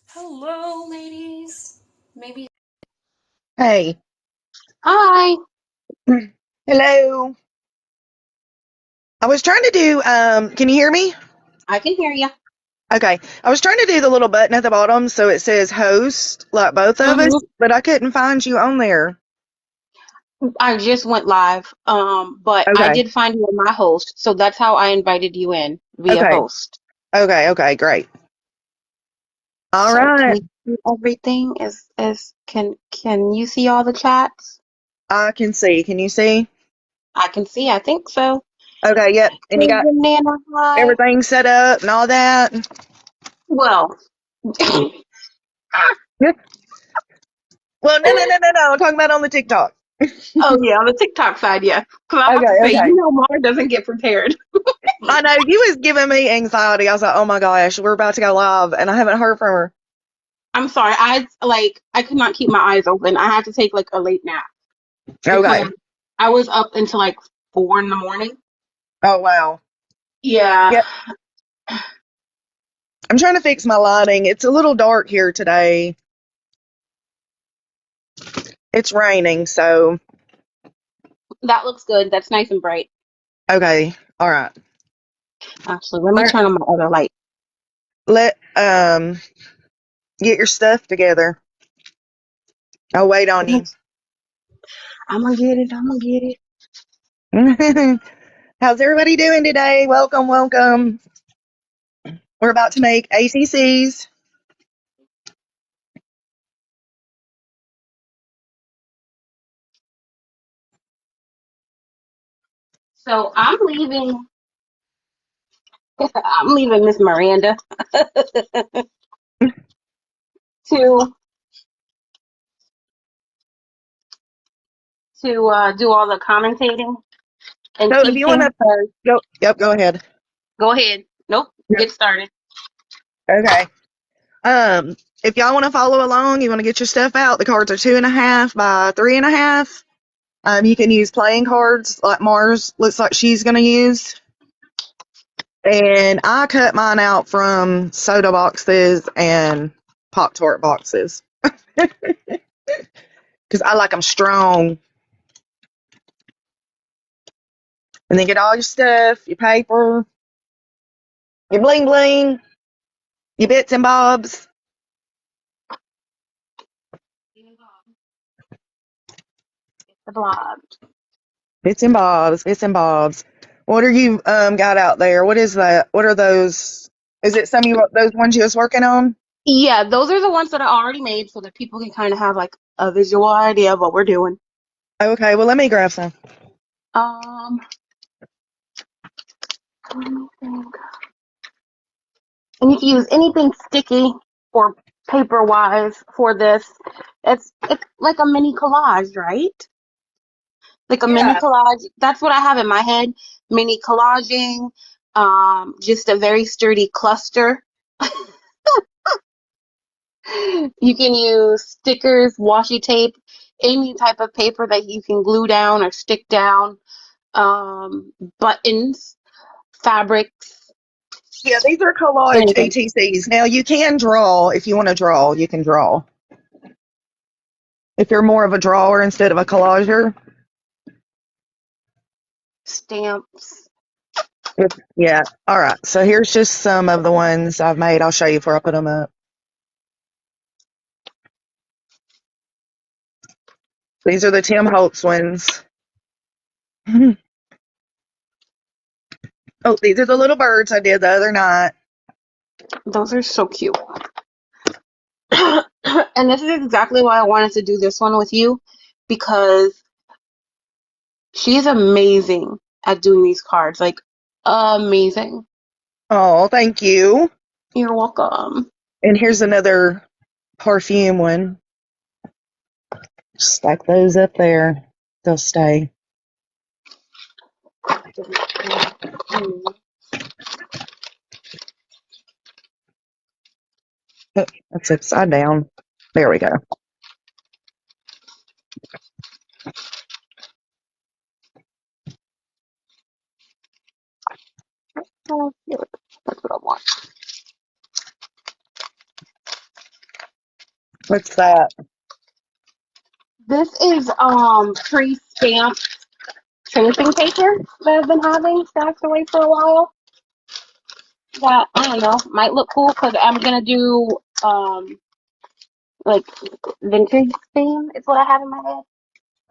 Hello, ladies. Maybe. Hey. Hi, Hello. I was trying to do, can you hear me? I can hear you. Okay. I was trying to do the little button at the bottom so it says host, like both of us, but I couldn't find you on there. I just went live, but I Okay. did find you in my host, so that's how I invited you in via Okay. host. Okay. Great. All So can right. you see everything? Can you see all the chats? I can see. Can you see? I can see. I think so. Okay. Yep. And you Hey, got Banana, hi. everything set up and all that? Well, Yep. Well, no. I'm talking about on the TikTok. oh yeah, on the TikTok side, yeah. Because I'm about to say, Okay. Mara doesn't get prepared. I know you was giving me anxiety. I was like, oh my gosh, we're about to go live and I haven't heard from her. I'm sorry. I could not keep my eyes open. I had to take like a late nap because Okay. I was up until like 4 in the morning. Oh, wow. Yeah. Yep. I'm trying to fix my lighting. It's a little dark here today. It's raining, so That looks good. That's nice and bright. okay. All right. Actually, let All me right. turn on my other light. Let get your stuff together. I'll wait on you. I'm gonna get it. I'm gonna get it. How's everybody doing today? Welcome. We're about to make ATCs. So I'm leaving. I'm leaving Miss Miranda to do all the commentating and So if you want teaching. to go, yep, go ahead. Go ahead. Nope. Yep. Get started. Okay. If y'all want to follow along, you want to get your stuff out. The cards are 2.5 by 3.5. You can use playing cards like Mars looks like she's gonna use. And I cut mine out from soda boxes and Pop-Tart boxes because I like them strong. And then get all your stuff, your paper, your bling bling, your bits and bobs. The blog. Bits and bobs. What are you got out there? What is that? What are those? Is it those ones you was working on? Yeah, those are the ones that I already made so that people can kind of have like a visual idea of what we're doing. Okay, well let me grab some. Um, let me think. And you can use anything sticky or paper wise for this. It's like a mini collage, right? Like a mini Yeah. collage. That's what I have in my head. Mini collaging, just a very sturdy cluster. You can use stickers, washi tape, any type of paper that you can glue down or stick down, buttons, fabrics, Yeah, these are collage anything. ATCs. Now you can draw if you want to draw. You can draw if you're more of a drawer instead of a collager. Stamps. Yeah. All right. So here's just some of the ones I've made. I'll show you before I put them up. These are the Tim Holtz ones. Oh, these are the little birds I did the other night. Those are so cute. And this is exactly why I wanted to do this one with you because she's amazing at doing these cards. Like, amazing. Oh, thank you. You're welcome. And here's another perfume one. Stack those up there. They'll stay. That's upside down. There we go. Oh, yeah, that's what I want. What's that? This is pre-stamped finishing paper that I've been having stacked away for a while. That I don't know might look cool because I'm gonna do like vintage theme is what I have in my head.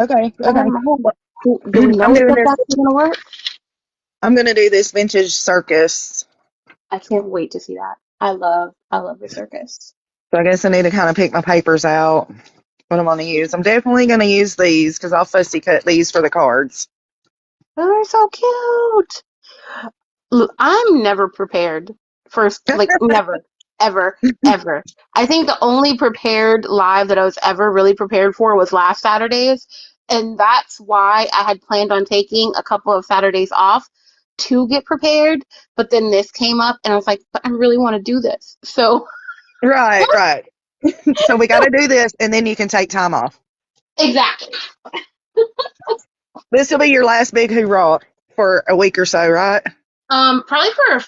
Okay, I have okay. in my head. Well, Do we I'm know if doing that's this. actually gonna work? I'm gonna do this vintage circus. I can't wait to see that. I love the circus. So I guess I need to kind of pick my papers out. What I'm gonna use. I'm definitely gonna use these because I'll fussy cut these for the cards. Oh, they're so cute. Look, I'm never prepared. Never, ever, ever. I think the only prepared live that I was ever really prepared for was last Saturday's. And that's why I had planned on taking a couple of Saturdays off to get prepared. But then this came up and I was like, but I really want to do this. So, Right, right. So we got to do this, and then you can take time off. exactly. This will be your last big hoorah for a week or so, right? Probably for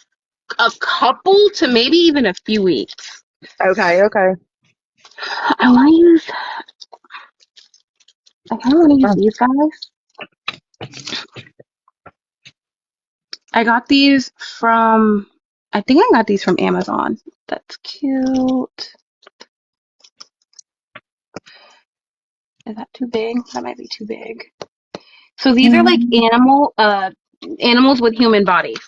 a couple to maybe even a few weeks. Okay, okay. I want to use, I kind of want to use these guys. I think I got these from Amazon. That's cute. Is that too big? That might be too big. So these are like animals with human bodies.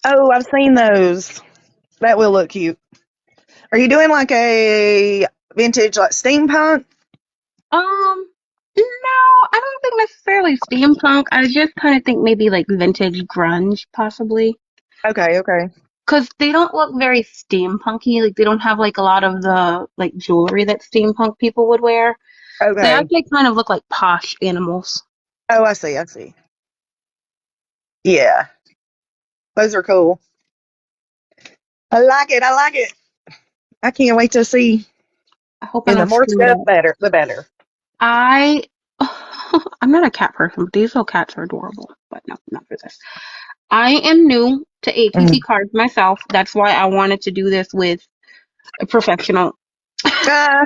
Oh, I've seen those. That will look cute. Are you doing like a vintage, like steampunk? No, I don't think necessarily steampunk. I just kind of think maybe like vintage grunge, possibly. Okay, okay, Because they don't look very steampunky. Like they don't have like a lot of the like jewelry that steampunk people would wear. They okay. actually kind of look like posh animals. Oh, I see, I see. Yeah, those are cool. I like it. I like it. I can't wait to see. I hope I And the don't more screw it stuff, up. better. The better. I I'm not a cat person, but these little cats are adorable. But no, not for this. I am new to ATC Mm. cards myself. That's why I wanted to do this with a professional. Ah,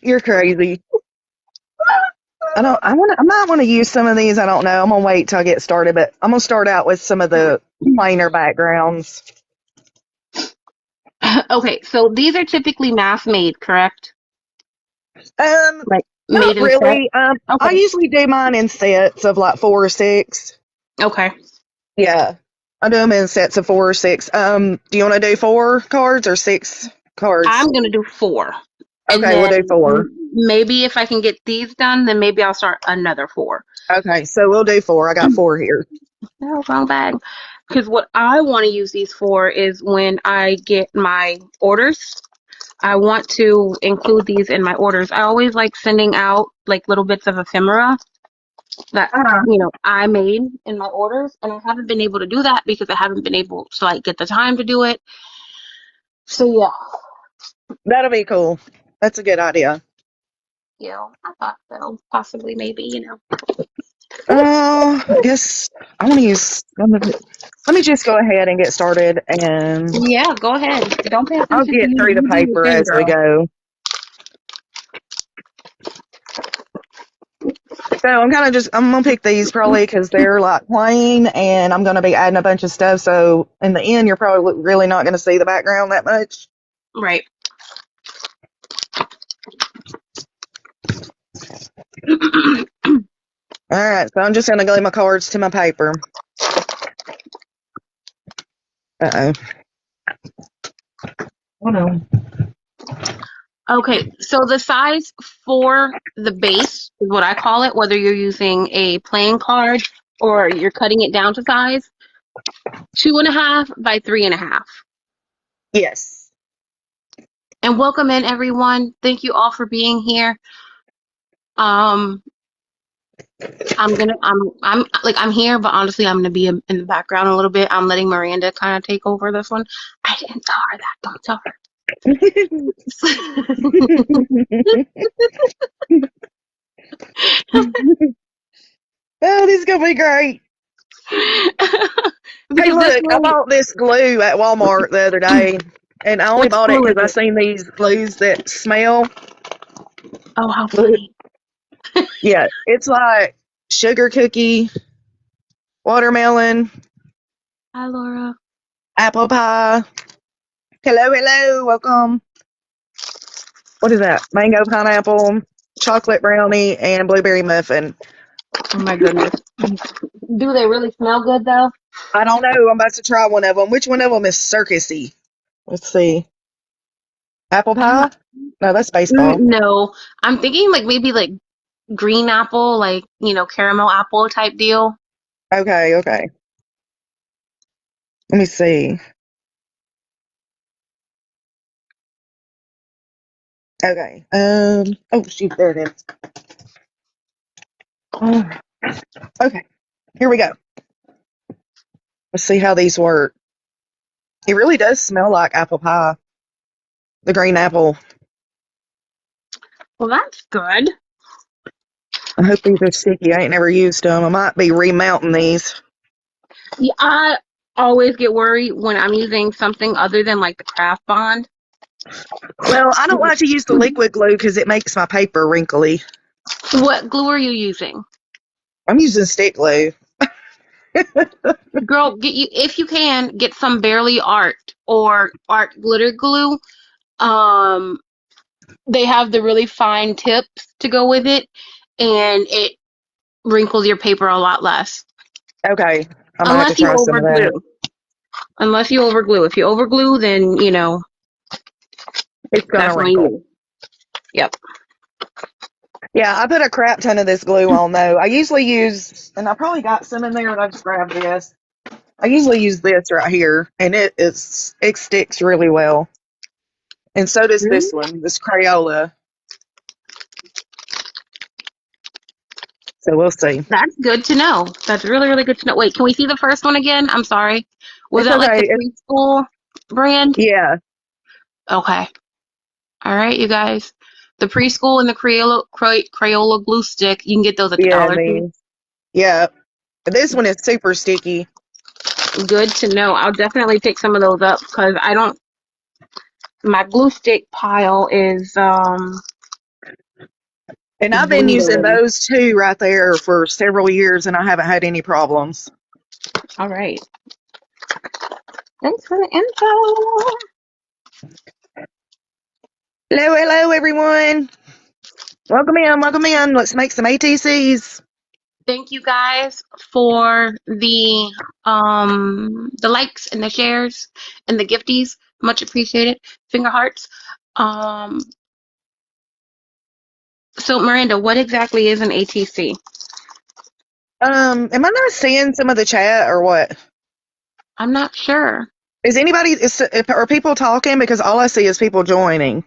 you're crazy. I don't. I want. I might want to use some of these. I don't know. I'm gonna wait till I get started, but I'm gonna start out with some of the plainer backgrounds. Okay, so these are typically mass made, correct? Like Not made in set. really. I Okay. usually do mine in sets of like 4 or 6. Okay. Yeah, I do them in sets of 4 or 6. Do you want to do 4 cards or 6 cards? I'm gonna do 4. And Okay, we'll then do 4. maybe if I can get these done, then maybe I'll start another 4. Okay, so we'll do 4. I got 4 here. No, wrong bag. Because what I want to use these for is when I get my orders. I want to include these in my orders. I always like sending out like little bits of ephemera that Uh-huh. I made in my orders, and I haven't been able to do that because I haven't been able to like get the time to do it. So That'll be cool. That's a good idea. I thought so. Possibly, maybe, I guess I want to use some of it. Let me just go ahead and get started, and Yeah, go ahead. Don't pay I'll attention to get me. through the You do your paper thing, as we girl. go. So I'm gonna pick these probably because they're like plain, and I'm gonna be adding a bunch of stuff. So in the end, you're probably really not gonna see the background that much. Right. All right, so I'm just gonna glue my cards to my paper. Uh oh. Oh no. Okay, so the size for the base is what I call it, whether you're using a plain card or you're cutting it down to size, 2.5 by 3.5. Yes. And welcome in everyone. Thank you all for being here. I'm here, but honestly, I'm gonna be in the background a little bit. I'm letting Miranda kind of take over this one. I didn't tell her that. Don't tell her. Oh, this is gonna be great. Hey, Because this look, I one, bought this glue at Walmart the other day, and I only which bought it school is because I it? seen these glues that smell. Oh, how Look, funny. yeah, it's like sugar cookie, watermelon, Hi, Laura. apple pie. Hello, hello, welcome. What is that? Mango pineapple, chocolate brownie, and blueberry muffin. Oh my goodness. Do they really smell good though? I don't know. I'm about to try one of them. Which one of them is circusy? Let's see. Apple I'm pie? not. No, that's baseball. No, I'm thinking like maybe like green apple, like caramel apple type deal. Okay, okay. Let me see. Okay. Oh shoot, there it is. Oh, okay. Here we go. Let's see how these work. It really does smell like apple pie. The green apple. Well, that's good. I hope these are sticky. I ain't never used them. I might be remounting these. Yeah, I always get worried when I'm using something other than like the craft bond. Well, I don't like to use the liquid glue because it makes my paper wrinkly. What glue are you using? I'm using stick glue. Girl, if you can get some Barely Art or Art glitter glue. Um, they have the really fine tips to go with it, and it wrinkles your paper a lot less. Okay. I might have to Unless you try some of that. overglue. Unless you overglue. If you overglue, then It's gonna that's on wrinkle. you. Yep. Yeah, I put a crap ton of this glue on though. I usually use, and I probably got some in there, but I just grabbed this. I usually use this right here, and it sticks really well. And so does Really? this one, this Crayola. So we'll see. That's good to know. That's really, really good to know. Wait, can we see the first one again? I'm sorry. Was It's that like okay. the preschool brand? Yeah, Okay. All right, you guys. The preschool and the Crayola glue stick, you can get those at the yeah, Dollar Tree. yeah. This one is super sticky. Good to know. I'll definitely pick some of those up because I don't. My glue stick pile And is I've been using dwindling. those two right there for several years, and I haven't had any problems. All right. Thanks for the info. Hello, hello, everyone. Welcome in, welcome in. Let's make some ATCs. Thank you guys for the likes and the shares and the gifties. Much appreciated. Finger hearts. Um, so Miranda, what exactly is an ATC? Am I not seeing some of the chat or what? I'm not sure. Are people talking? Because all I see is people joining.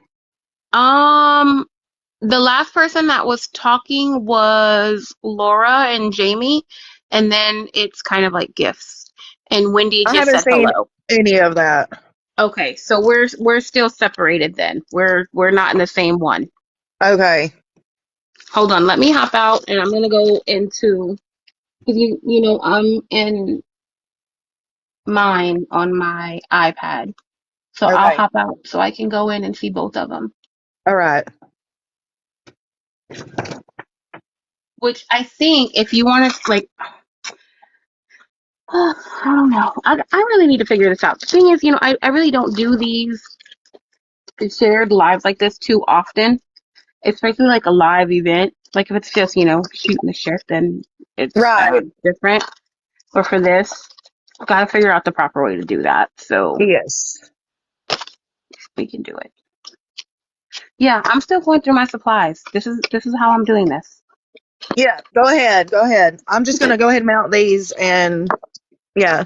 Um, the last person that was talking was Laura and Jamie, and then it's kind of like gifts. And Wendy I just haven't said seen hello. any of that. Okay, so we're still separated then. We're not in the same one. Okay. Hold on, let me hop out and I'm gonna go into because I'm in mine on my iPad. So I'll Okay. hop out so I can go in and see both of them. All right. Which I think if you want to like I don't know. I really need to figure this out. The thing is, I really don't do these shared lives like this too often, especially like a live event. Like if it's just, shooting the shit, then it's Right. different. But for this, gotta figure out the proper way to do that so Yes. we can do it. Yeah, I'm still going through my supplies. This is how I'm doing this. Yeah. Go ahead. Go ahead. I'm just gonna go ahead and mount these, and yeah.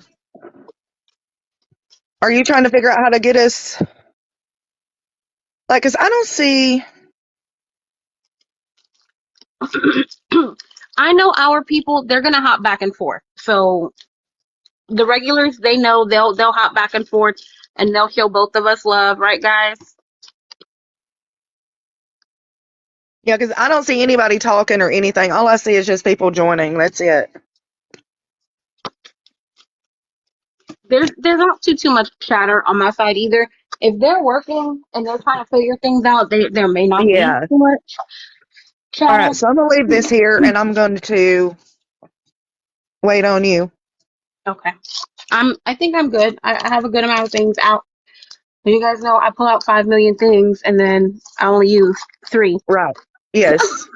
Are you trying to figure out how to get us because I don't see. I know our people, they're gonna hop back and forth. So the regulars, they know they'll hop back and forth and they'll show both of us love, right, guys? Yeah, because I don't see anybody talking or anything. All I see is just people joining. That's it. There's not too much chatter on my side either. If they're working and they're trying to figure things out, there may not be Yeah. too much All chatter. right, so I'm going to leave this here, and I'm going to wait on you. Okay. I think I'm good. I have a good amount of things out. You guys know I pull out 5 million things and then I only use 3. Right. Yes.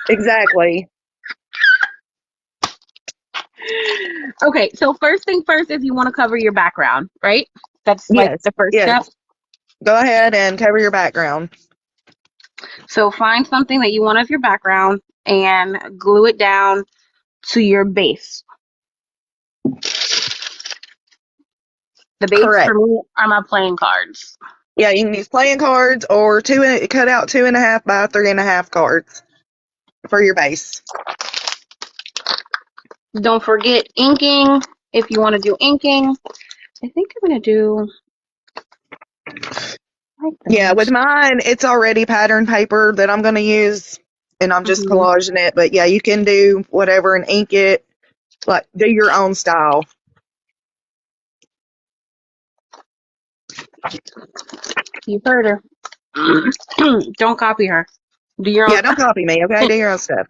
Exactly. Okay, so first thing first is you want to cover your background, right? That's like Yes. the first Yes. step. Go ahead and cover your background. So find something that you want as your background and glue it down to your base. The base for Correct. me are my playing cards. Yeah, you can use playing cards or cut out 2.5 by 3.5 cards for your base. Don't forget inking if you want to do inking. I think I'm going to do like Yeah, with this. mine, it's already pattern paper that I'm going to use, and I'm just Mhm. collaging it. But yeah, you can do whatever and ink it, like do your own style. You've heard her. Don't copy her. Do your own Yeah, don't copy me, okay? Do your own stuff.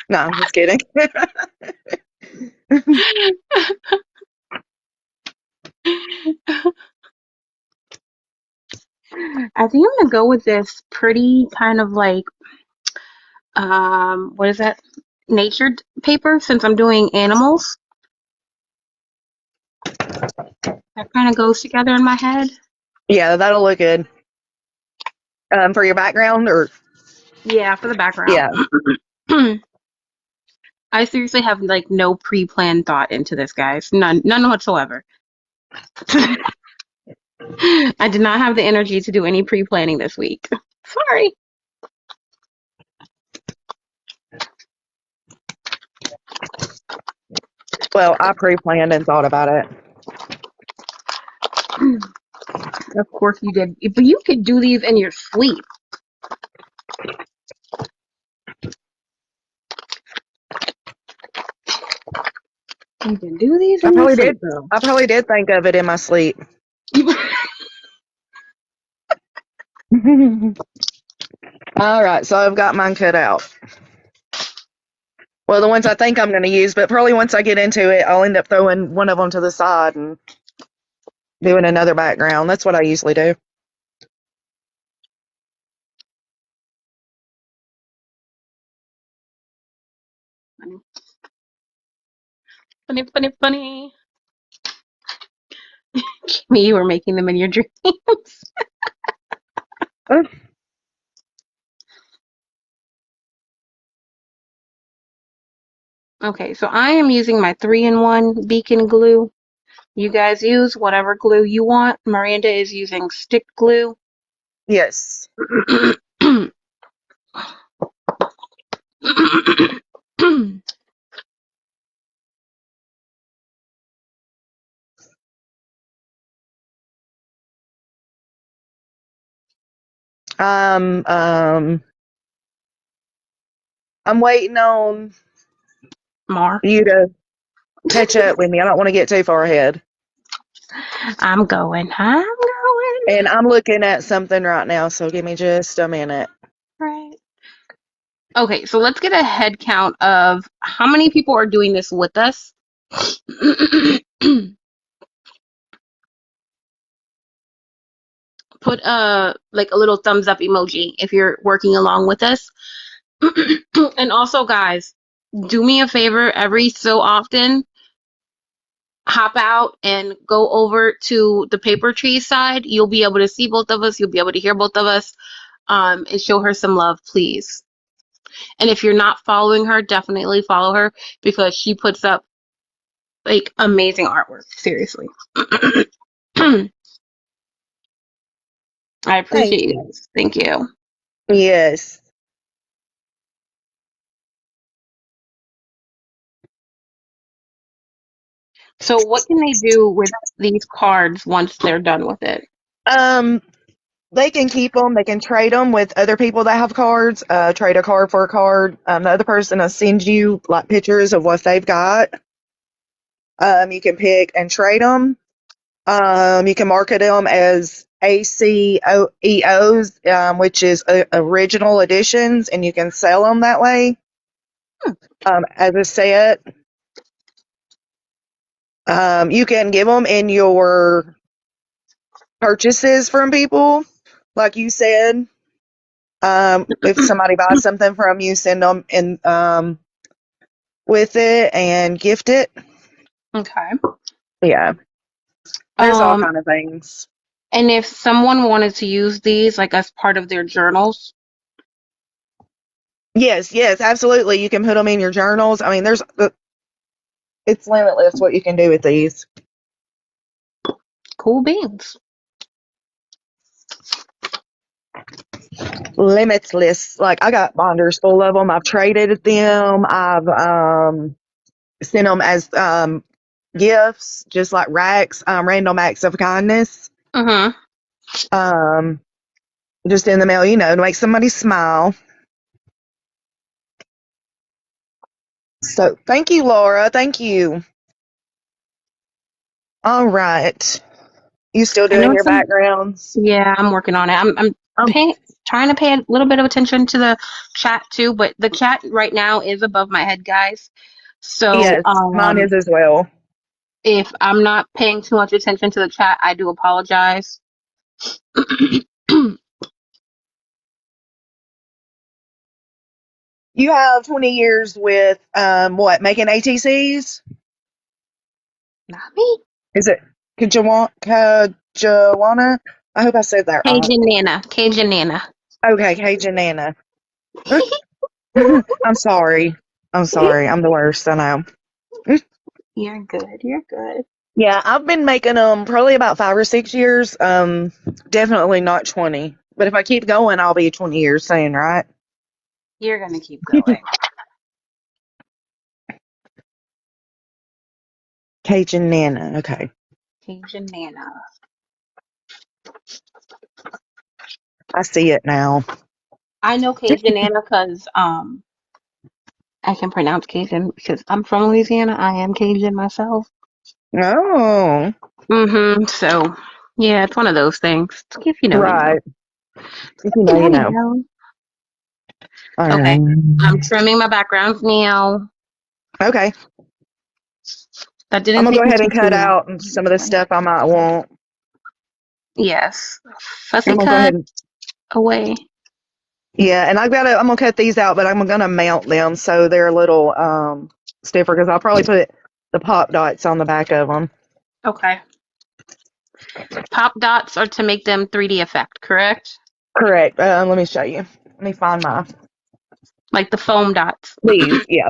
No, I'm just kidding. I think I'm gonna go with this pretty kind of like what is that? Natured paper since I'm doing animals. That kind of goes together in my head. Yeah, that'll look good. For your background, or Yeah, for the background. yeah. I seriously have like no pre-planned thought into this, guys. None whatsoever. I did not have the energy to do any pre-planning this week. Sorry. Well, I pre-planned and thought about it. Of course you did. But you could do these in your sleep. You can do these I in your probably sleep, did. though. I probably did think of it in my sleep. All right, so I've got mine cut out. Well, the ones I think I'm going to use, but probably once I get into it, I'll end up throwing one of them to the side and doing another background. That's what I usually do. Funny. Me, you were making them in your dreams. Oh, Okay, so I am using my 3-in-1 beacon glue. You guys use whatever glue you want. Miranda is using stick glue. yes. Um, um, I'm waiting on More. you to catch up with me. I don't want to get too far ahead. I'm going. And I'm looking at something right now, so give me just a minute. Right. Okay, so let's get a head count of how many people are doing this with us. Put like a little thumbs up emoji if you're working along with us. And also, guys, do me a favor every so often. Hop out and go over to the paper tree side. You'll be able to see both of us. You'll be able to hear both of us. And show her some love, please. And if you're not following her, definitely follow her because she puts up like amazing artwork. Seriously. I Thank appreciate you you. guys. Thank you. Yes. So what can they do with these cards once they're done with it? Um, they can keep them. They can trade them with other people that have cards. Trade a card for a card. The other person will send you like pictures of what they've got. You can pick and trade them. You can market them as ACEOs, which is original editions, and you can sell them that way as a set. You can give them in your purchases from people, like you said. If somebody buys something from you, send them in with it and gift it. Okay. Yeah, there's all Um, kind of things. and if someone wanted to use these like as part of their journals, Yes, yes, absolutely. You can put them in your journals. I mean, it's limitless what you can do with these. cool beans. Limitless. Like I got binders full of them. I've traded them. I've sent them as gifts, just like racks, random acts of kindness. Mm-hmm. Um, just in the mail, to make somebody smile. So thank you, Laura. Thank you. All right. You still I doing know your some. backgrounds? Yeah, I'm working on it. I'm Um, trying to pay a little bit of attention to the chat too, but the chat right now is above my head, guys. So, yes, mine is as well. if I'm not paying too much attention to the chat, I do apologize. Not You have 20 years with what, making ATCs? me. Is it Kajawana? I hope I said that right. Cajun Nana. Cajun Nana. Okay, Cajun Nana. I'm sorry. I'm sorry. I'm the worst. I know. You're good. You're good. Yeah, I've been making them probably about 5 or 6 years. Definitely not 20. But if I keep going, I'll be 20 years soon, right? You're gonna keep going. Cajun Nana. Okay. Cajun Nana. I see it now. I know Cajun Nana because I can pronounce Cajun because I'm from Louisiana. I am Cajun myself. Oh, So yeah, it's one of those things. If you know, you know. right. If you You know, know, you you know. know. All Okay. I'm right. trimming my backgrounds now. Okay. That I'm didn't gonna take go me ahead too and cut long. out some of the stuff I might want. Yes. Fussy I'm gonna go ahead cut and away. yeah, and I'm gonna cut these out, but I'm gonna mount them so they're a little stiffer because I'll probably put the pop dots on the back of them. Okay. Pop dots are to make them 3D effect, correct? Correct. Let me show you. Let me find my Like the foam dots. these. Yeah,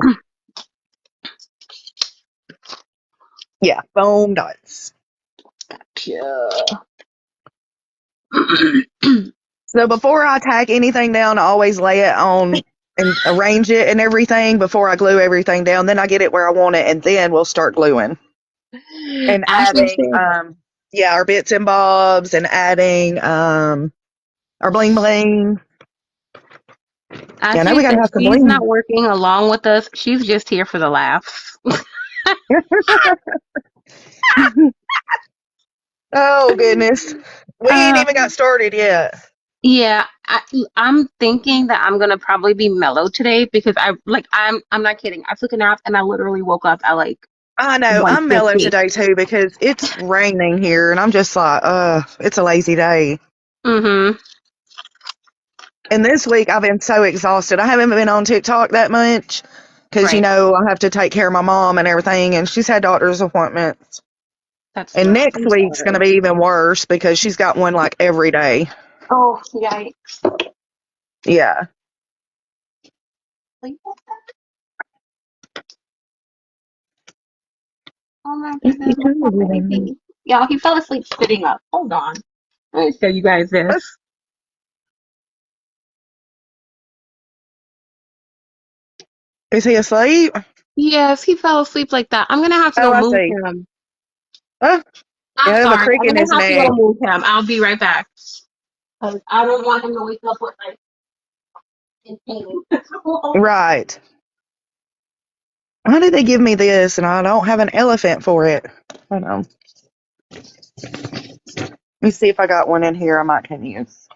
yeah, foam dots. Yeah. So before I tack anything down, I always lay it on and arrange it and everything before I glue everything down. Then I get it where I want it, and then we'll start gluing and Ashley adding, said, yeah, our bits and bobs and adding, our bling bling. Yeah, now Ashley we gotta said have some she's not bling. working along with us. She's just here for the laughs. Oh goodness, we ain't Uh, even got started yet. yeah, I'm thinking that I'm gonna probably be mellow today because I'm not kidding. I took a nap and I literally woke up at like I know I'm mellow 1:50. today too because it's raining here, and I'm just like, it's a lazy day. Mm-hmm. And this week I've been so exhausted. I haven't been on TikTok that much because Right. I have to take care of my mom and everything, and she's had doctor's appointments. That's And rough. next I'm week's sorry. gonna be even worse because she's got one like every day. Oh, yikes. Yeah. Sleep with that? Oh my goodness, my poor baby. Y'all, he fell asleep sitting up. Hold on. Let me show you guys this. Is he asleep? Yes, he fell asleep like that. I'm gonna have to Oh, go I move see. him. Oh, I'm yeah, there's a sorry. crick I'm in gonna his have to go neck. move him. I'll be right back. 'Cause I don't want him to wake up with like in pain. Right. Why did they give me this and I don't have an elephant for it? Hold on. Let me see if I got one in here I might can use.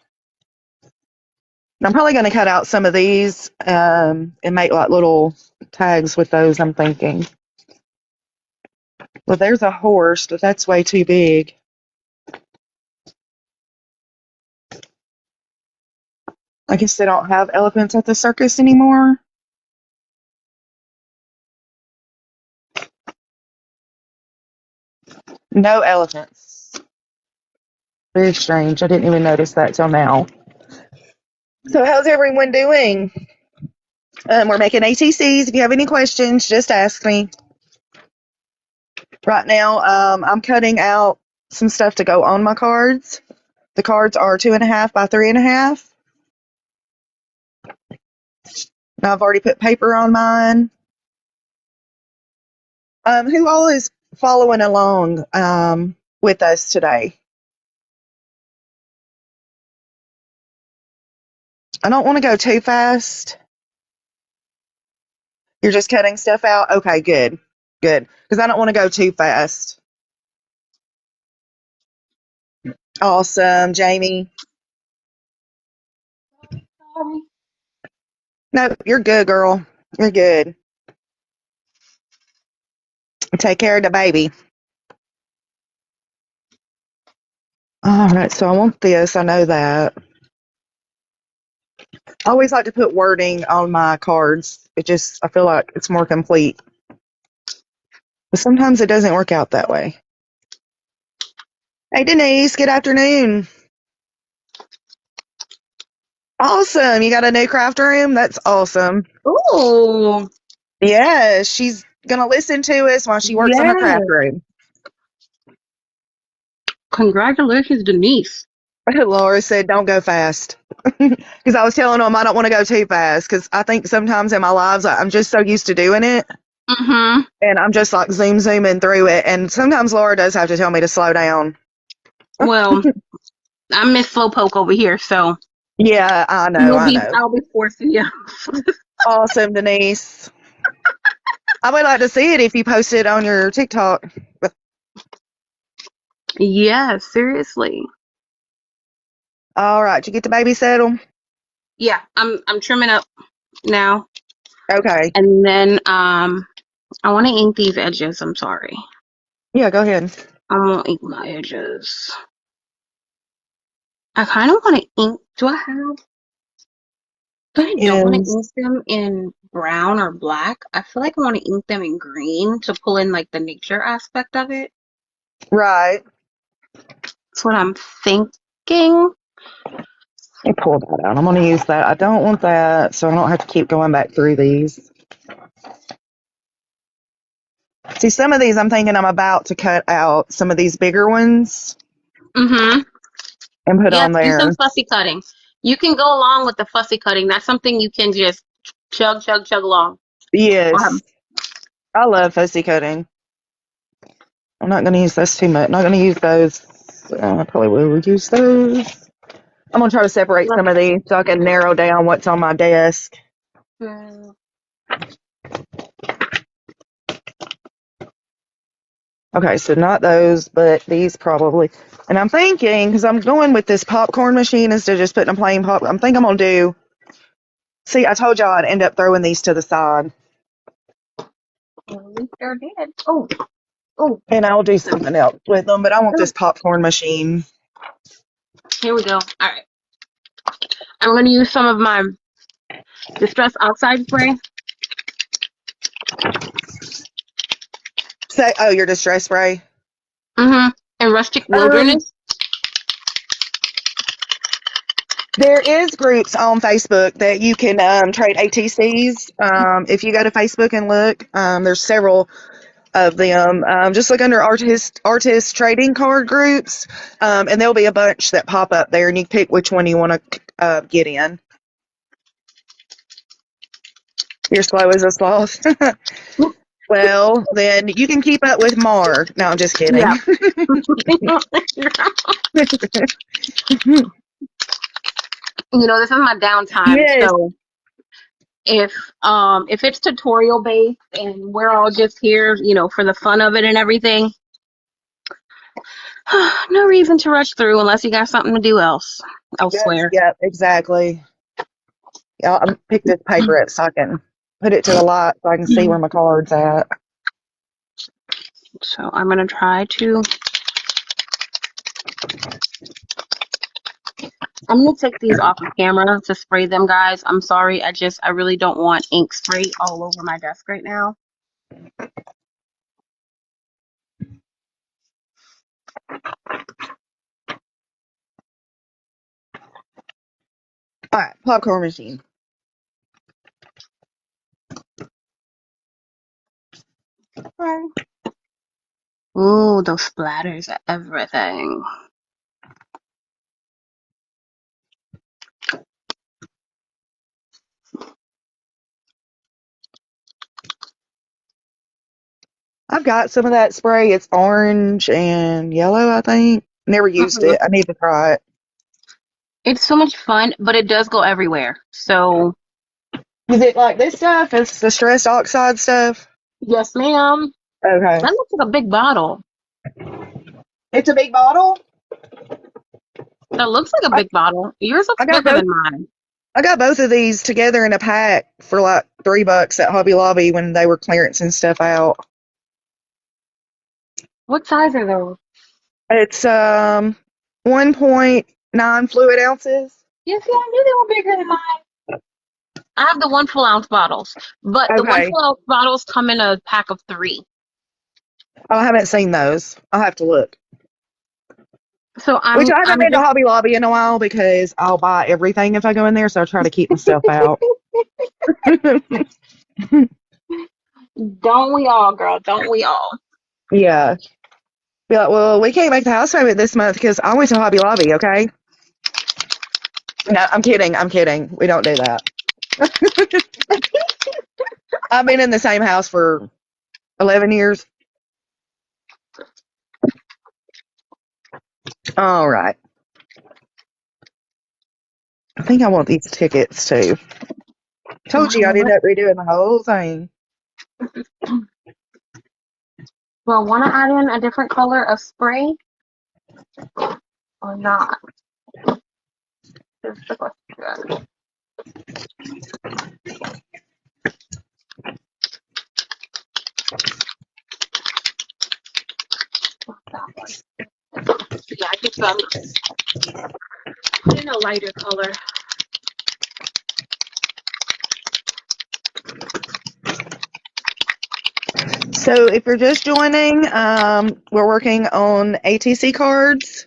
I'm probably going to cut out some of these and make like little tags with those, I'm thinking. Well, there's a horse, but that's way too big. I guess they don't have elephants at the circus anymore. No elephants. Very strange. I didn't even notice that till now. So how's everyone doing? We're making ATCs. If you have any questions, just ask me. Right now, I'm cutting out some stuff to go on my cards. The cards are 2.5 by 3.5. Now I've already put paper on mine. Who all is following along with us today? I don't want to go too fast. You're just cutting stuff out? Okay, good. Good. Because I don't want to go too fast. Awesome, Jamie. Sorry. No, you're good, girl. You're good. Take care of the baby. All right, so I want this. I know that. I always like to put wording on my cards. I feel like it's more complete. But sometimes it doesn't work out that way. Hey, Denise, good afternoon. Awesome. You got a new craft room? That's awesome. Ooh. Yeah, she's going to listen to us while she works on her Yeah. craft room. Congratulations, Denise. Laura said, don't go fast. Because I was telling them I don't want to go too fast because I think sometimes in my lives I'm just so used to doing it. Mm-hmm. And I'm just like zooming through it. And sometimes Laura does have to tell me to slow down. Well, I miss Slowpoke over here, so Yeah, I know. I'll be forcing you. Awesome, Denise. I would like to see it if you post it on your TikTok. Yeah, seriously. All right, did you get the baby settled? Yeah, I'm trimming up now. Okay. And then I want to ink these edges. I'm sorry. Yeah, go ahead. I won't ink my edges. I kind of want to ink. Do I have? But I don't want to ink Is them in brown or black. I feel like I want to ink them in green to pull in like the nature aspect of it. right. That's what I'm thinking. Let me pull that out. I'm going to use that. I don't want that, so I don't have to keep going back through these. See, some of these I'm thinking I'm about to cut out some of these bigger ones Mm-hmm. and put Yes, on do some there. fussy cutting. You can go along with the fussy cutting. That's something you can just chug, chug, chug along. Yes. I love fussy cutting. I'm not going to use this too much. Not going to use those. I probably will use those. I'm going to try to separate some of these so I can narrow down what's on my desk. Mm. Okay, so not those, but these probably. And I'm thinking, because I'm going with this popcorn machine instead of just putting a plain pop, I'm thinking I'm going to do. See, I told y'all I'd end up throwing these to the side. We sure did. Oh, And I'll do something else with them, but I want this popcorn machine. here we go. All right. I'm going to use some of my Distress Oxide spray. Say, oh, your distress spray? Mm-hmm. And Rustic Um, Wilderness. there is groups on Facebook that you can trade ATCs. If you go to Facebook and look, there's several of them. Just look under artist trading card groups, and there'll be a bunch that pop up there, and you pick which one you want to get in. You're slow as a sloth. Well, then you can keep up with Mar. No, I'm just kidding. Yeah. This is my downtime, Yes. so if it's tutorial based and we're all just here, for the fun of it and everything, no reason to rush through unless you got something to do elsewhere. Yep, exactly. Yeah, I'm pick this paper up so I can put it to the light so I can see where my card's at. So I'm gonna try to. I'm gonna take these off of camera to spray them, guys. I'm sorry. I really don't want ink spray all over my desk right now. All right, popcorn machine. Ooh, those splatters are everything. I've got some of that spray. It's orange and yellow, I think. Never used it. I need to try it. It's so much fun, but it does go everywhere. So, Is it like this stuff? It's the stressed oxide stuff? yes, ma'am. Okay. That looks like a big bottle. It's a big bottle? That looks like a big bottle. Yours looks I got bigger both. than mine. I got both of these together in a pack for like $3 at Hobby Lobby when they were clearancing stuff out. What size are those? It's 1.9 fluid ounces. Yes, yeah, I knew they were bigger than mine. I have the 1 full ounce bottles, but the 1 Okay. full ounce bottles come in a pack of 3. Oh, I haven't seen those. I'll have to look. So Which I haven't I'm been to just Hobby Lobby in a while because I'll buy everything if I go in there, so I try to keep my stuff out. don't we all, girl? Don't we all? Yeah. Be like, well, we can't make the house payment this month because I went to Hobby Lobby, okay? No, I'm kidding. I'm kidding. We don't do that. I've been in the same house for 11 years. All right. I think I want these tickets too. Told you I'd end up redoing the whole thing. Well, want to add in a different color of spray or not? Is the question. Yeah, I think put in a lighter color. So if you're just joining, we're working on ATC cards.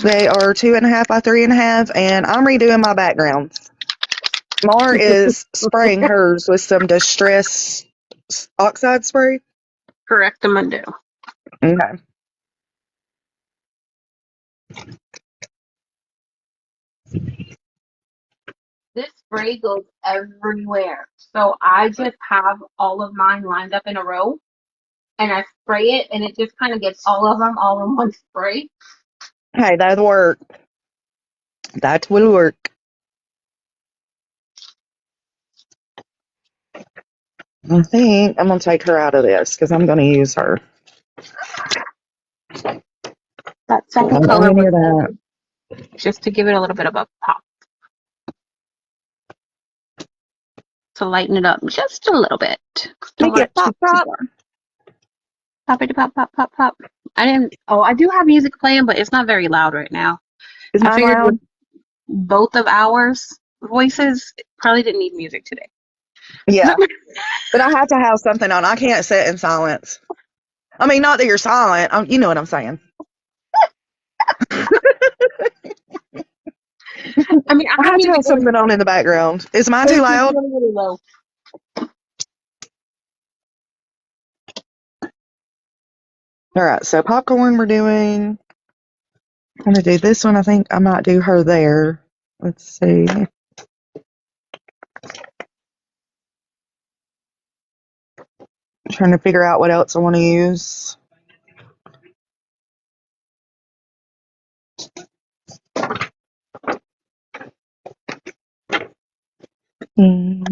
They are 2.5 by 3.5, and I'm redoing my backgrounds. Mar is spraying hers with some Distress Oxide spray. Correct, I'm gonna do. Okay. This spray goes everywhere. So I just have all of mine lined up in a row and I spray it and it just kind of gets all of them all in one spray. Hey, that'll work. That will work. I think I'm going to take her out of this because I'm going to use her. That I second don't color want any was of that. just to give it a little bit of a pop. To lighten it up just a little bit. Don't Make want it it pop, too pop. far. Pop it, pop, pop, pop, pop. I do have music playing, but it's not very loud right now. Is I mine figured with loud? both of ours voices, probably didn't need music today. Yeah. But I have to have something on. I can't sit in silence. I mean, not that you're silent. You know what I'm saying. I mean, I I have have to music have something on in the background. Is mine too loud? really, really low. All right, so popcorn we're doing. I'm going to do this one. I think I might do her there. Let's see. trying to figure out what else I want to use. Thank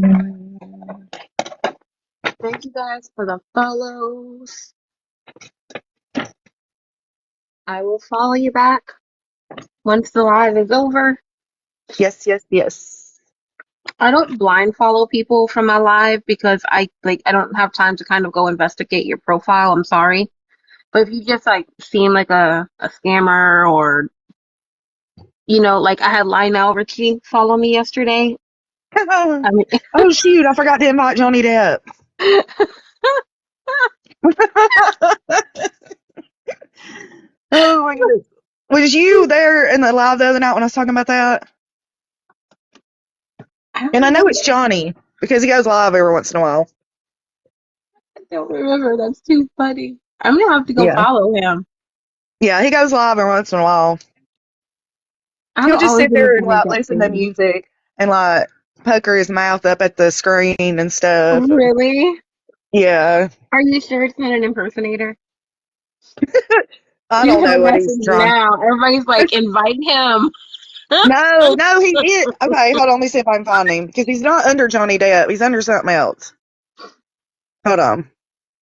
you guys for the follows. I will follow you back once the live is over. Yes, yes, yes. I don't blind follow people from my live because I don't have time to kind of go investigate your profile. I'm sorry. But if you just like seem like a scammer or like I had Lionel Richie follow me yesterday. I mean Oh shoot, I forgot to invite Johnny Depp. Oh my goodness. Was you there in the live the other night when I was talking about that? I And I don't know know. it's Johnny because he goes live every once in a while. I don't remember. That's too funny. I'm gonna have to go Yeah. follow him. Yeah, he goes live every once in a while. I'm He'll just always sit gonna there and bring like up listen to him. music and like pucker his mouth up at the screen and stuff. Really? Yeah. Are you sure it's not an impersonator? I Shoot don't him a know what he's message trying. now. Everybody's like, invite him. No, no, he is. Okay, hold on. Let me see if I can find him because he's not under Johnny Depp. He's under something else. Hold on.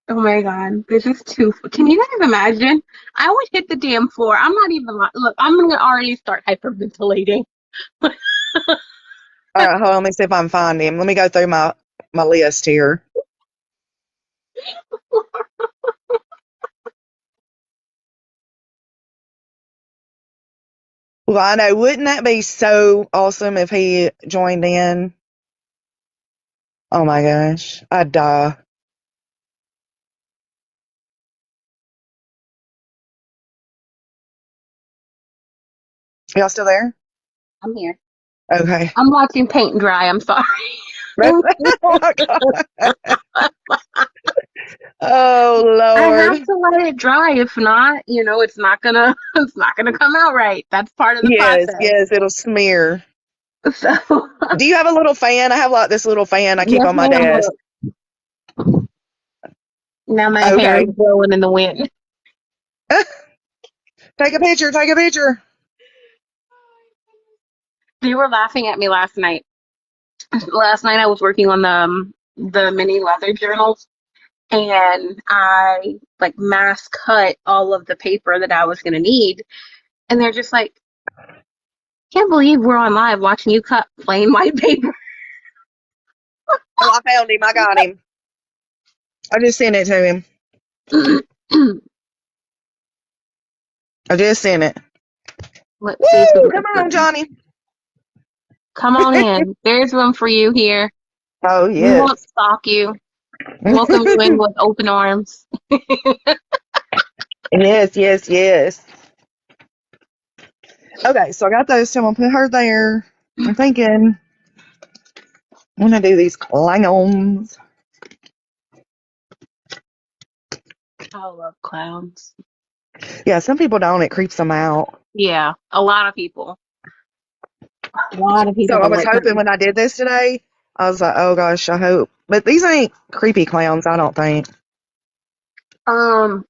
Oh my God, this is too. Can you guys imagine? I would hit the damn floor. I'm not even look. I'm gonna already start hyperventilating. All right, hold on. Let me see if I can find him. Let me go through my list here. Well, I know. Wouldn't that be so awesome if he joined in? Oh my gosh, I'd die. Y'all still there? I'm here. Okay. I'm watching paint dry. I'm sorry. That's, oh my god. Oh I have Lord. to let it dry. If not, it's not gonna it's not gonna come out right. That's part of the Yes, process. yes, it'll smear. So Do you have a little fan? I have like this little fan I keep yes, on my ma'am. desk. Look, now my hair Okay. is blowing in the wind. Take a picture, take a picture. They were laughing at me last night. Last night I was working on the mini leather journals, and I like mass cut all of the paper that I was gonna need, and they're just like, "Can't believe we're on live watching you cut plain white paper." Oh, I found him. I got him. I just sent it to him. I just sent it. Let's see if we Woo! can Come on, see. Johnny. Come on in. There's room for you here. Oh, We yes. won't stalk you. Welcome you in with open arms. Yes, yes, yes. Okay, so I got those, so I'm gonna put her there. I'm thinking I'm gonna do these clowns. I love clowns. Yeah, some people don't. It creeps them out. Yeah, a lot of people. A lot of So people I don't was like hoping clowns. when I did this today, I was like, oh gosh, I hope. But these ain't creepy clowns, I don't think. Um,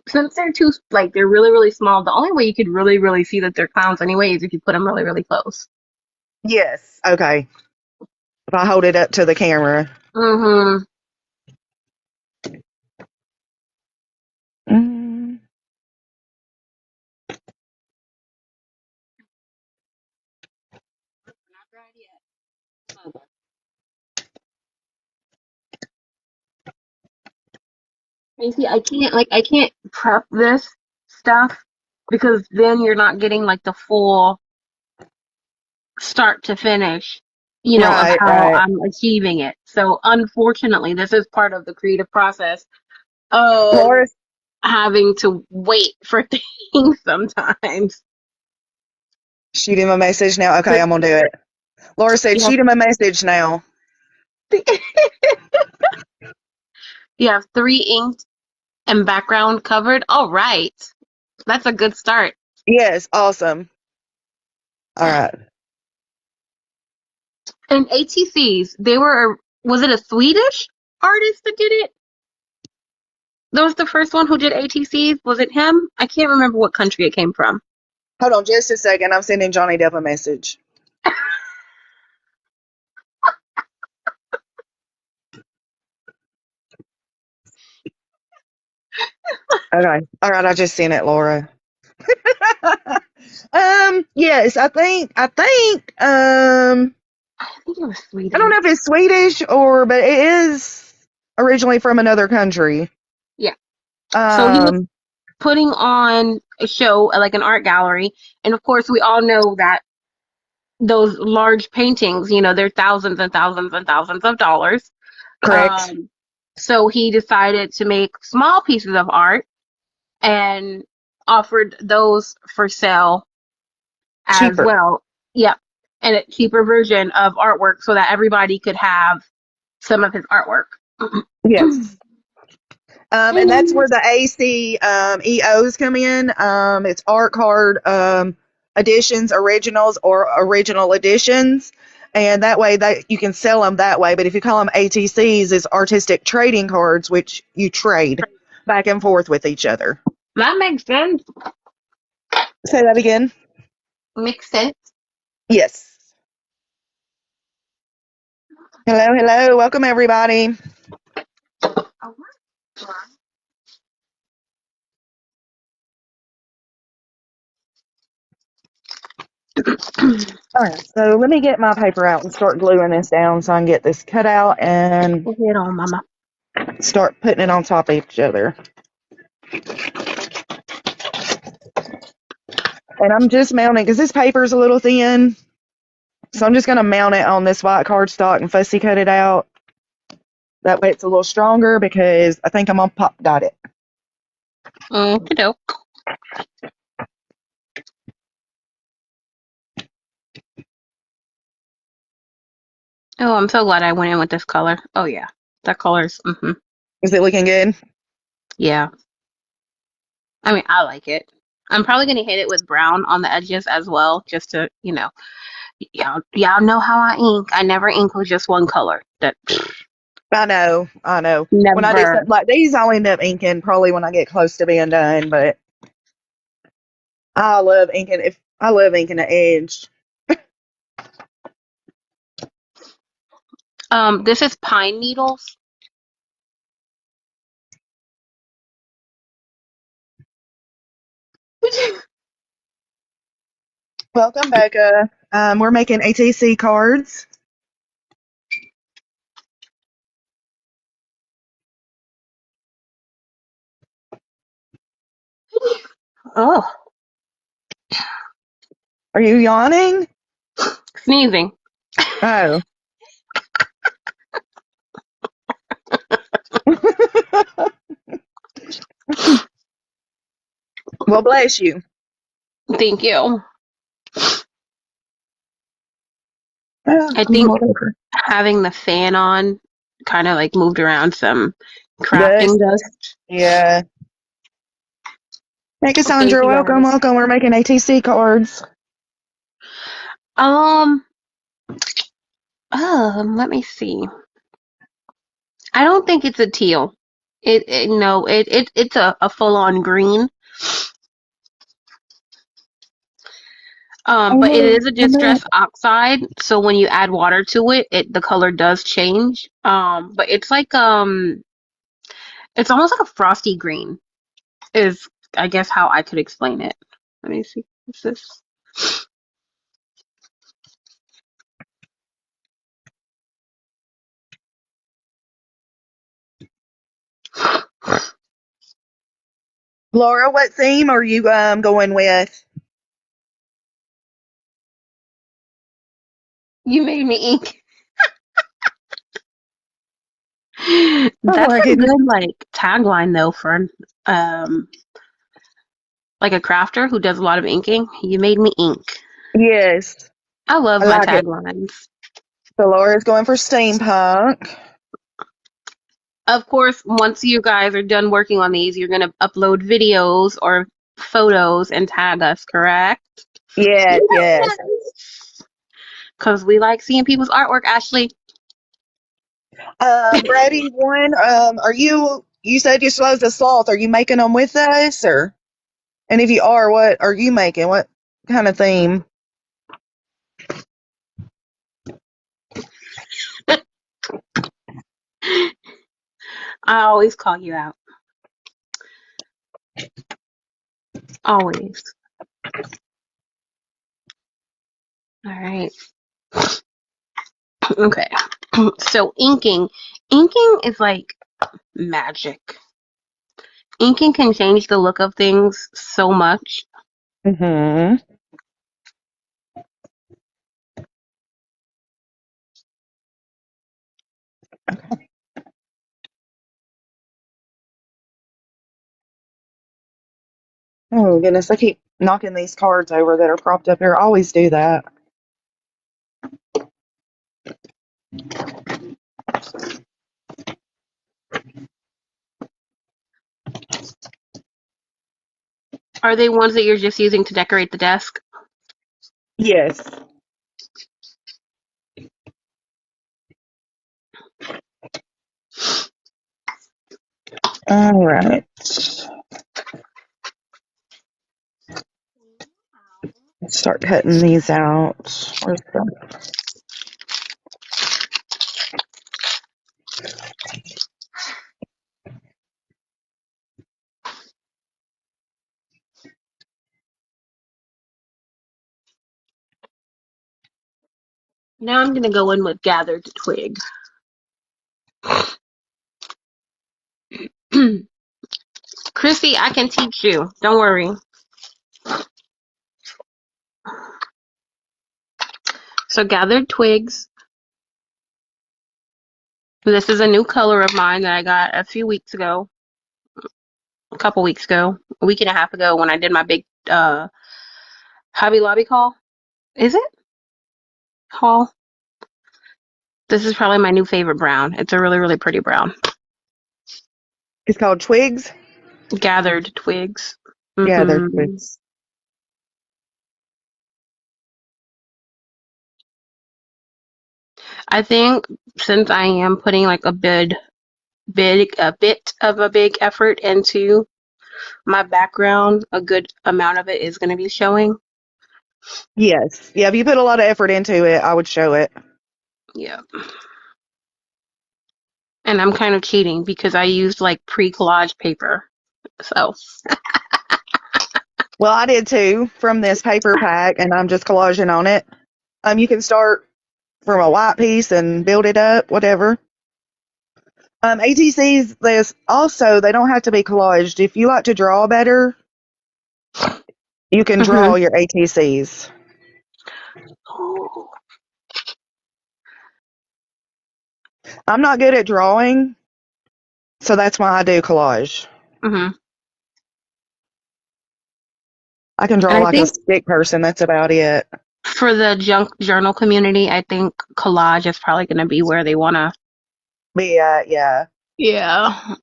since they're too like they're really really small, the only way you could really really see that they're clowns anyway is if you put them really really close. Yes. Okay. If I hold it up to the camera. Mm-hmm. Mm. Not dried yet. Basically, I can't prep this stuff because then you're not getting like the full start to finish, of Right, how right. I'm achieving it. So unfortunately, this is part of the creative process of Laura, having to wait for things sometimes. shoot him a message now. Okay, But I'm gonna do it. Laura said, you have, shoot him a message now. you have three inked and background covered. All right. That's a good start. Yes, awesome. All right. And ATCs, was it a Swedish artist that did it? That was the first one who did ATCs. Was it him? I can't remember what country it came from. Hold on just a second. I'm sending Johnny Depp a message. Okay. All right. I just sent it, Laura. Yes, I think, I think it was I don't Sweden. know if it's Swedish but it is originally from another country. Yeah. So he was Um, putting on a show, like an art gallery, and of course we all know that those large paintings, they're thousands and thousands and thousands of dollars. correct. Um, so he decided to make small pieces of art and offered those for sale as Cheaper. well. Yep. And a cheaper version of artwork so that everybody could have some of his artwork. Yes. And that's where the AC EOs come in. It's art card editions, originals, or original editions. And that way that you can sell them that way. But if you call them ATCs, it's artistic trading cards, which you trade back and forth with each other. That makes sense. Say that again. Makes sense. Yes. Hello, hello. Welcome, everybody. All right, so let me get my paper out and start gluing this down so I can get this cut out and Go ahead on, Mama. start putting it on top of each other. And I'm just mounting because this paper is a little thin. So I'm just going to mount it on this white cardstock and fussy cut it out. That way it's a little stronger because I think I'm going to pop dot it. Okey-doke. Oh, I'm so glad I went in with this color. Oh, yeah. That color's, Is it looking good? yeah. I mean, I like it. I'm probably going to hit it with brown on the edges as well, just to, y'all know how I ink. I never ink with just one color. That I know. When I do never. something like these, I'll end up inking probably when I get close to being done. But I love inking. I love inking the edge. This is pine needles. Welcome, Becca. We're making ATC cards. Oh, Are you yawning? sneezing. Oh. Well, bless you. Thank you. I Some think more paper. having the fan on kind of like moved around some Dust. crafting dust. Yeah. Hey, Thank Cassandra. you Welcome, guys. welcome. We're making ATC cards. Um, let me see. I don't think it's a teal. No, it's a full on green. But it Oh, is a no. distress oxide, so when you add water to it, the color does change. But it's almost like a frosty green is I guess how I could explain it. Let me see. What's this? Laura, what theme are you going with? You made me ink. Oh That's my a goodness. good like tagline though for um like a crafter who does a lot of inking. You made me ink. Yes, I love I my like it. taglines. So Laura's going for steampunk. Of course, once you guys are done working on these, you're gonna upload videos or photos and tag us, correct? Yes, yes. Because we like seeing people's artwork, Ashley. Brady one. Are you You said you chose the sloth. Are you making them with us, or? And if you are, what are you making? What kind of theme? I always call you out. Always. All right. Okay. So inking. Inking is like magic. Inking can change the look of things so much. Mm-hmm. Oh goodness, I keep knocking these cards over that are propped up here. I always do that. Are they ones that you're just using to decorate the desk? Yes. All right. Let's start cutting these out. Where's the... Now I'm going to go in with gathered twig. Chrissy, I can teach you. Don't worry. So gathered twigs. This is a new color of mine that I got a few weeks ago. A couple weeks ago. A week and a half ago when I did my big Hobby Lobby haul. Is it? Haul? This is probably my new favorite brown. It's a really, really pretty brown. It's called Twigs. Gathered twigs. Yeah, they're Mm-hmm. twigs. I think since I am putting like a bit of a big effort into my background, a good amount of it is going to be showing. Yes. Yeah, if you put a lot of effort into it, I would show it. Yeah. And I'm kind of cheating because I used like pre-collage paper. So, Well, I did too from this paper pack, and I'm just collaging on it. You can start from a white piece and build it up, whatever. ATCs, there's also, they don't have to be collaged. If you like to draw better, you can draw your ATCs. I'm not good at drawing, so that's why I do collage. Mm-hmm. I can draw And I like a think stick person. That's about it. for the junk journal community, I think collage is probably going to be where they want to. But yeah. Yeah.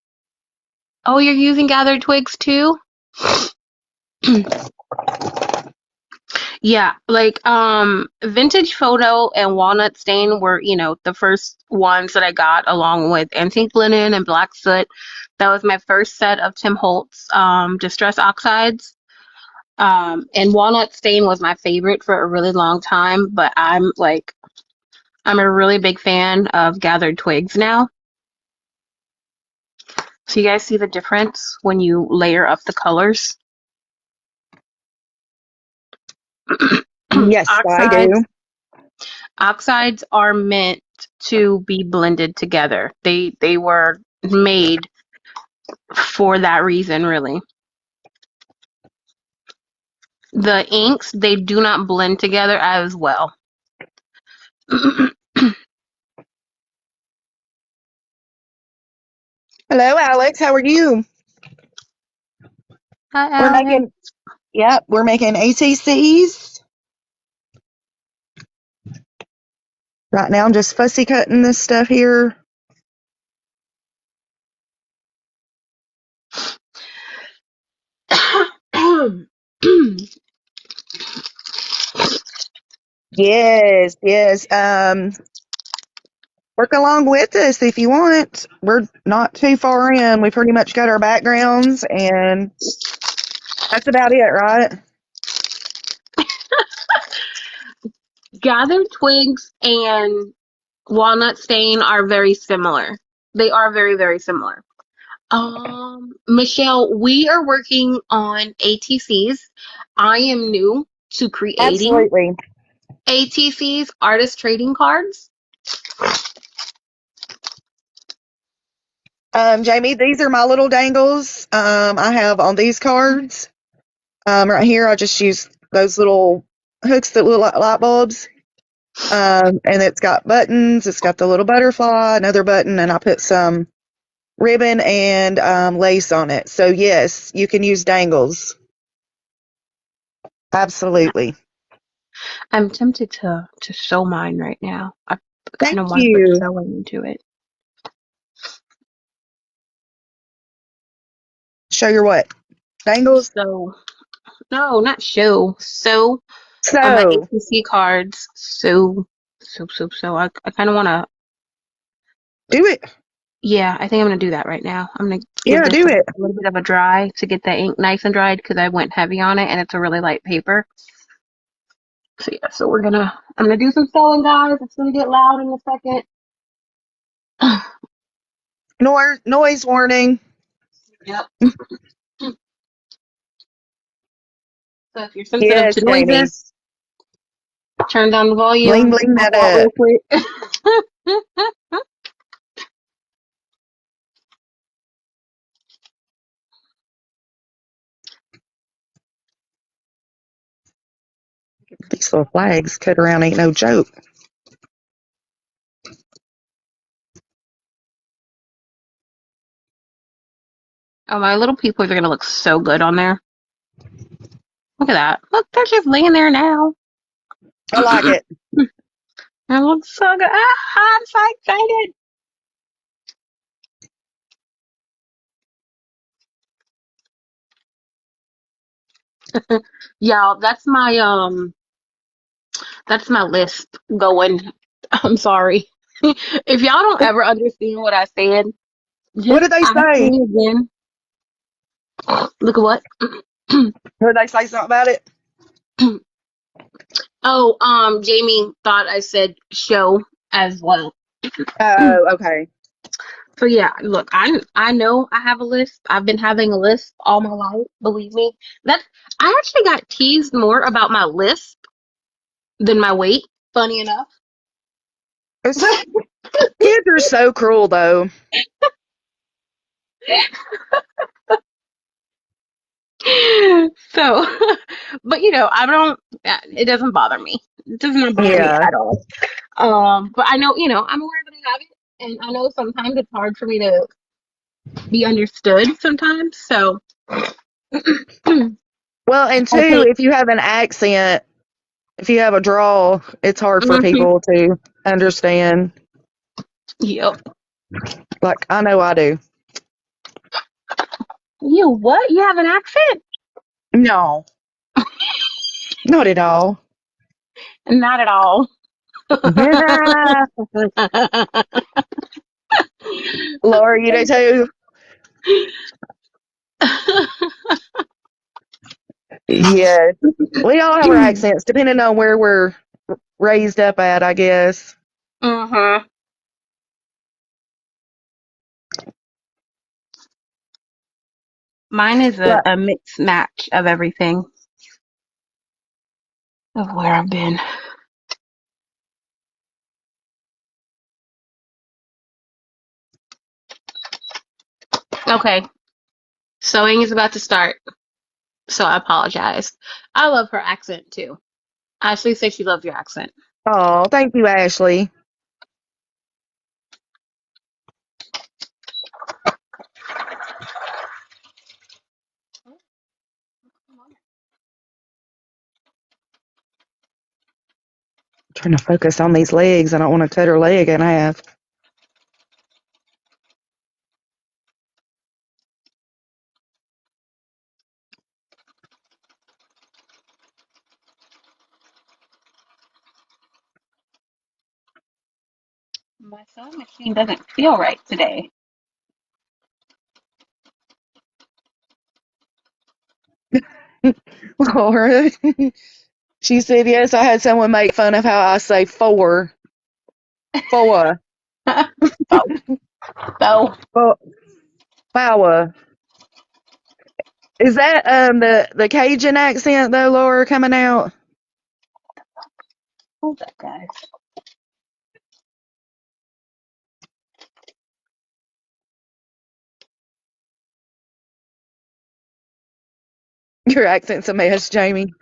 Oh, you're using gathered twigs too? Yeah, like Vintage Photo and Walnut Stain were, the first ones that I got along with Antique Linen and Black Soot. That was my first set of Tim Holtz Distress Oxides. And Walnut Stain was my favorite for a really long time, but I'm a really big fan of gathered twigs now. So you guys see the difference when you layer up the colors? Yes, I Oxides do. Oxides are meant to be blended together. They were made for that reason, really. The inks, they do not blend together as well. Hello, Alex. How are you? Hi, We're Alex. making, yep, we're making ATCs. Right now, I'm just fussy cutting this stuff here. Yes. work along with us if you want. We're not too far in. We pretty much got our backgrounds, and that's about it, right? Gathered twigs and walnut stain are very similar. They are very, very similar. Michelle, we are working on ATCs. I am new to creating Absolutely. ATCs, artist trading cards. Jamie, these are my little dangles I have on these cards. Right here, I just use those little hooks that look like light bulbs. And it's got buttons. It's got the little butterfly, another button, and I put some ribbon and lace on it. So, yes, you can use dangles. Absolutely. I'm tempted to sew mine right now. I kind Thank of want to put you. sewing into it. Show your what? Dangles? So, no, not show. Sew on my So, ATC cards. So. I kind of want to. do it. Yeah, I think I'm gonna do that right now. I'm gonna give Yeah, this do a it. little bit of a dry to get the ink nice and dried because I went heavy on it and it's a really light paper. So yeah, I'm gonna do some sewing, guys. It's gonna get loud in a second. Noise warning. Yep. So if you're sensitive Yes, to Jamie. noises, turn down the Bling, volume. bling Pop that out up. real quick. These little flags cut around ain't no joke. Oh, my little people are gonna look so good on there. Look at that. Look, they're just laying there now. I like it. It looks so good. Ah, I'm so excited. Y'all, that's my list going. I'm sorry. If y'all don't ever understand what I said, What just did they ask say? me again. Look at what? Did they say something about it? Oh, Jamie thought I said show as well. Oh, okay. So yeah, look, I know I have a list. I've been having a list all my life, believe me. That I actually got teased more about my list than my weight, funny enough. It's, kids are so cruel, though. So, but I don't, it doesn't bother me. It does not bother me Yeah. at all. But I know, I'm aware that I have it, and I know sometimes it's hard for me to be understood sometimes. So, Well, and I two, take, if you have an accent, if you have a drawl, it's hard for mhm, people to understand. yep. Like, I know I do. You what? You have an accent? No, not at all. Not at all. Laura, you do too? Yeah. We all have our accents, depending on where we're raised up at, I guess. Uh-huh. Mine is But a mixed match of everything of where I've been. Okay, sewing is about to start, so I apologize. I love her accent too. Ashley said she loves your accent. oh, thank you, Ashley. Trying to focus on these legs. I don't want to cut her leg in half. My sewing machine doesn't feel right today. Laura. She said, yes, I had someone make fun of how I say four. Four. So, so Four. Is that the Cajun accent though, Laura, coming out? hold that, guys. Your accent's a mess, Jamie.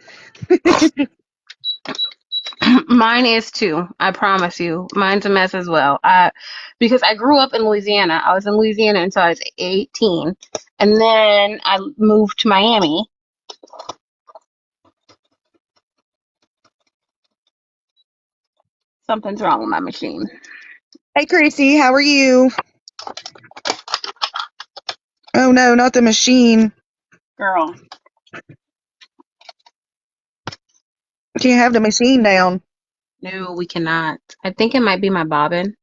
Mine is too. I promise you. Mine's a mess as well. Because I grew up in Louisiana. I was in Louisiana until I was 18. And then I moved to Miami. Something's wrong with my machine. Hey, Chrissy, how are you? Oh no, not the machine. Girl. Can't have the machine down. No, we cannot. I think it might be my bobbin.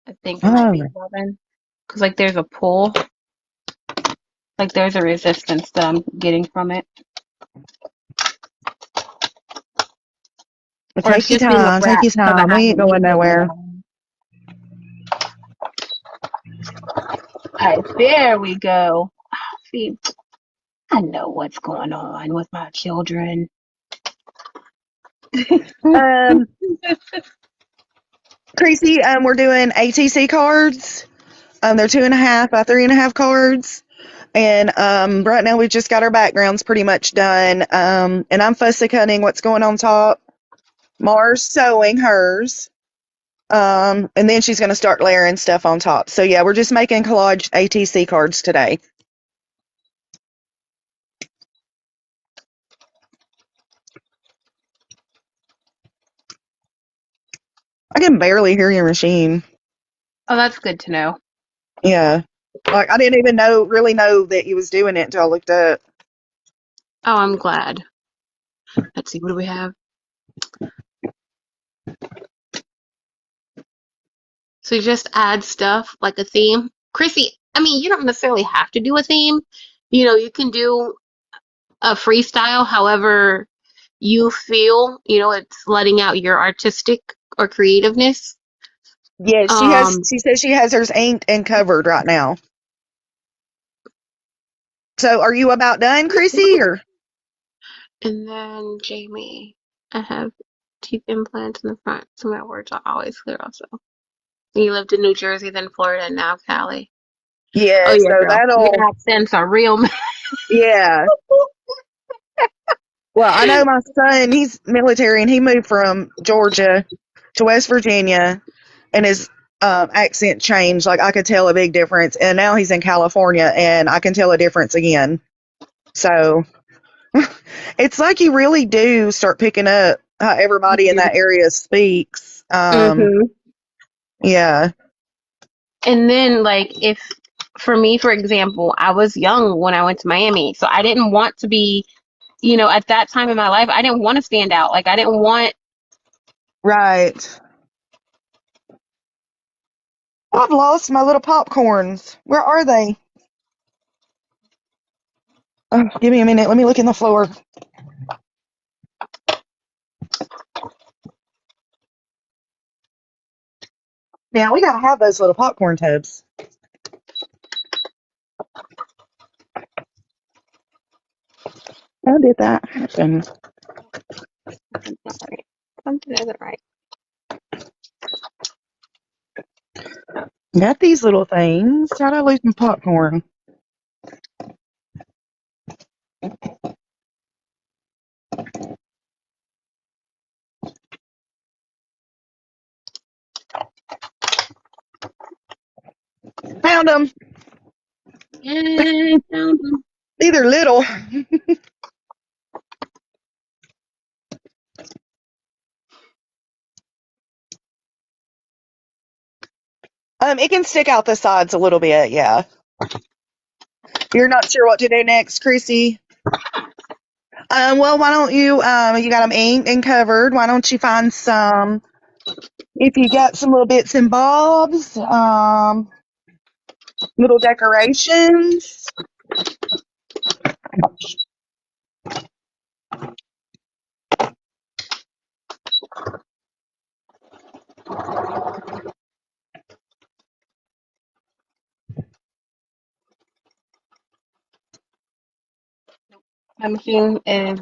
I think it might be Oh, a bobbin. Because, like, there's a pull. Like, there's a resistance that I'm getting from it. but Or it's take your just being a time. Take brat your because time. I We have ain't to going leave it nowhere. alone. Okay, there we go. See, I know what's going on with my children. Um, Chrissy, we're doing ATC cards. They're 2.5 by 3.5 cards. And right now we've just got our backgrounds pretty much done. And I'm fussy cutting what's going on top. Mars sewing hers. And then she's going to start layering stuff on top. So yeah, we're just making collage ATC cards today. I can barely hear your machine. Oh, that's good to know. Yeah. Like I didn't even really know that you was doing it until I looked up. Oh, I'm glad. Let's see, what do we have? So you just add stuff like a theme. Chrissy, I mean, you don't necessarily have to do a theme. You can do a freestyle however you feel, it's letting out your artistic or creativeness. Yeah, Um, she says she has hers inked and covered right now. So are you about done, Chrissy, or? and then Jamie, I have teeth implants in the front, so my words are always clear also. You lived in New Jersey, then Florida, and now Cali. Oh Yeah, yeah, so girl. that'll, Your accents are real. yeah. Well, I know my son, he's military and he moved from Georgia to West Virginia and his accent changed. Like I could tell a big difference. And now he's in California and I can tell a difference again. So it's like you really do start picking up how everybody in that area speaks. Mm-hmm. Yeah. And then, like, if for me, for example, I was young when I went to Miami, so I didn't want to be, at that time in my life, I didn't want to stand out. Like, I didn't want. Right. I've lost my little popcorns. Where are they? Oh, give me a minute. Let me look in the floor. Now we gotta have those little popcorn tubs. How did that happen? Something's not right. Something isn't right. Got these little things. How'd I lose my popcorn? Found them. Yay, found them. They're little. It can stick out the sides a little bit, yeah. You're not sure what to do next, Chrissy? Well, why don't you, you got them inked and covered. Why don't you find some, if you got some little bits and bobs, little decorations. My machine is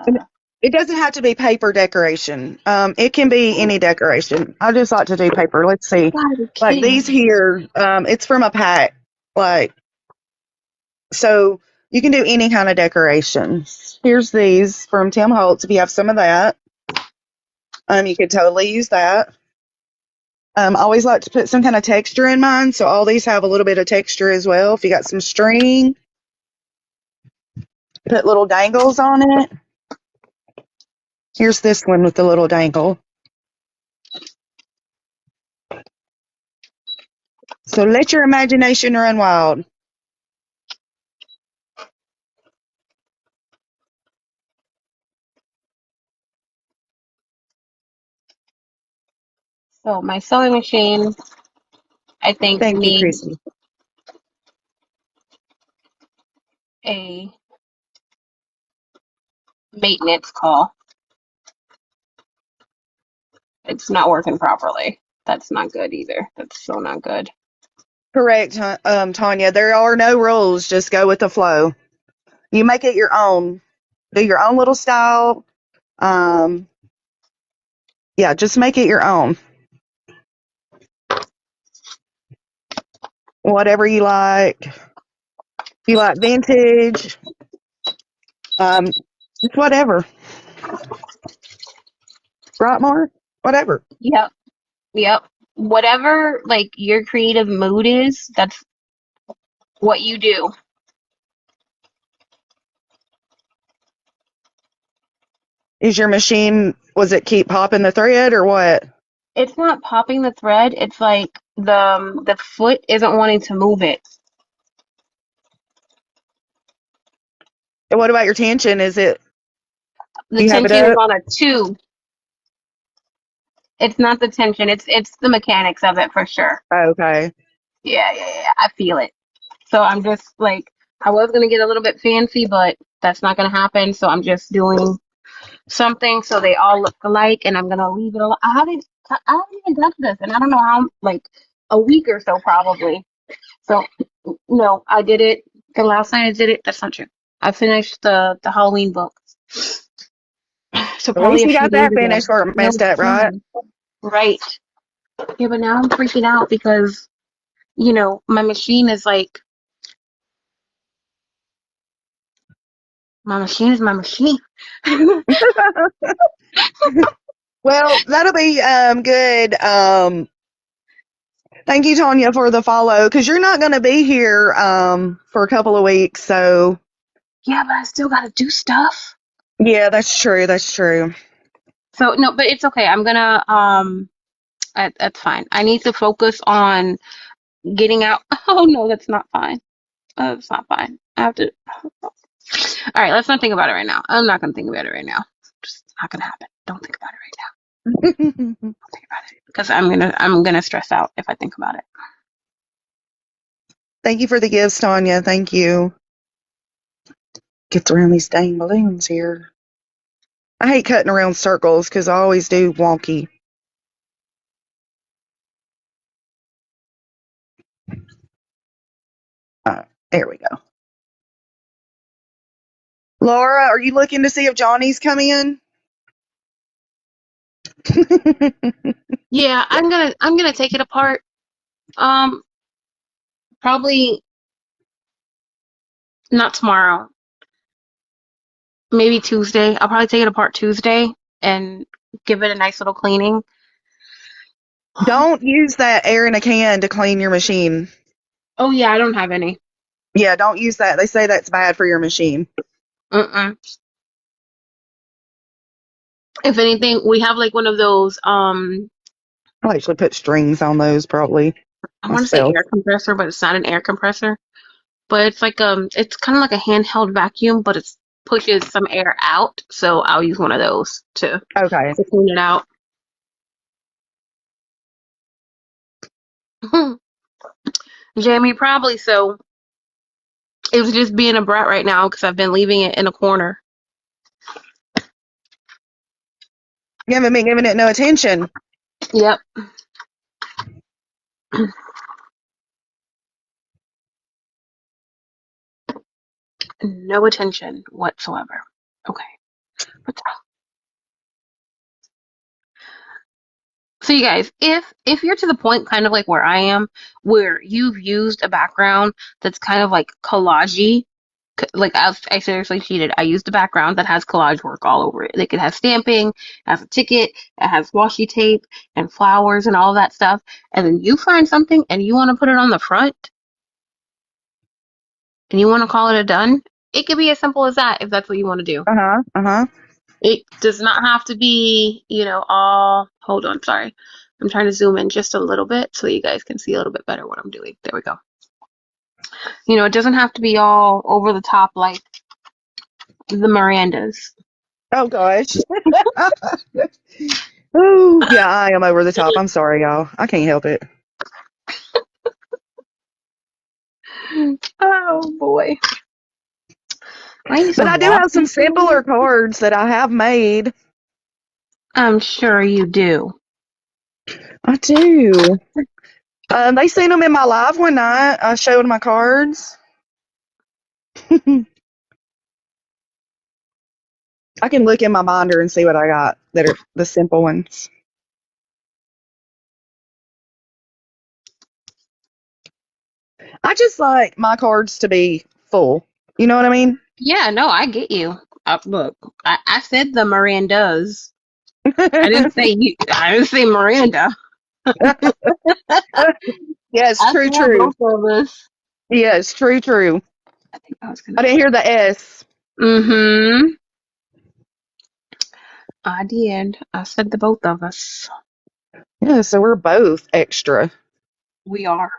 And it doesn't have to be paper decoration. It can be any decoration. I just like to do paper. Let's see. gotta be Like kidding these me. here, it's from a pack. Like, so you can do any kind of decorations. Here's these from Tim Holtz. If you have some of that, you could totally use that. I always like to put some kind of texture in mine, so all these have a little bit of texture as well. If you got some string, put little dangles on it. Here's this one with the little dangle. So let your imagination run wild. So my sewing machine, I think, Thank you, needs Chrissy. a maintenance call. It's not working properly. That's not good either. That's so not good. Correct, Tanya. There are no rules. Just go with the flow. You make it your own. Do your own little style. Um, yeah, just make it your own. Whatever you like. If you like vintage, just whatever. Right, Mark? Whatever. Yep. Yep. Whatever like your creative mood is, that's what you do. Is your machine, was it keep popping the thread or what? It's not popping the thread. It's like the foot isn't wanting to move it. And what about your tension? Is it, The you have it tension is up? on a 2. It's not the tension. It's the mechanics of it for sure. Okay. Yeah. I feel it. So I'm just like I was gonna get a little bit fancy, but that's not gonna happen. So I'm just doing something so they all look alike, and I'm gonna leave it alone. I haven't even touched this, and I don't know how like a week or so probably. So no, I did it the last night I did it. That's not true. I finished the Halloween book. So At probably least a you few got days that ago. finished or No, messed up, right? right. Yeah, but now I'm freaking out because, my machine is like, my machine is my machine. Well, that'll be good. Thank you, Tanya, for the follow because you're not going to be here for a couple of weeks. So, Yeah, but I still gotta do stuff. yeah, that's true. That's true. So no, but it's okay. I'm gonna that's fine. I need to focus on getting out. Oh no, that's not fine. That's not fine. I have to. All right, let's not think about it right now. I'm not gonna think about it right now. Just not gonna happen. Don't think about it right now. Don't think about it because I'm gonna stress out if I think about it. Thank you for the gifts, Tanya. Thank you. Gets around these dang balloons here. I hate cutting around circles because I always do wonky. There we go. Laura, are you looking to see if Johnny's come in? Yeah, I'm gonna take it apart. Um, Probably not tomorrow. Maybe Tuesday. I'll probably take it apart Tuesday and give it a nice little cleaning. Don't use that air in a can to clean your machine. Oh yeah, I don't have any. Yeah, don't use that. They say that's bad for your machine. Mm-mm. If anything, we have like one of those I'll actually put strings on those probably I want to say myself. air compressor, but it's not an air compressor. But it's like it's kind of like a handheld vacuum, but it's pushes some air out, so I'll use one of those to Okay. clean it out. Jamie, probably so. It was just being a brat right now because I've been leaving it in a corner. You haven't been giving it no attention. Yep. No attention whatsoever. Okay. So you guys, if you're to the point kind of like where I am, where you've used a background that's kind of like collagey, like I seriously cheated. I used a background that has collage work all over it. Like it has stamping, it has a ticket, it has washi tape and flowers and all that stuff. And then you find something and you want to put it on the front and you want to call it a done. It could be as simple as that if that's what you want to do. Uh-huh. Uh-huh. It does not have to be, all. Hold on, sorry. I'm trying to zoom in just a little bit so you guys can see a little bit better what I'm doing. There we go. It doesn't have to be all over the top like the Mirandas. Oh gosh. Oh yeah, I am over the top. I'm sorry, y'all. I can't help it. Oh boy. But I do have some simpler cards that I have made. I'm sure you do. I do. They seen them in my live one night. I showed my cards. I can look in my binder and see what I got that are the simple ones. I just like my cards to be full. You know what I mean? Yeah, no, I get you. Look, I said the Mirandas. I didn't say you. I didn't say Miranda. Yes, I true, said true. both of us. Yes, true, true. I think I was I gonna. didn't hear the S. Mm-hmm. I did. I said the both of us. Yeah, so we're both extra. We are.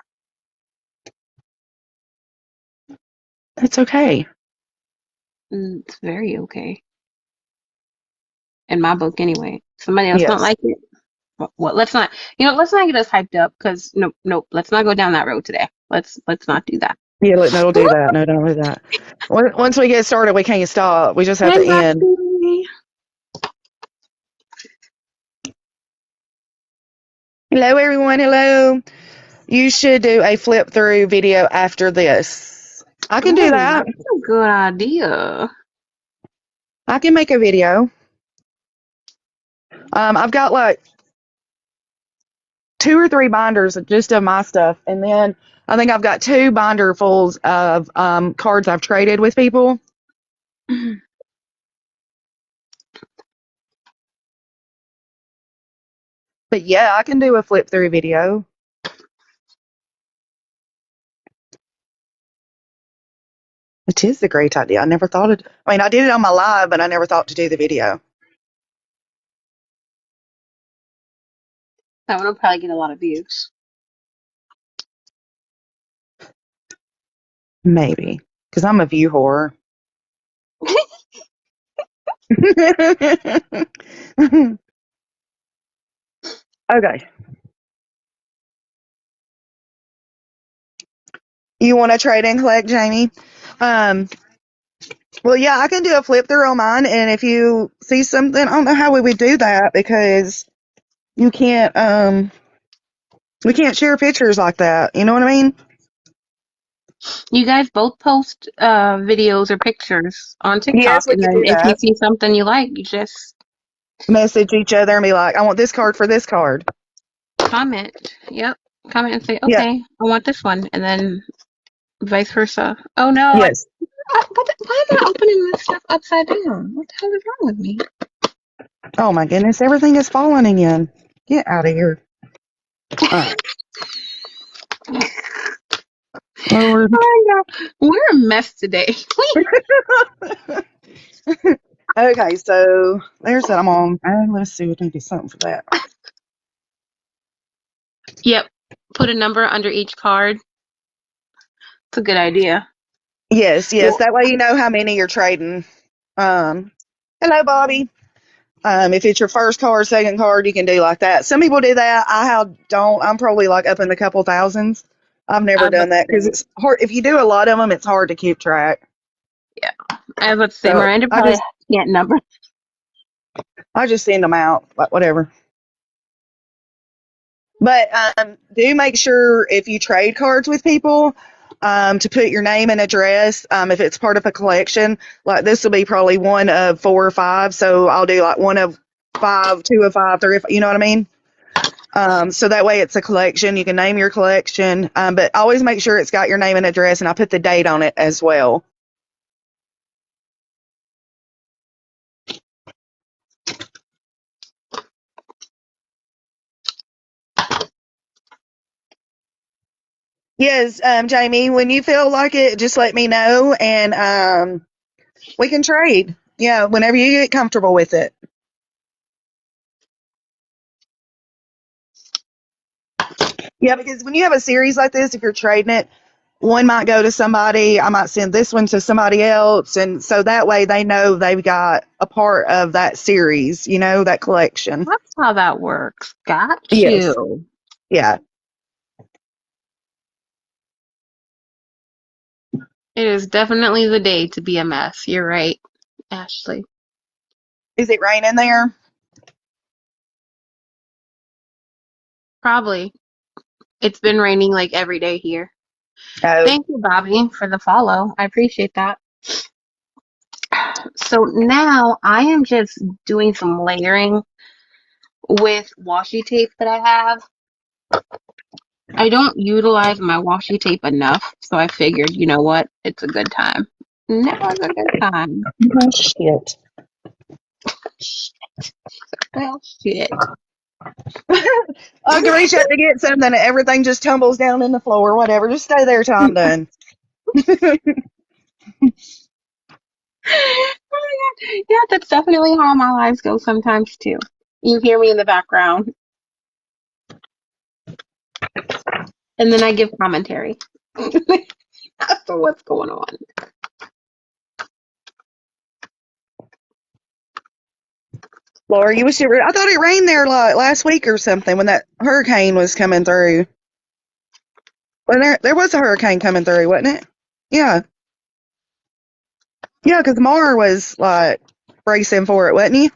It's okay. It's very okay. In my book, anyway. Somebody else don't Yes. like it. What? Let's not. Let's not get us hyped up because nope, nope. Let's not go down that road today. Let's not do that. Yeah, no, don't do that. No, don't do that. Once we get started, we can't stop. We just have to end. Exactly. Hello, everyone. Hello. You should do a flip through video after this. I can do Oh, that. that's a good idea. I can make a video. I've got like 2 or 3 binders just of my stuff, and then I think I've got 2 binderfuls of cards I've traded with people. But yeah, I can do a flip through video. It is a great idea. I never thought it. I mean, I did it on my live, but I never thought to do the video. That one will probably get a lot of views. Maybe. Because I'm a view whore. Okay. You want to trade and collect, Jamie? Well, yeah, I can do a flip through on mine, and if you see something, I don't know how we would do that because you can't, we can't share pictures like that. You know what I mean? You guys both post videos or pictures on Yes, TikTok, we and could then do if you that. see something you like, you just Message each other and be like, I want this card for this card. comment. Yep. Comment and say, Yeah. okay, I want this one, and then vice versa. Oh no, Yes. why am I opening this stuff upside down? What the hell is wrong with me? Oh my goodness, everything is falling again. Get out of here. All right. Lord. Oh, no. We're a mess today. Okay, so there's that I'm on. Let's see, we can do something for that. Yep. Put a number under each card. It's a good idea. Yes, yes. Well, That way you know how many you're trading. Hello, Bobby. If it's your first card, second card, you can do like that. Some people do that. Don't. I'm probably like up in the couple thousands. I've I never was about done to that because say, it's hard. If you do a lot of them, it's hard to keep track. yeah. I was about to say, So Miranda I probably just can't number. I just send them out, like whatever. But do make sure if you trade cards with people, to put your name and address. If it's part of a collection, like this will be probably one of 4 or 5. So I'll do like one of 5, 2 of 5, 3 of, you know what I mean? So that way it's a collection. You can name your collection, but always make sure it's got your name and address, and I put the date on it as well. Yes, Jamie, when you feel like it, just let me know, and we can trade. Yeah, whenever you get comfortable with it. Yeah, because when you have a series like this, if you're trading it, one might go to somebody, I might send this one to somebody else, and so that way they know they've got a part of that series, that collection. That's how that works. Got Yes. you. Yeah. It is definitely the day to be a mess. You're right, Ashley. Is it raining there? Probably. It's been raining like every day here. Oh, Thank you, Bobby, for the follow. I appreciate that. So now I am just doing some layering with washi tape that I have. I don't utilize my washi tape enough, so I figured, you know what? It's a good time. Now is a good time. oh shit. Well, shit. I can reach up to get something and everything just tumbles down in the floor, whatever. Just stay there till I'm done. Oh my God. Yeah, that's definitely how my lives go sometimes too. You hear me in the background, and then I give commentary as to what's going on. Laura, you wish I thought it rained there like last week or something when that hurricane was coming through. Well, there was a hurricane coming through, wasn't it? Yeah. Yeah, because Mar was like bracing for it, wasn't he?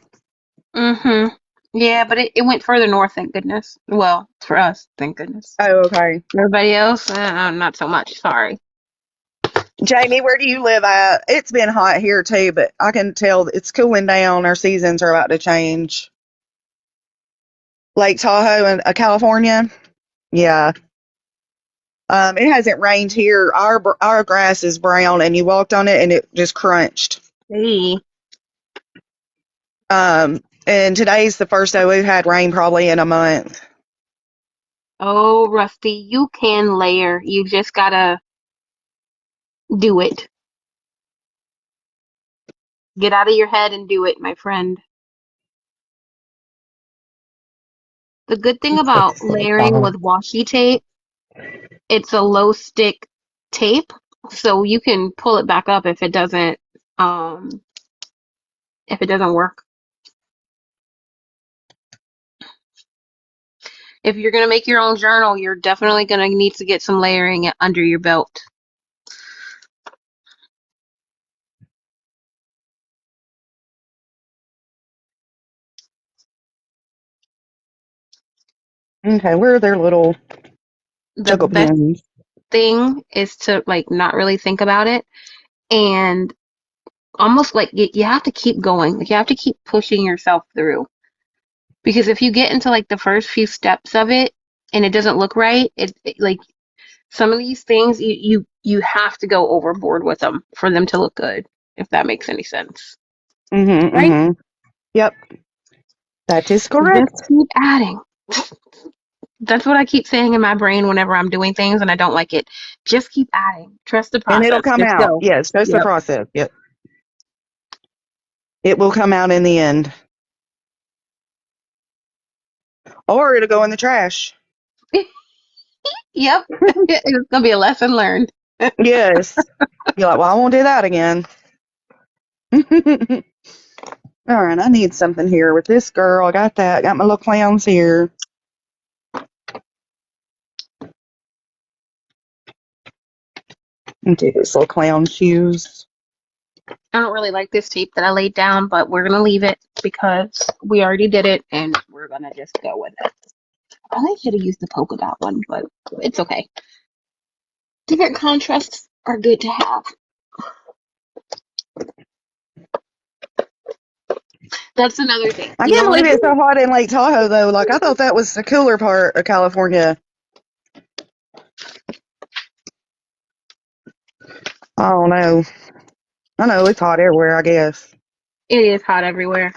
Mm-hmm. Yeah, but it went further north, thank goodness. Well, for us, thank goodness. Oh, okay. Everybody else, not so much. Sorry. Jamie, where do you live at? It's been hot here too, but I can tell it's cooling down. Our seasons are about to change. Lake Tahoe and California. Yeah. It hasn't rained here. Our grass is brown, and you walked on it, and it just crunched. Hey. And today's the first day we've had rain probably in a month. Oh, Rusty, you can layer. You just gotta do it. Get out of your head and do it, my friend. The good thing about layering with washi tape, it's a low stick tape, so you can pull it back up um if it doesn't work. If you're gonna make your own journal, you're definitely gonna need to get some layering under your belt. Okay, where are their little The juggle best pins? thing is to like not really think about it and almost like you have to keep going. Like you have to keep pushing yourself through. Because if you get into like the first few steps of it and it doesn't look right, like some of these things you have to go overboard with them for them to look good, if that makes any sense. Mm-hmm, Right? mm-hmm. Yep, that is Just correct. keep adding. That's what I keep saying in my brain whenever I'm doing things and I don't like it. Just keep adding. Trust the And it'll process. come Just out. go. Yes, that's the Yep. process. Yep. It will come out in the end. Or it'll go in the trash. Yep. It's gonna be a lesson learned. Yes. You're like, well, I won't do that again. All right, I need something here with this girl. I got that. Got my little clowns here. And do these little clown shoes. I don't really like this tape that I laid down, but we're gonna leave it because we already did it, and we're gonna just go with it. I think I should have used the polka dot one, but it's okay. Different contrasts are good to have. That's another thing. I You can't don't want believe to it's do so hot in Lake Tahoe, though. Like, I thought that was the cooler part of California. I don't know. I know it's hot everywhere, I guess. it is hot everywhere.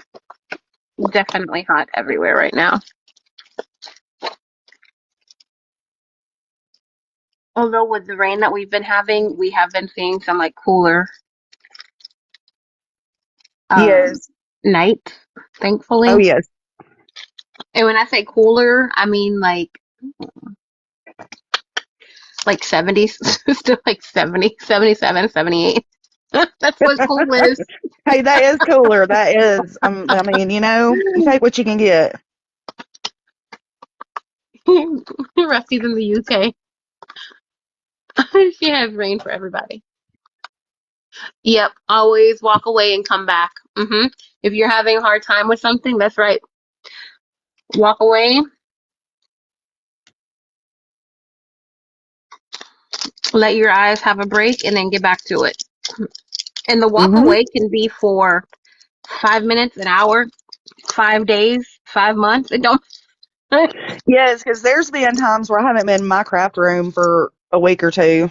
Definitely hot everywhere right now. Although with the rain that we've been having, we have been seeing some like cooler Yes. nights, Oh, thankfully. yes. And when I say cooler, I mean like 70s, still like 70, 77, 78. That's what cool is. Hey, that is cooler. That is. I mean, you take what you can get. Rusty's in the UK. She has rain for everybody. Yep, always walk away and come back. If you're having a hard time with something, that's right. Walk away, let your eyes have a break, and then get back to it. And the walk Hmm. away can be for 5 minutes, an hour, 5 days, 5 months. It don't. Yes, because there's been times where I haven't been in my craft room for a week or two.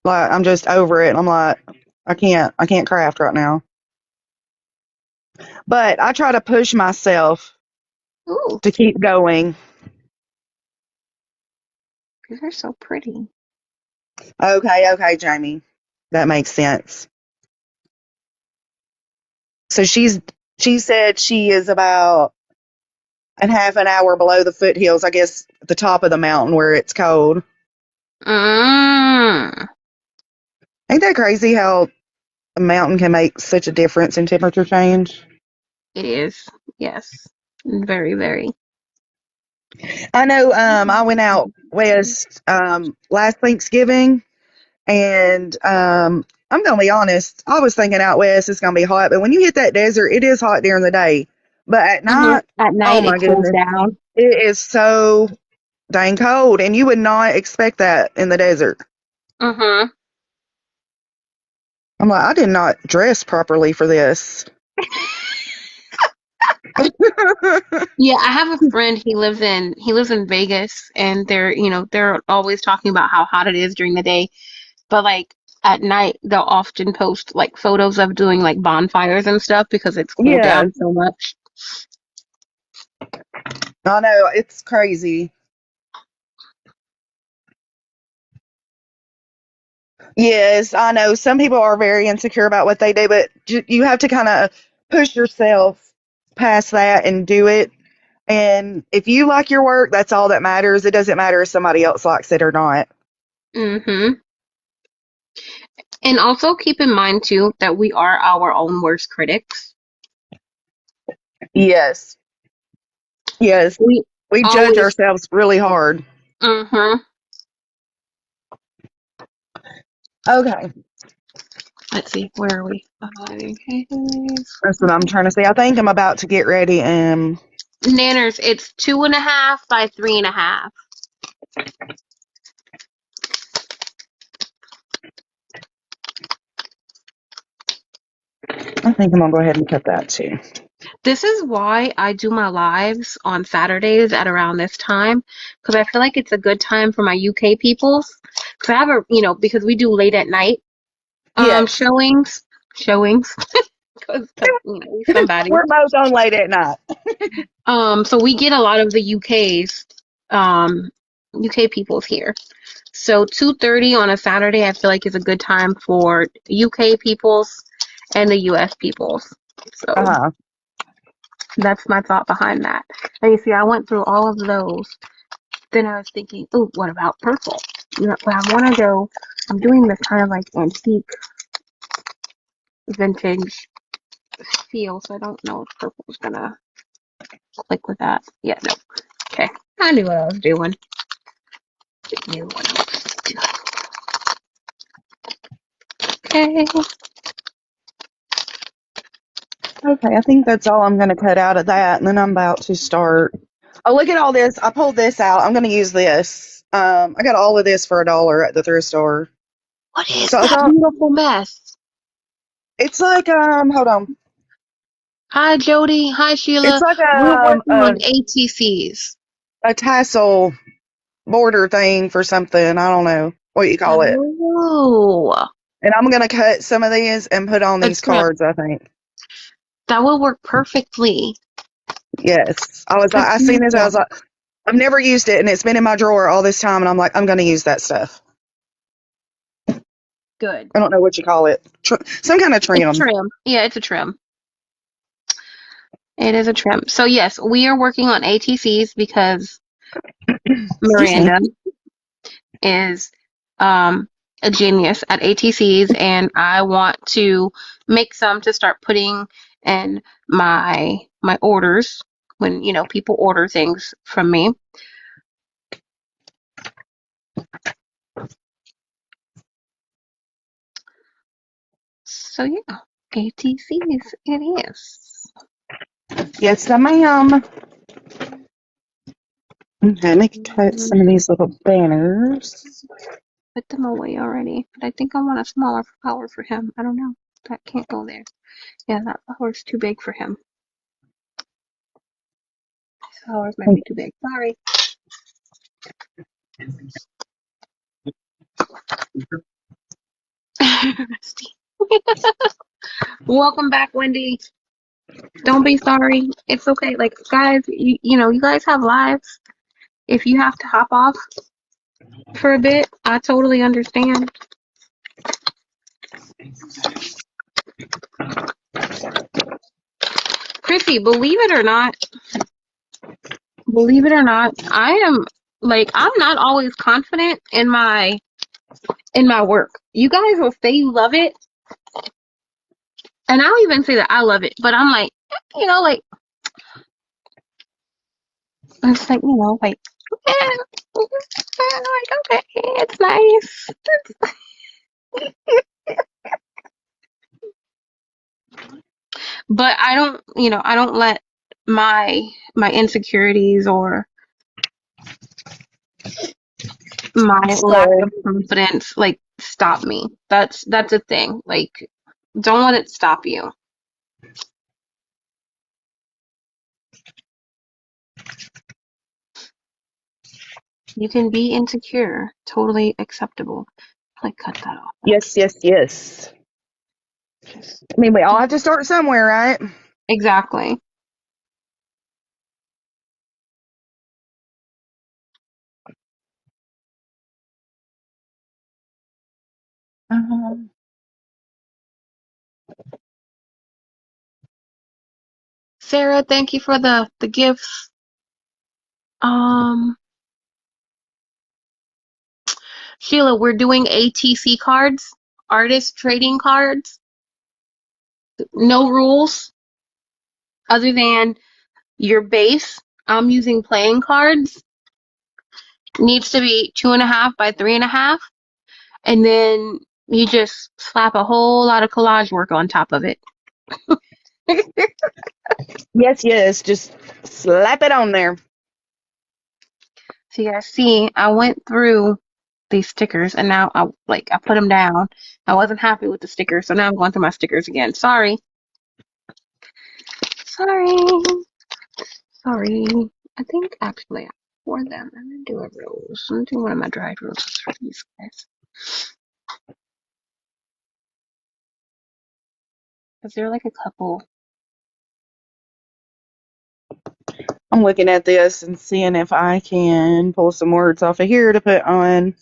Like, I'm just over it. And I'm like, I can't craft right now. But I try to push myself Ooh, to keep going. these are so pretty. Okay, Jamie. That makes sense. So she said she is about a half an hour below the foothills, I guess at the top of the mountain where it's cold. Mm, Ain't that crazy how a mountain can make such a difference in temperature change? it is. Yes. Very, very. I know I went out west last Thanksgiving and I'm gonna be honest, I was thinking out west it's gonna be hot, but when you hit that desert, it is hot during the day. But at night, At oh night, my it cools goodness, down. it is so dang cold, and you would not expect that in the desert. Mm-hmm. I'm like, I did not dress properly for this. Yeah, I have a friend. He lives in Vegas, and they're always talking about how hot it is during the day, but like at night they'll often post like photos of doing like bonfires and stuff because it's cooled Yes, down so much. I know it's crazy. Yes, I know some people are very insecure about what they do, but you have to kind of push yourself past that and do it. And if you like your work, that's all that matters. It doesn't matter if somebody else likes it or not. Mm-hmm. And also keep in mind too that we are our own worst critics. Yes, yes, We we judge always. ourselves really hard. Mm-hmm. Okay, Let's see, where are we? Okay. that's what I'm trying to say. I think I'm about to get ready. Nanners, it's 2.5 by 3.5. I think I'm gonna go ahead and cut that too. This is why I do my lives on Saturdays at around this time, because I feel like it's a good time for my UK peoples. Because I have because we do late at night Yes, showings, because we somebody. we're both on late at night. So we get a lot of the UK peoples here. So 2:30 on a Saturday, I feel like is a good time for UK peoples and the US peoples. So Uh-huh. that's my thought behind that. And you see, I went through all of those. Then I was thinking, oh, what about purple? But I want to go. I'm doing this kind of like antique, vintage. feel, so I don't know if purple's gonna click with that. Yeah, no. Okay. I knew what I was doing. Okay. Okay, I think that's all I'm going to cut out of that, and then I'm about to start. Oh, look at all this. I pulled this out. I'm going to use this. I got all of this for $1 at the thrift store. What is So I that thought beautiful mess? it's like hold on. Hi, Jody. Hi, It's Sheila. like We're working on ATCs. a tassel border thing for something. I don't know what you call it. Oh, And I'm going to cut some of these and put on a these trim. cards, I think. That will work perfectly. Yes. I was like, That's I seen this. I beautiful. was like, I've never used it, and it's been in my drawer all this time, and I'm like, I'm going to use that stuff. Good. I don't know what you call it. Some kind of It's trim. trim. Yeah, it's a trim. It is a trim. So yes, we are working on ATCs because Excuse me. Miranda is a genius at ATCs, and I want to make some to start putting in my orders when people order things from me. So yeah, ATCs it is. Yes, ma'am. Okay, let me cut some of these little banners. Put them away already, but I think I want a smaller flower for him. I don't know. That can't go there. Yeah, that flower's too big for him. Flowers might be too big. Sorry. Welcome back, Wendy. Don't be sorry. It's okay. Like, guys, you guys have lives. If you have to hop off for a bit, I totally understand. Chrissy, believe it or not, I'm not always confident in my work. You guys will say you love it, and I'll even say that I love it, but I'm like, like it's like, like, eh, like okay, it's nice. But I don't let my insecurities or my lack So, of confidence like stop me. That's a thing. Like, don't let it stop you. You can be insecure. Totally acceptable. Like, cut that off. yes, yes, yes. Just I mean, we all have to start somewhere, right? exactly. Um, Sarah, thank you for the gifts. Sheila, we're doing ATC cards, artist trading cards. No rules other than your base. I'm using playing cards. Needs to be 2.5 by 3.5, and then you just slap a whole lot of collage work on top of it. yes, yes. Just slap it on there. So you guys see, I went through these stickers, and now I put them down. I wasn't happy with the stickers, so now I'm going through my stickers again. Sorry. Sorry. I think actually for them, I'm gonna do a rose. I'm gonna do one of my dried roses for these guys. Because they're like a couple. I'm looking at this and seeing if I can pull some words off of here to put on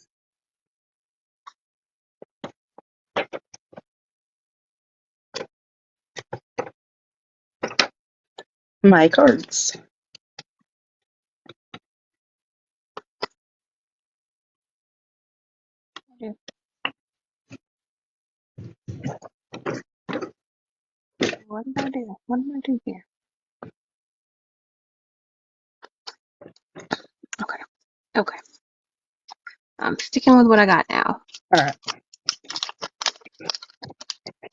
my cards. What did I do? What did I do here? Okay. Okay. I'm sticking with what I got now. All right.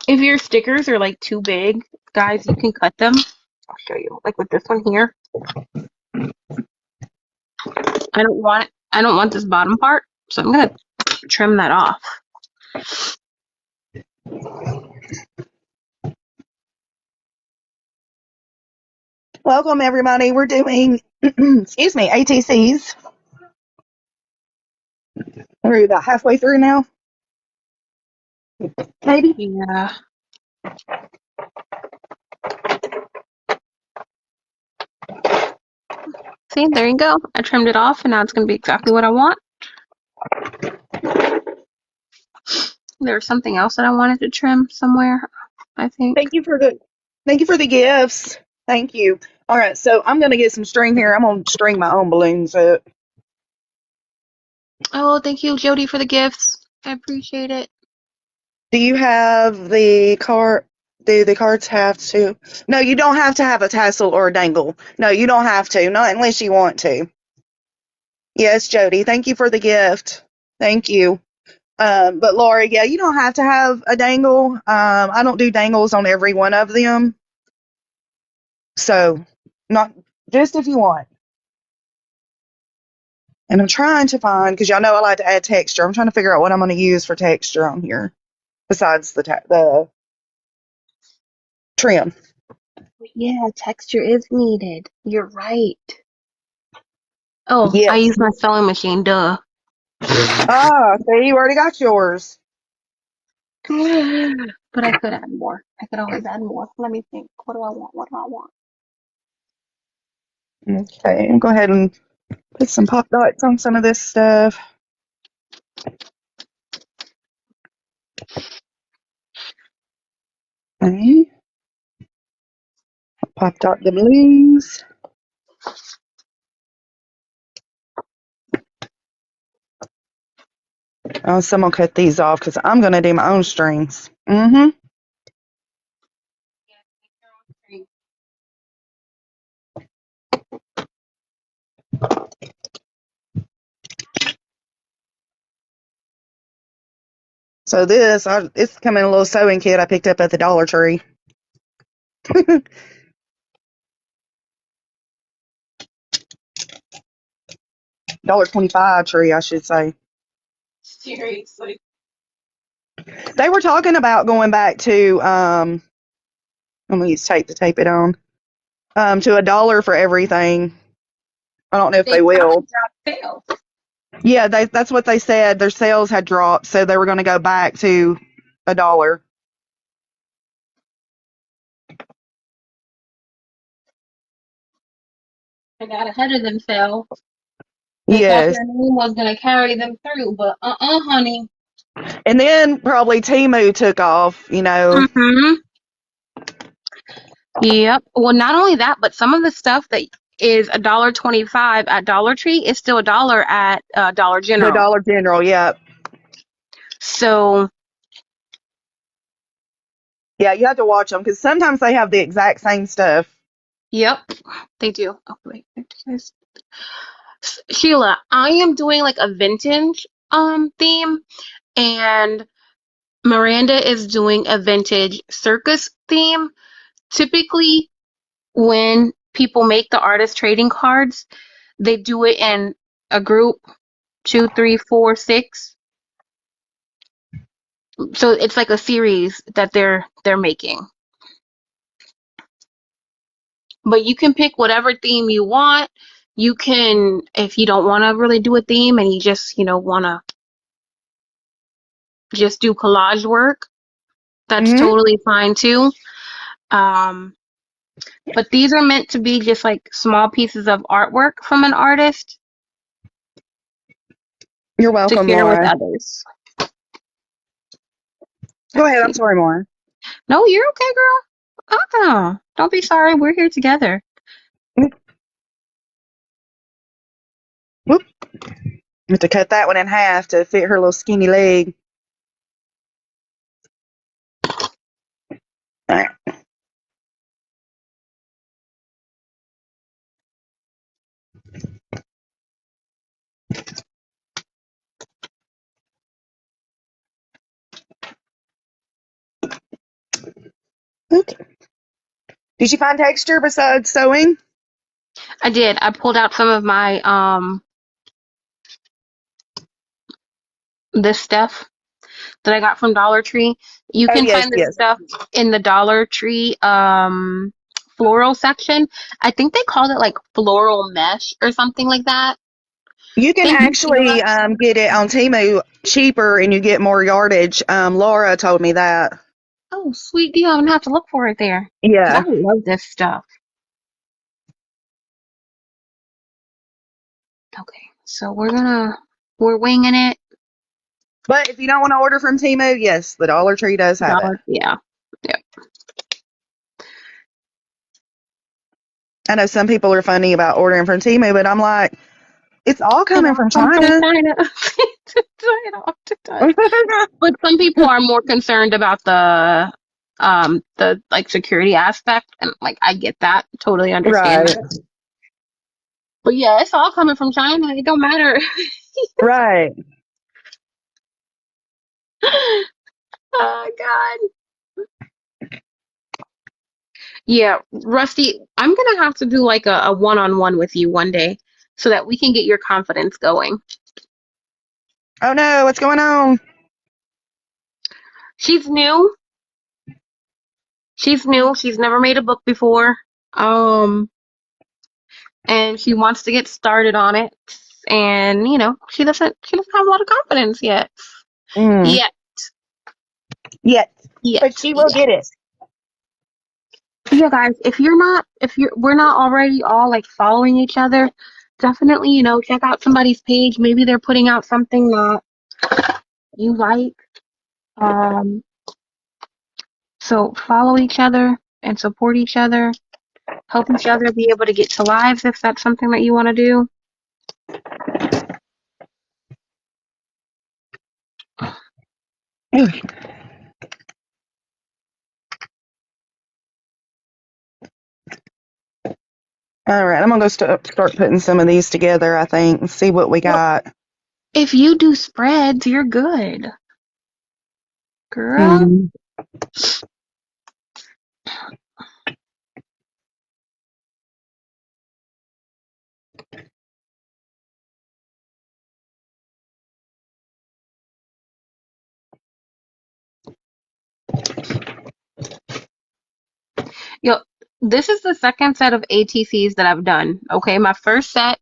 If your stickers are like too big, guys, you can cut them. I'll show you. Like with this one here. I don't want this bottom part, so I'm gonna trim that off. Welcome, everybody. We're doing, excuse me, ATCs. We're about halfway through now. Maybe. Yeah. See, there you go. I trimmed it off, and now it's gonna be exactly what I want. There was something else that I wanted to trim somewhere, I think. Thank you for the gifts. Thank you. All right, so I'm gonna get some string here. I'm gonna string my own balloons up. Oh, thank you, Jody, for the gifts. I appreciate it. Do you have the card? Do the cards have to? No, you don't have to have a tassel or a dangle. No, you don't have to. Not unless you want to. Yes, Jody. Thank you for the gift. Thank you. But Laura, yeah, you don't have to have a dangle. I don't do dangles on every one of them. So, not just if you want. And I'm trying to find, because y'all know I like to add texture. I'm trying to figure out what I'm going to use for texture on here besides the trim. Yeah, texture is needed. You're right. Oh, I Yes. used my sewing machine, duh. Ah, see, you already got yours. But I could add more. I could always add more. Let me think. What do I want? What do I want? Okay, I'll go ahead and put some pop dots on some of this stuff. Okay. Pop dot the blues. Oh, so I'm going to cut these off because I'm going to do my own strings. Mm-hmm. So this, it's coming a little sewing kit I picked up at the Dollar Tree. $1.25 tree, I should say. Seriously. They were talking about going back to, I'm going to use tape to tape it on, to $1 for everything. I don't know if they will. Sales. Yeah, that's what they said. Their sales had dropped, so they were going to go back to $1. I got ahead of themselves. They thought Yes. their name was gonna carry them through, but honey. And then probably Temu took off, Mm-hmm. Yep. Well, not only that, but some of the stuff that is $1.25 at Dollar Tree is still $1 at Dollar the General. Dollar General, yeah. So Yeah, you have to watch them because sometimes they have the exact same stuff. yep, they do. Oh wait, Sheila, I am doing like a vintage theme, and Miranda is doing a vintage circus theme. Typically, when people make the artist trading cards, they do it in a group, 2, 3, 4, 6. So it's like a series that they're making. But you can pick whatever theme you want. You can, if you don't want to really do a theme and you just, want to just do collage work, that's Mm-hmm. totally fine too. But these are meant to be just like small pieces of artwork from an artist You're to welcome, share with Laura. others. Go Let's ahead. I'm see. sorry, Laura. No, you're okay, girl. Don't be sorry. We're here together. Whoop. I have to cut that one in half to fit her little skinny leg. All right. Okay. Did you find texture besides sewing? I did. I pulled out some of my this stuff that I got from Dollar Tree. You Oh, can yes, find this yes. stuff in the Dollar Tree floral section. I think they called it like floral mesh or something like that. You can Thank you, actually Sheila. get it on Temu cheaper and you get more yardage. Laura told me that. Oh, sweet deal. I'm gonna have to look for it there because I Yeah. love this stuff. Okay, so we're winging it. But if you don't want to order from Temu, yes, the Dollar Tree does have it. Dollar, yeah, yeah. I know some people are funny about ordering from Temu, but I'm like, it's all It coming all from comes from China. China. It often does. But some people are more concerned about the like security aspect, and like I get that, totally understand Right, that. But yeah, it's all coming from China. It don't matter. right. Oh God. Yeah, Rusty, I'm gonna have to do like a one-on-one with you one day so that we can get your confidence going. Oh no, what's going on? She's new. She's new. She's never made a book before. Um, and she wants to get started on it. And she doesn't have a lot of confidence yet. Mm, Yet, yet, yet, but she will yet. get it. Yeah, guys, if we're not already all like following each other, definitely, check out somebody's page. Maybe they're putting out something that you like. Um, so follow each other and support each other. Help each other be able to get to lives if that's something that you want to do. All right, I'm gonna go start putting some of these together, I think, and see what we Well, got. if you do spreads, you're good, girl. Mm. Yo, this is the second set of ATCs that I've done. Okay, my first set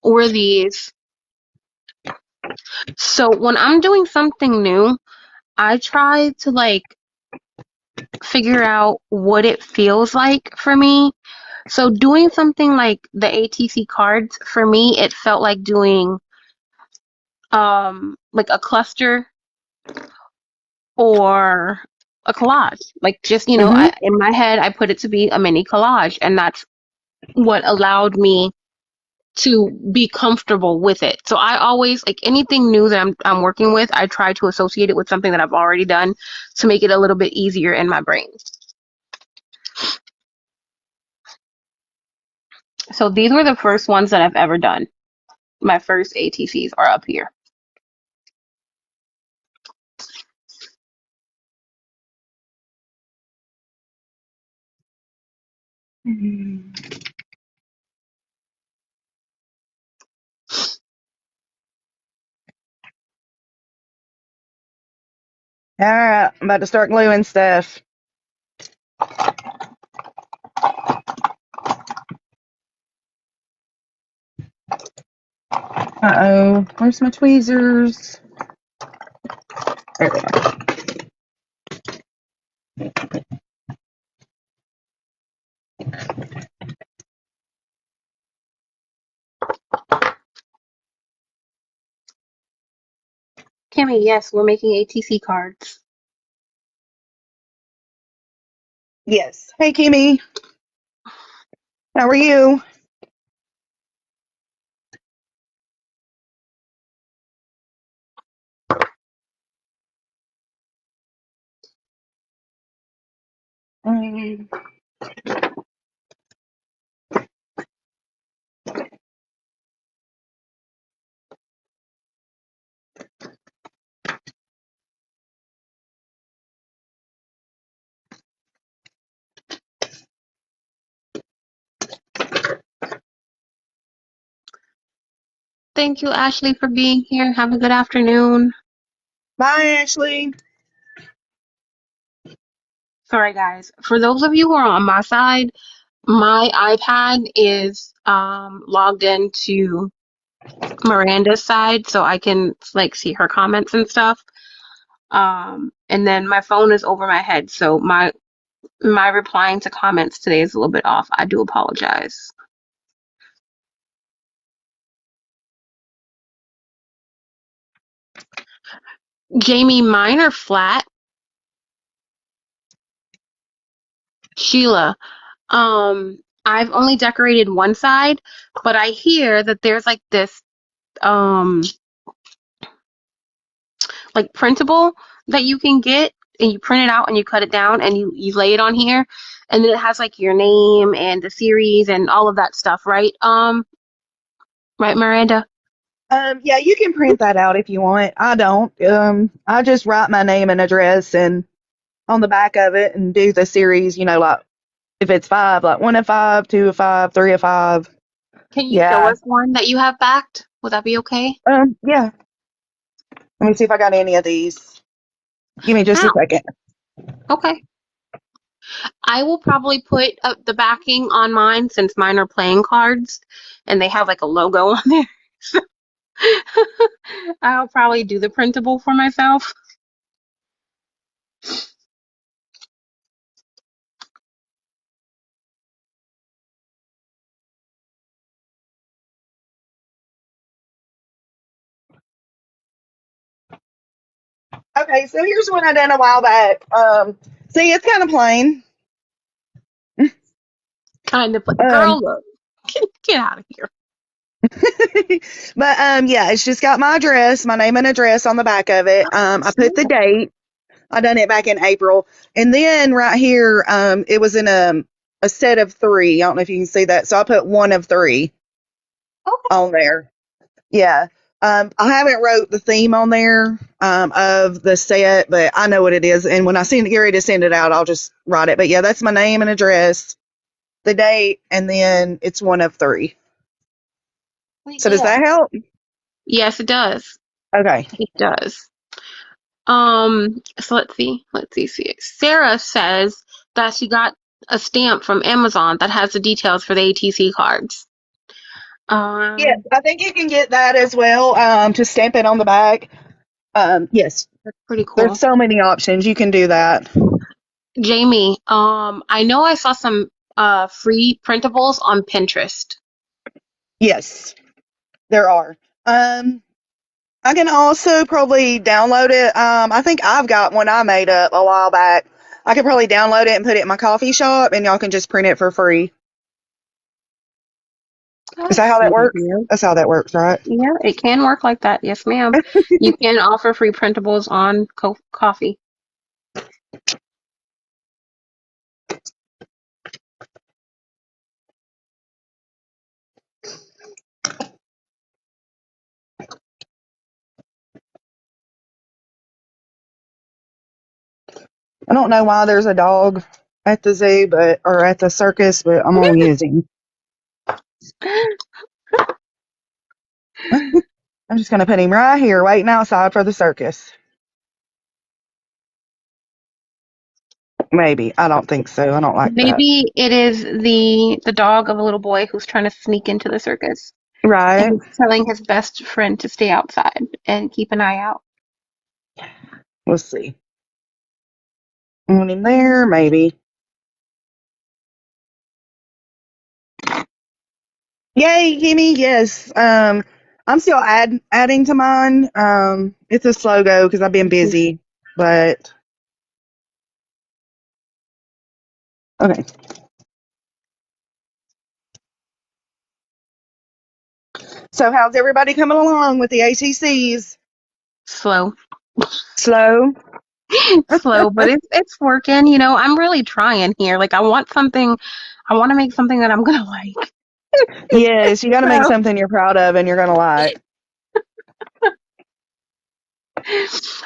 were these. So when I'm doing something new, I try to like figure out what it feels like for me. So doing something like the ATC cards, for me, it felt like doing like a cluster or a collage. Like just, Mhm. in my head I put it to be a mini collage, and that's what allowed me to be comfortable with it. So I always like anything new that I'm working with, I try to associate it with something that I've already done to make it a little bit easier in my brain. So these were the first ones that I've ever done. My first ATCs are up here. All right, I'm about to start gluing stuff. Uh-oh, where's my tweezers? There they are. Kimmy, yes, we're making ATC cards. Yes. Hey, Kimmy, how are you? Um, Thank you, Ashley, for being here. Have a good afternoon. Bye, Ashley. Sorry, guys. For those of you who are on my side, my iPad is logged into Miranda's side, so I can like see her comments and stuff. And then my phone is over my head, so my replying to comments today is a little bit off. I do apologize. Jamie, mine are flat. Sheila, I've only decorated one side, but I hear that there's like this like printable that you can get and you print it out and you cut it down and you lay it on here and then it has like your name and the series and all of that stuff, right? Right, Miranda? Yeah, you can print that out if you want. I don't. I just write my name and address and on the back of it and do the series, like if it's 5, like 1 of 5, 2 of 5, 3 of 5. Can you show Yeah. us one that you have backed? Would that be okay? Yeah. Let me see if I got any of these. Give me just a Ow. second. Okay. I will probably put the backing on mine since mine are playing cards and they have like a logo on there. So I'll probably do the printable for myself. Okay, so here's one I done a while back. See, it's kind of plain. Kind of, Um, girl, look, get out of here. but yeah, it's just got my address, my name and address on the back of it. I put the date. I done it back in April, and then right here, it was in a set of 3. I don't know if you can see that. So I put 1 of 3 on there. Yeah. I haven't wrote the theme on there of the set, but I know what it is. And when I get ready to send it out, I'll just write it. But yeah, that's my name and address, the date, and then it's 1 of 3. So does that help? Yes, it does. Okay. It does. So let's see. Sarah says that she got a stamp from Amazon that has the details for the ATC cards. Yes, I think you can get that as well to stamp it on the back. Yes, That's pretty cool. there's so many options. You can do that. Jamie, I know I saw some free printables on Pinterest. Yes, there are. I can also probably download it. I think I've got one I made up a while back. I could probably download it and put it in my coffee shop, and y'all can just print it for free. Is that how that works? That's how that works, right? Yeah, it can work like that. Yes, ma'am. You can offer free printables on coffee. I don't know why there's a dog at the zoo, or at the circus, but I'm gonna use him. I'm just gonna put him right here, waiting outside for the circus. Maybe. I don't think so. I don't like that. Maybe it is the dog of a little boy who's trying to sneak into the circus. Right. And he's telling his best friend to stay outside and keep an eye out. Let's see. Want him there? Maybe. Yay, Kimmy! Yes. I'm still adding to mine. It's a slow go because I've been busy, but okay. So how's everybody coming along with the ATCs? Slow. Slow. Slow, but it's working. You know, I'm really trying here. Like I want to make something that I'm gonna like. Yes, you got to make something you're proud of and you're gonna like.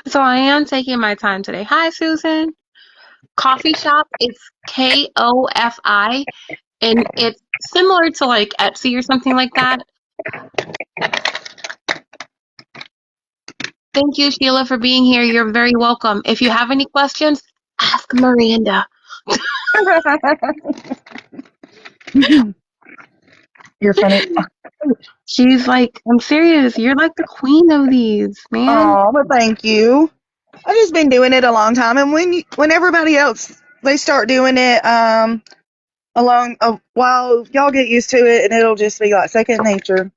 So I am taking my time today. Hi, Susan. Coffee shop is KOFI, and it's similar to like Etsy or something like that. Thank you, Sheila, for being here. You're very welcome. If you have any questions, ask Miranda. You're funny. She's like, I'm serious. You're like the queen of these, man. Oh, well, thank you. I've just been doing it a long time, and when everybody else they start doing it, along a while, y'all get used to it, and it'll just be like second nature.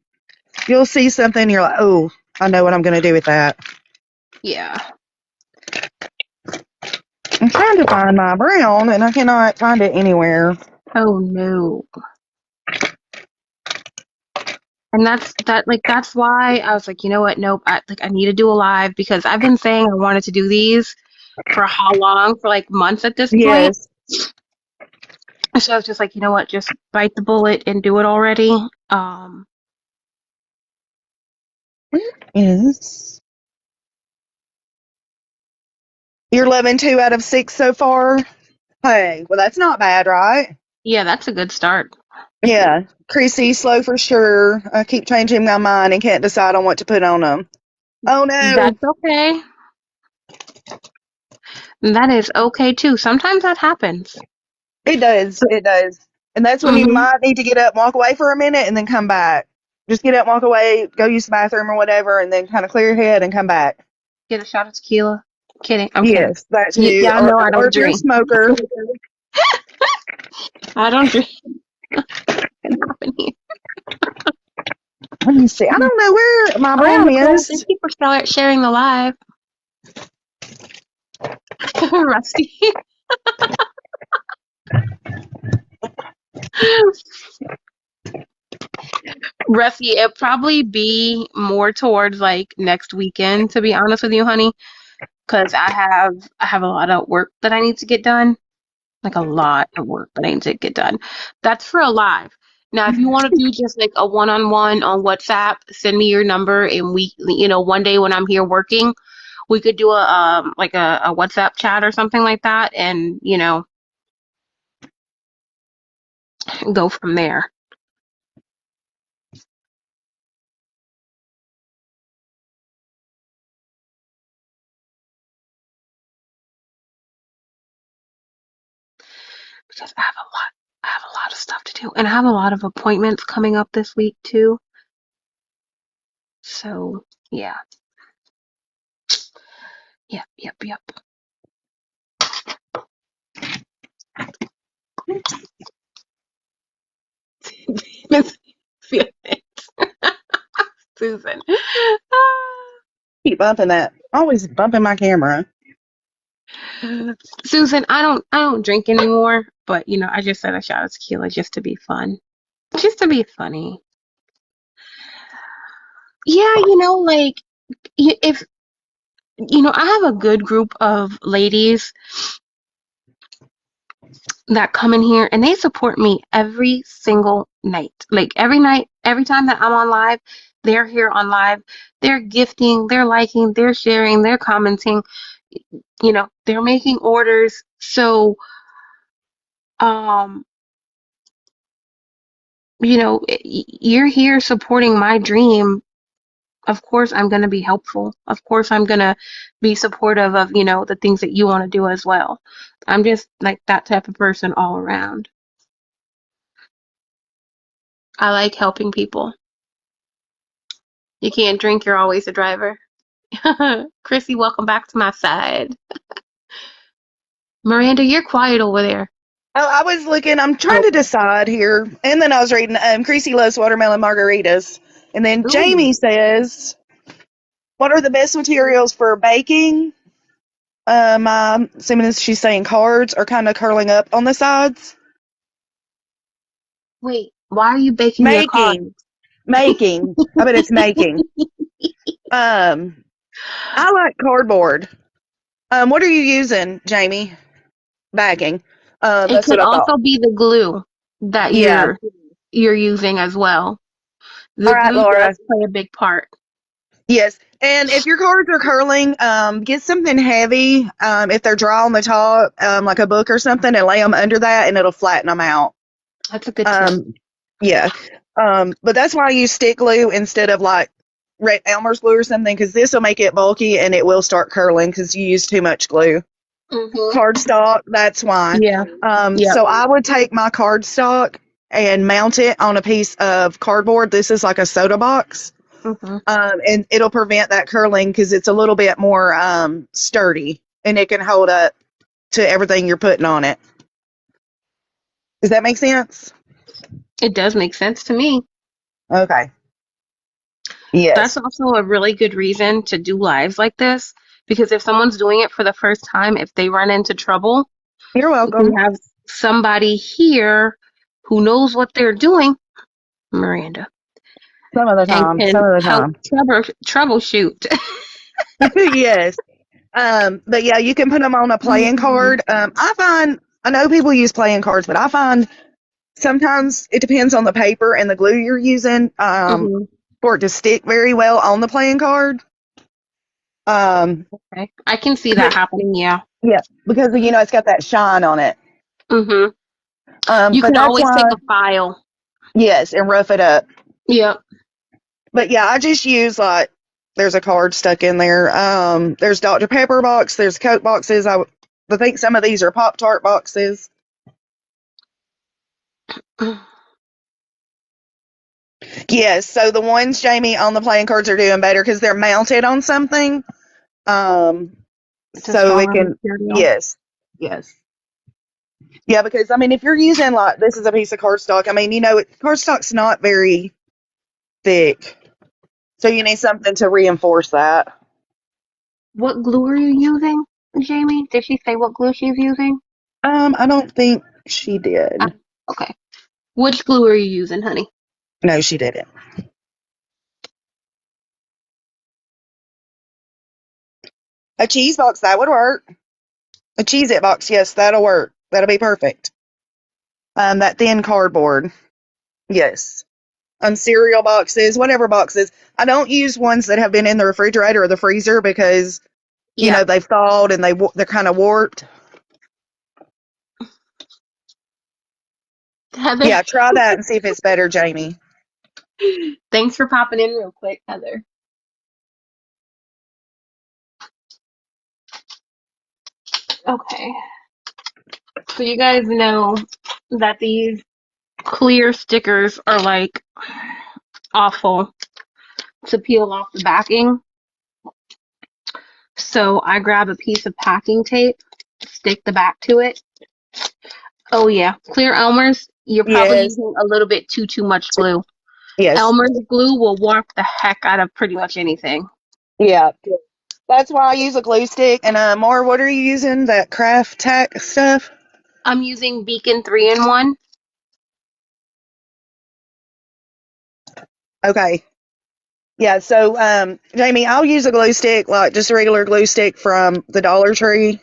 You'll see something, and you're like, oh, I know what I'm gonna do with that. Yeah. I'm trying to find my brown, and I cannot find it anywhere. Oh no. And that's why I was like, you know what? Nope. I need to do a live because I've been saying I wanted to do these for how long? For like months at this point. Yes. So I was just like, you know what? Just bite the bullet and do it already. Yes. You're loving 2 out of 6 so far. Hey, well that's not bad, right? Yeah, that's a good start. Yeah. Creasy, slow for sure. I keep changing my mind and can't decide on what to put on them. Oh no. That's okay. That is okay too. Sometimes that happens. It does. It does. And that's when you might need to get up, walk away for a minute, and then come back. Just get up, walk away, go use the bathroom or whatever, and then kind of clear your head and come back. Get a shot of tequila. Kidding. I'm kidding. Yes, that too. Y'all know I Or don't if you're a drink. smoker. I don't drink. Can happen here. Let me see. I don't know where my brown Nicole, is. thank you for sharing the live. Rusty. Rusty, it'll probably be more towards like next weekend, to be honest with you, honey. Because I have a lot of work that I need to get done. Like a lot of work that I need to get done. That's for a live. Now, if you want to do just like a one-on-one on WhatsApp, send me your number and we, one day when I'm here working, we could do a WhatsApp chat or something like that and, go from there. Because I have a lot of stuff to do and I have a lot of appointments coming up this week too. So, yeah. Yep. Susan. Keep bumping that. Always bumping my camera. Susan, I don't drink anymore, but I just said a shot of tequila just to be fun. Just to be funny. Yeah, like if I have a good group of ladies that come in here and they support me every single night. Like every night, every time that I'm on live, they're here on live. They're gifting, they're liking, they're sharing, they're commenting. They're making orders. So, you're here supporting my dream. Of course, I'm going to be helpful. Of course, I'm going to be supportive of, the things that you want to do as well. I'm just like that type of person all around. I like helping people. You can't drink, you're always a driver. Chrissy, welcome back to my side. Miranda, you're quiet over there. Oh, I was looking. I'm trying to decide here. And then I was reading, Creasy loves watermelon margaritas. And then Jamie says, what are the best materials for baking? I'm assuming she's saying cards are kind of curling up on the sides. Wait, why are you baking your cards? Making. I bet it's making. I like cardboard. What are you using, Jamie? Bagging. It That's could what I thought. also be the glue that Yeah. you're using as well. The All right, glue Laura. does play a big part. Yes. And if your cards are curling, get something heavy. If they're dry on the top, like a book or something, and lay them under that, and it'll flatten them out. That's a good tip. Yeah. But that's why I use stick glue instead of like Elmer's glue or something, because this will make it bulky and it will start curling because you use too much glue. Mm-hmm. Cardstock, that's why. Yeah. Yep. So I would take my cardstock and mount it on a piece of cardboard. This is like a soda box. Mm-hmm. And it'll prevent that curling because it's a little bit more sturdy and it can hold up to everything you're putting on it. Does that make sense? It does make sense to me. Okay. That's Yes. also a really good reason to do lives like this, because if someone's doing it for the first time, if they run into trouble, You're we welcome. have somebody here who knows what they're doing, Miranda, Some of the and time. can Some of the help time. troubleshoot. Yes. But yeah, you can put them on a playing card. I know people use playing cards, but I find sometimes it depends on the paper and the glue you're using Hmm. for it to stick very well on the playing card. Okay. I can see that happening, yeah. Yeah, because it's got that shine on it. Hmm. You But can that's always take why, a file. yes, and rough it up. Yep. But yeah, I just use like there's a card stuck in there. There's Dr. Pepper box. There's Coke boxes. I think some of these are Pop-Tart boxes. Yes, so the ones, Jamie, on the playing cards are doing better because they're mounted on something. Um, It's a so it stronger can, material. yes, yes. Yeah, because I mean, if you're using like this is a piece of cardstock, I mean, cardstock's not very thick, so you need something to reinforce that. What glue are you using, Jamie? Did she say what glue she's using? I don't think she Ah, did. okay. Which glue are you using, honey? No, she didn't. A cheese box, that would work. A Cheez It box, yes, that'll work. That'll be perfect. That thin cardboard, yes. Cereal boxes, whatever boxes. I don't use ones that have been in the refrigerator or the freezer because Yeah. they've thawed and they're kind of warped. Heather, Yeah, try that and see if it's better, Jamie. thanks for popping in real quick, Heather. Okay. So you guys know that these clear stickers are like awful to peel off the backing. So I grab a piece of packing tape, stick the back to it. Oh yeah, clear Elmer's, you're probably Yes, using a little bit too much glue. yes, Elmer's glue will warp the heck out of pretty much anything. yeah. That's why I use a glue stick. And Mar, what are you using? That craft tack stuff? I'm using Beacon 3-in-1. Okay. Yeah, so Jamie, I'll use a glue stick, like just a regular glue stick from the Dollar Tree,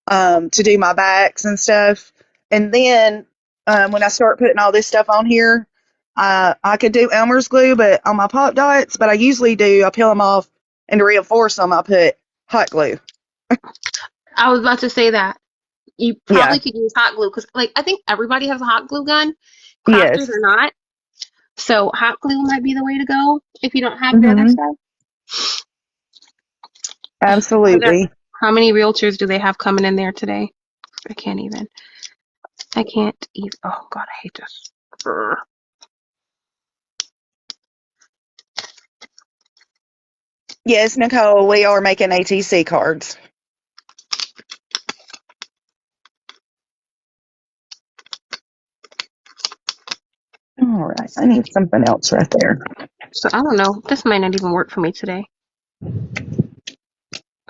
to do my backs and stuff. And then when I start putting all this stuff on here, I could do Elmer's glue, but on my pop dots, but I peel them off, and to reinforce them, I put hot glue. I was about to say that. You Yeah. probably could use hot glue because, like, I think everybody has a hot glue gun. Crafters Yes. are not. So hot glue might be the way to go if you don't have the other Hmm. stuff. Heather, Absolutely. how many realtors do they have coming in there today? I can't even. I can't even. Oh, God, I hate this. Brr. Yes, Nicole, we are making ATC cards. All right. I need something else right there. So I don't know. This might not even work for me today.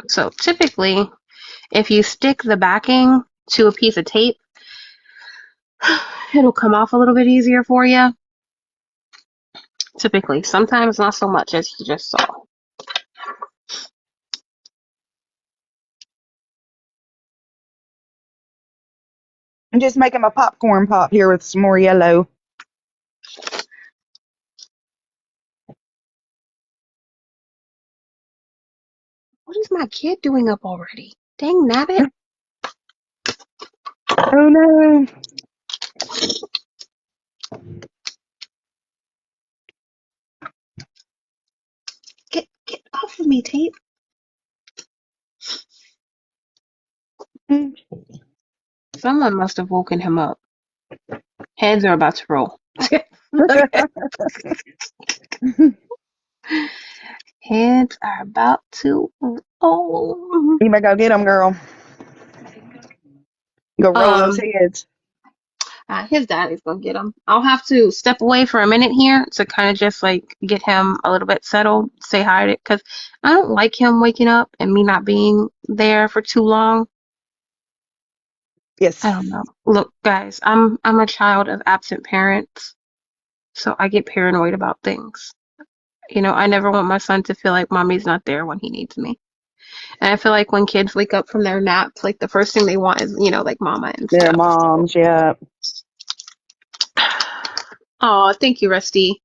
So typically, if you stick the backing to a piece of tape, it'll come off a little bit easier for you. Typically, sometimes not so much as you just saw. I'm just making my popcorn pop here with some more yellow. What is my kid doing up already? Dang nabbit. Oh no. me tape. Someone must have woken him up. Heads are about to roll. Heads are about to roll. You better go get them, girl. Go roll those heads. His daddy's gonna get him. I'll have to step away for a minute here to kind of just like get him a little bit settled, say hi to, because I don't like him waking up and me not being there for too long. Yes. I don't know. Look, guys, I'm a child of absent parents, so I get paranoid about things. You know, I never want my son to feel like mommy's not there when he needs me. And I feel like when kids wake up from their naps, like the first thing they want is, you know, like mama and Their stuff. moms, yeah. Oh, thank you, Rusty.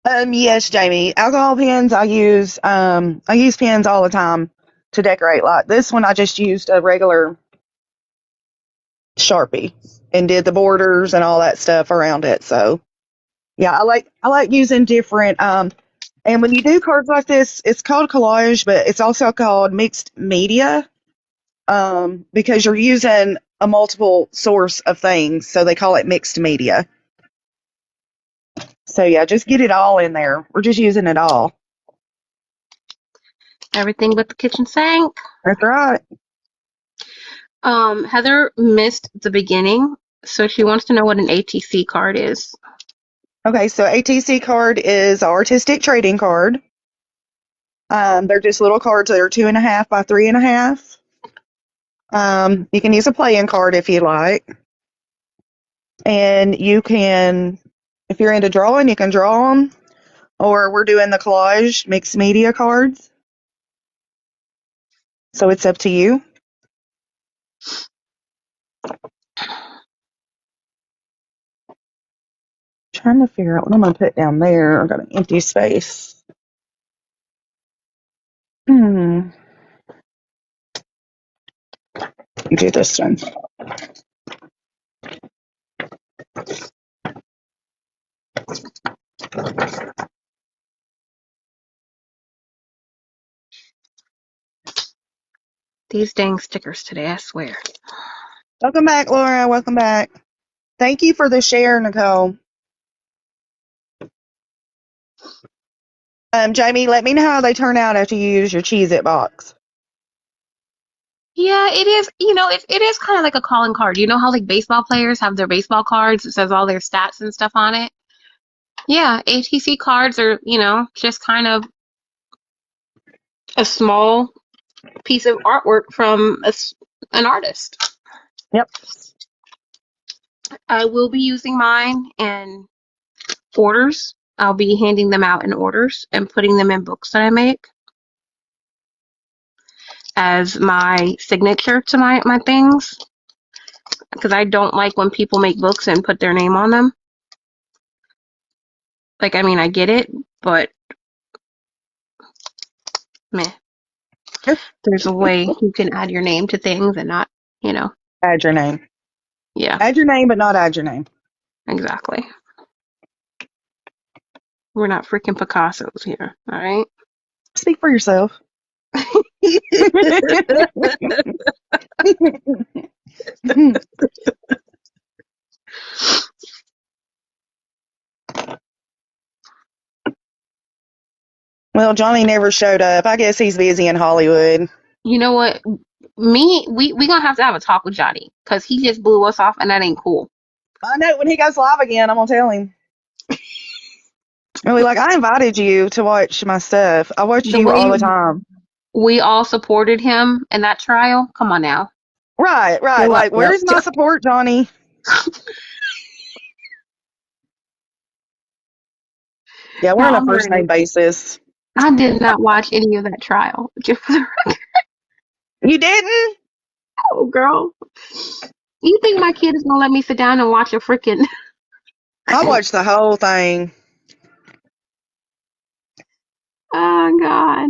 Yes, Jamie. Alcohol pens I use pens all the time to decorate. Like this one I just used a regular Sharpie and did the borders and all that stuff around it. So yeah, I like using different and when you do cards like this, it's called collage, but it's also called mixed media. Because you're using a multiple source of things, so they call it mixed media. So yeah, just get it all in there. We're just using it all. Everything but the kitchen sink. That's right. Heather missed the beginning, so she wants to know what an ATC card is. Okay, so ATC card is an artistic trading card. They're just little cards that are 2.5 by 3.5. You can use a playing card if you like. And you can, if you're into drawing, you can draw them. Or we're doing the collage mixed media cards. So it's up to you. Trying to figure out what I'm going to put down there. I've got an empty space. You do this one. These dang stickers today, I swear. Welcome back, Laura. Welcome back. Thank you for the share, Nicole. Jamie, let me know how they turn out after you use your Cheez-It box. Yeah, it is, you know, it is kind of like a calling card. You know how like baseball players have their baseball cards, it says all their stats and stuff on it? Yeah, ATC cards are, you know, just kind of a small piece of artwork from an artist. Yep. I will be using mine in orders. I'll be handing them out in orders and putting them in books that I make as my signature to my things. Because I don't like when people make books and put their name on them. Like, I mean, I get it, but meh. There's a way you can add your name to things and not, you know. Add your name. Yeah. Add your name, but not add your name. Exactly. We're not freaking Picassos here, all right? Speak for yourself. Well, Johnny never showed up. I guess he's busy in Hollywood. You know what? We gonna have to have a talk with Johnny because he just blew us off and that ain't cool. I know when he goes live again, I'm gonna tell him. Really, like I invited you to watch my stuff. I watch you all the time. We all supported him in that trial. Come on now. Right. Like, where's my support, Johnny? Yeah, we're on a first name basis. I did not watch any of that trial. Just for the record. You didn't? Oh, girl. You think my kid is gonna let me sit down and watch a freaking? I watched the whole thing. Oh God.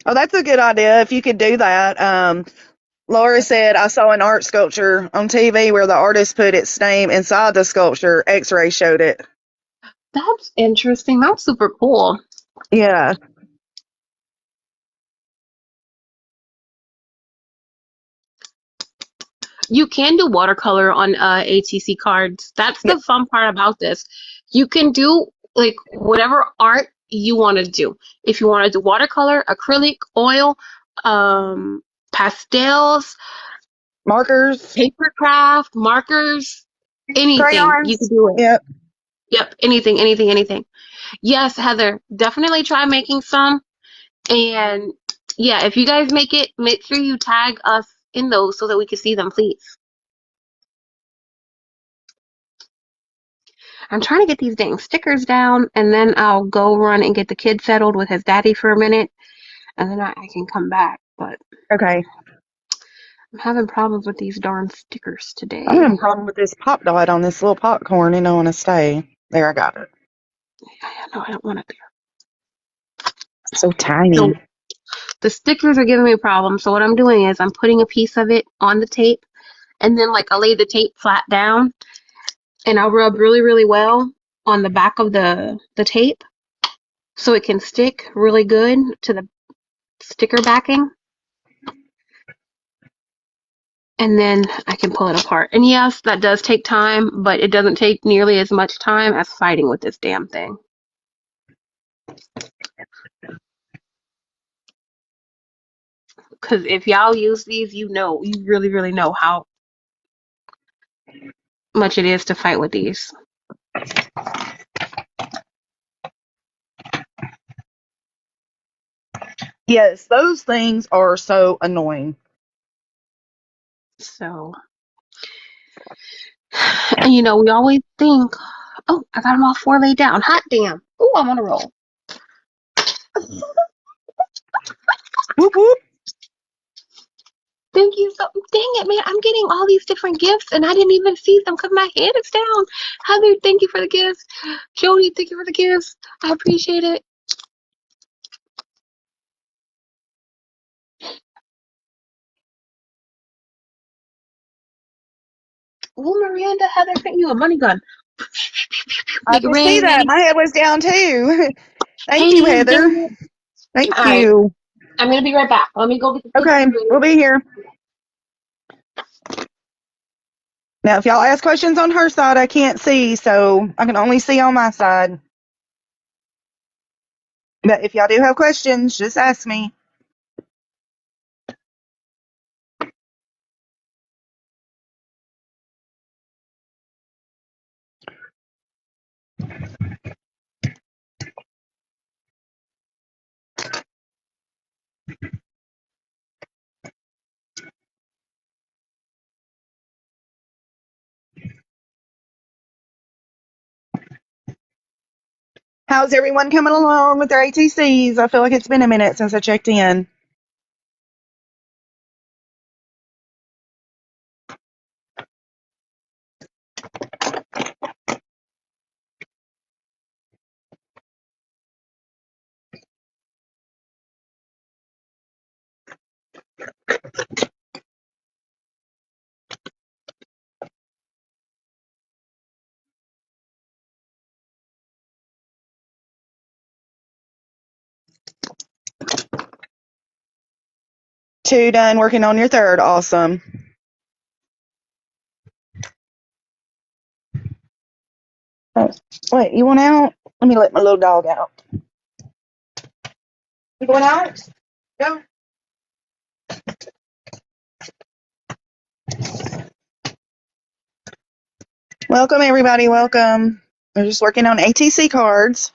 Oh, that's a good idea. If you could do that. Laura said, I saw an art sculpture on TV where the artist put its name inside the sculpture. X-ray showed it. That's interesting. That's super cool. Yeah. You can do watercolor on ATC cards. That's Yeah. the fun part about this. You can do like whatever art you want to do. If you want to do watercolor, acrylic, oil, pastels, Markers, paper craft, markers, anything, you can crayons. do it. Yep. Yep, anything, anything, anything. Yes, Heather, definitely try making some. And yeah, if you guys make it, make sure you tag us in those so that we can see them, please. I'm trying to get these dang stickers down, and then I'll go run and get the kid settled with his daddy for a minute, and then I can come back. But Okay. I'm having problems with these darn stickers I'm today. having a problem with this pop dot on this little popcorn and I want to stay. There, I got it. No, I don't want it So there. So tiny. the stickers are giving me a problem. So what I'm doing is I'm putting a piece of it on the tape, and then like I lay the tape flat down, and I'll rub really, really well on the back of the tape so it can stick really good to the sticker backing. And then I can pull it apart. And yes, that does take time, but it doesn't take nearly as much time as fighting with this damn thing. Because if y'all use these, you know, you really, really know how much it is to fight with these. Yes, those things are so annoying. So, and you know, we always think, oh, I got them all four laid down. Hot damn. Oh, I'm on a roll. Whoop whoop. Thank you so, dang it, man. I'm getting all these different gifts and I didn't even see them because my head is down. Heather, thank you for the gifts. Jody, thank you for the gifts. I appreciate it. Oh, Miranda, Heather sent you a money gun. I Make it can see that. rain. My head was down too. Thank you, Hey, Heather. dang it. Thank All right. you. I'm going to be right back. Let me go get the Okay, we'll be here. Now, if y'all ask questions on her side, I can't see, so I can only see on my side. But if y'all do have questions, just ask me. How's everyone coming along with their ATCs? I feel like it's been a minute since I checked in. Two done working on your third. Awesome. Oh, wait, you want out? Let me let my little dog out. You going out? Go. Welcome, everybody. Welcome. We're just working on ATC cards.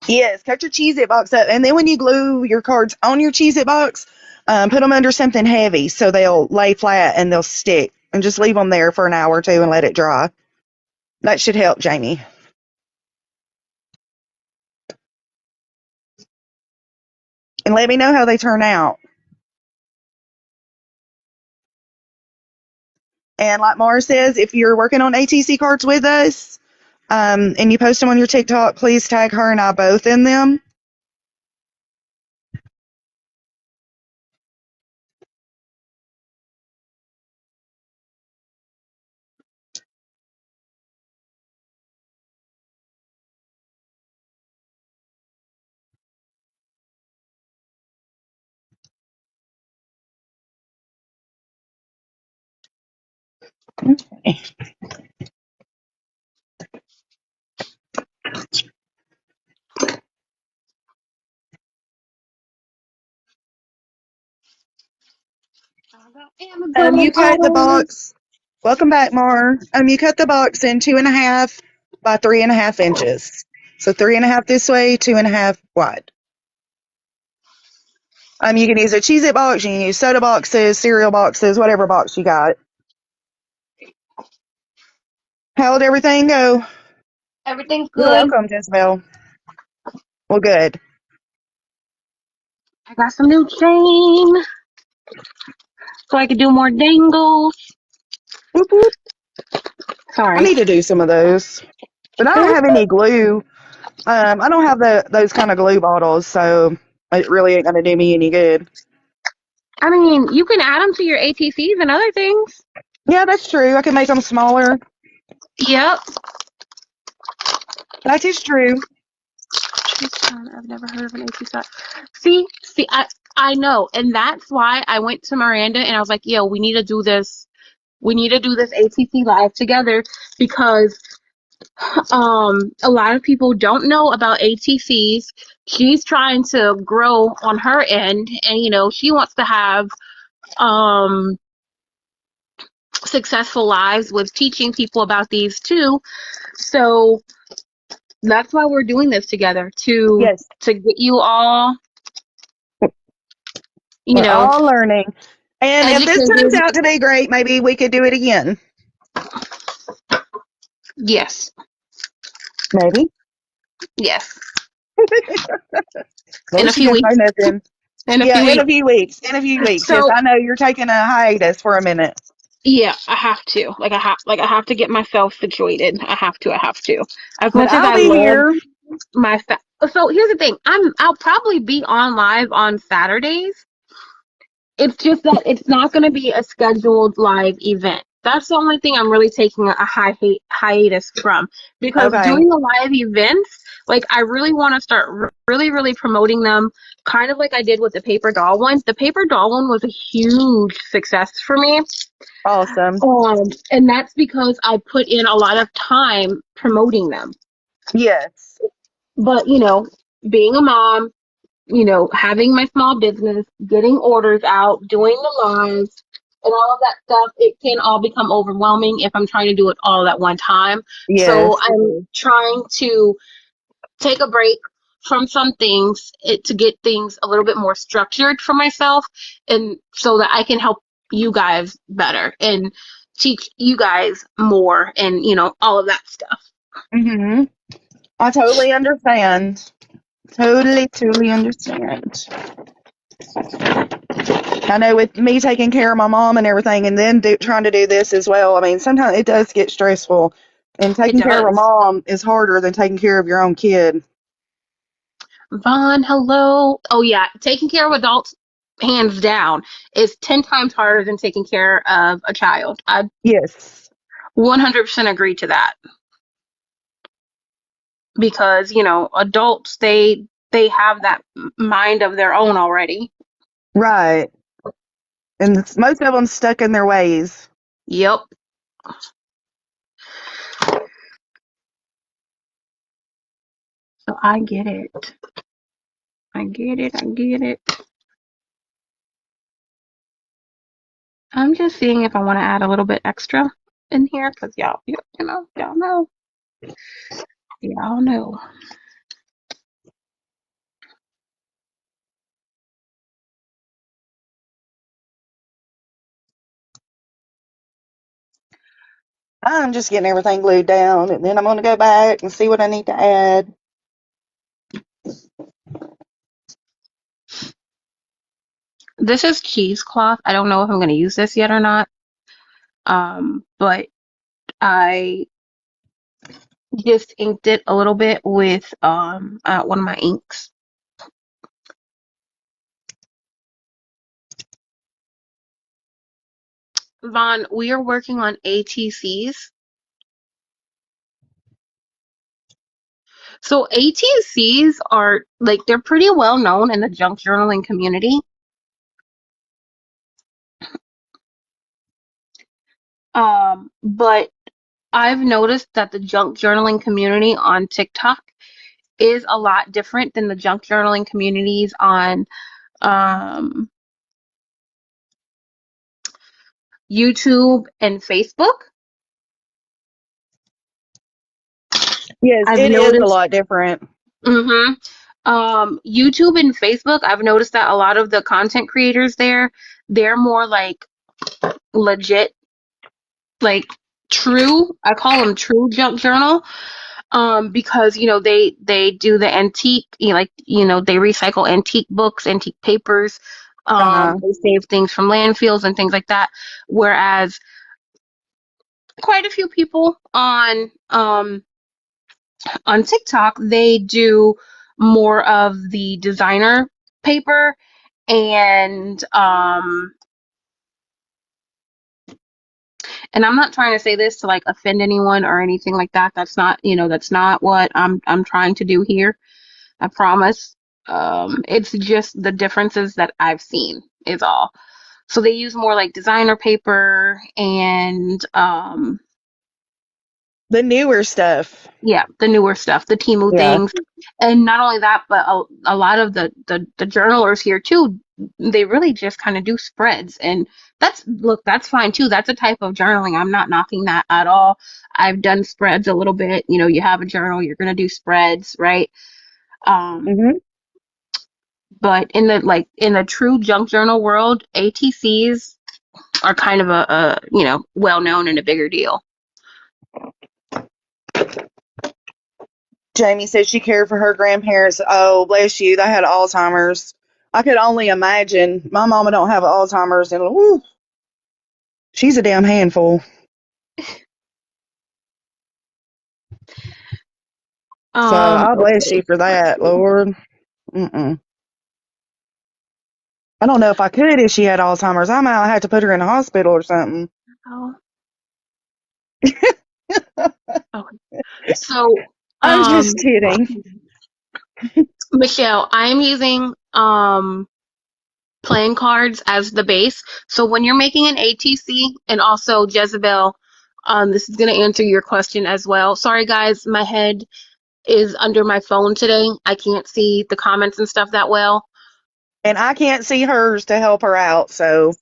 Yes, cut your Cheez-It box up. And then when you glue your cards on your Cheez-It box, put them under something heavy so they'll lay flat and they'll stick. And just leave them there for an hour or two and let it dry. That should help, Jamie. And let me know how they turn out. And like Mara says, if you're working on ATC cards with us and you post them on your TikTok, please tag her and I both in them. Okay. You Amazon cut the orders. box. Welcome back, Mar. You cut the box in 2.5 by 3.5 inches. So 3.5 this way, 2.5 wide. You can use a Cheez-It box, you can use soda boxes, cereal boxes, whatever box you got. How'd everything go? Everything's You're good. welcome, Jezebel. Well, good. I got some new chain so I could do more dangles. Whoop, whoop. I Sorry. need to do some of those, but I don't have any glue. I don't have those kind of glue bottles, so it really ain't gonna do me any good. I mean, you can add them to your ATCs and other things. Yeah, that's true. I can make them smaller. Yep. That is true. I've never heard of an ATC. See, I know, and that's why I went to Miranda and I was like, "Yo, we need to do this. We need to do this ATC live together because a lot of people don't know about ATCs. She's trying to grow on her end, and she wants to have um successful lives with teaching people about these too. So that's why we're doing this together to Yes, get you all, we're all learning. And if this turns educated. out to be great, maybe we could do it again. Yes. Maybe. Yes. Well, In a she few didn't say weeks. nothing. In a Yeah, few in a weeks. few weeks. In a few weeks. Yes, So I know you're taking a hiatus for a minute. yeah, I have to. I have to get myself situated. I have to. As But much as I'll I be love here. my so here's the thing. I'll probably be on live on Saturdays. It's just that it's not going to be a scheduled live event. That's the only thing I'm really taking a hiatus from, because Okay. doing the live events, like I really want to start really, really promoting them, kind of like I did with the paper doll one. The paper doll one was a huge success for me. Awesome. And that's because I put in a lot of time promoting them. Yes. But, being a mom, having my small business, getting orders out, doing the lives, and all of that stuff, it can all become overwhelming if I'm trying to do it all at one time. So Yes. I'm trying to take a break from some things to get things a little bit more structured for myself, and so that I can help you guys better and teach you guys more, and all of that stuff. Mhm. I totally understand. Totally understand. I know with me taking care of my mom and everything, and then trying to do this as well. I mean, sometimes it does get stressful, and It taking care of a does. mom is harder than taking care of your own kid. Vaughn, hello. Oh yeah, taking care of adults, hands down, is 10 times harder than taking care of a child. I Yes. 100% agree to that, because adults, they have that mind of their own already. Right. And most of them stuck in their ways. Yep. So I get it. I get it. I get it. I'm just seeing if I want to add a little bit extra in here, because y'all know. Y'all know. I'm just getting everything glued down, and then I'm going to go back and see what I need to add. This is cheesecloth. I don't know if I'm going to use this yet or not. But I just inked it a little bit with one of my inks. Vaughn, we are working on ATCs. So ATCs are like, they're pretty well known in the junk journaling community. But I've noticed that the junk journaling community on TikTok is a lot different than the junk journaling communities on um, YouTube and Facebook. Yes, I've it is a noticed, lot different. hmm YouTube and Facebook, I've noticed that a lot of the content creators there, they're more like legit, like true. I call them true junk journal. Because they do the antique, they recycle antique books, antique papers. Uh-huh. They save things from landfills and things like that. Whereas quite a few people on TikTok, they do more of the designer paper, and I'm not trying to say this to like offend anyone or anything like that. That's not what I'm trying to do here. I promise. It's just the differences that I've seen is all. So they use more like designer paper and The newer stuff. yeah, the newer stuff, the Temu Yeah. things. And not only that, but a lot of the journalers here too, they really just kind of do spreads. And that's fine too. That's a type of journaling. I'm not knocking that at all. I've done spreads a little bit. You have a journal, you're gonna do spreads, right? Um, Hmm. but in the true junk journal world, ATCs are kind of a well known and a bigger deal. Jamie said she cared for her grandparents. Oh, bless you. They had Alzheimer's. I could only imagine. My mama don't have Alzheimer's, and whew, she's a damn handful. So I bless Okay. you for that, Lord. Mm-mm. I don't know if I could if she had Alzheimer's. I might have to put her in a hospital or something. Oh, okay. So, I'm just kidding. Michelle, I'm using playing cards as the base. So when you're making an ATC, and also Jezebel, this is going to answer your question as well. Sorry, guys, my head is under my phone today. I can't see the comments and stuff that well. And I can't see hers to help her out, so.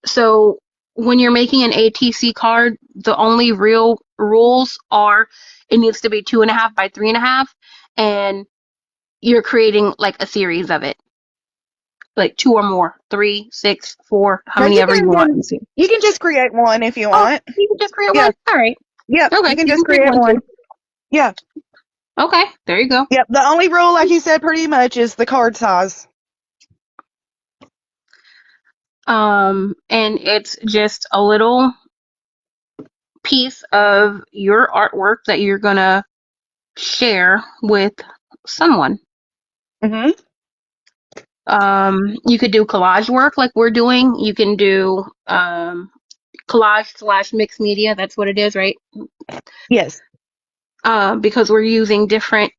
So when you're making an ATC card, the only real rules are it needs to be 2.5 by 3.5, and you're creating like a series of it, like two or more, 3, 6, 4, how No, many ever you want. you can just create one if you Oh, want. you can just create Yeah. one. All right. Yep. Okay, You can you can just create create one one. too. Yeah. Okay, there you go. Yep. The only rule, like you said, pretty much is the card size. And it's just a little piece of your artwork that you're gonna share with someone. Mm-hmm. You could do collage work like we're doing. You can do collage slash mixed media. That's what it is, right? Yes. Because we're using different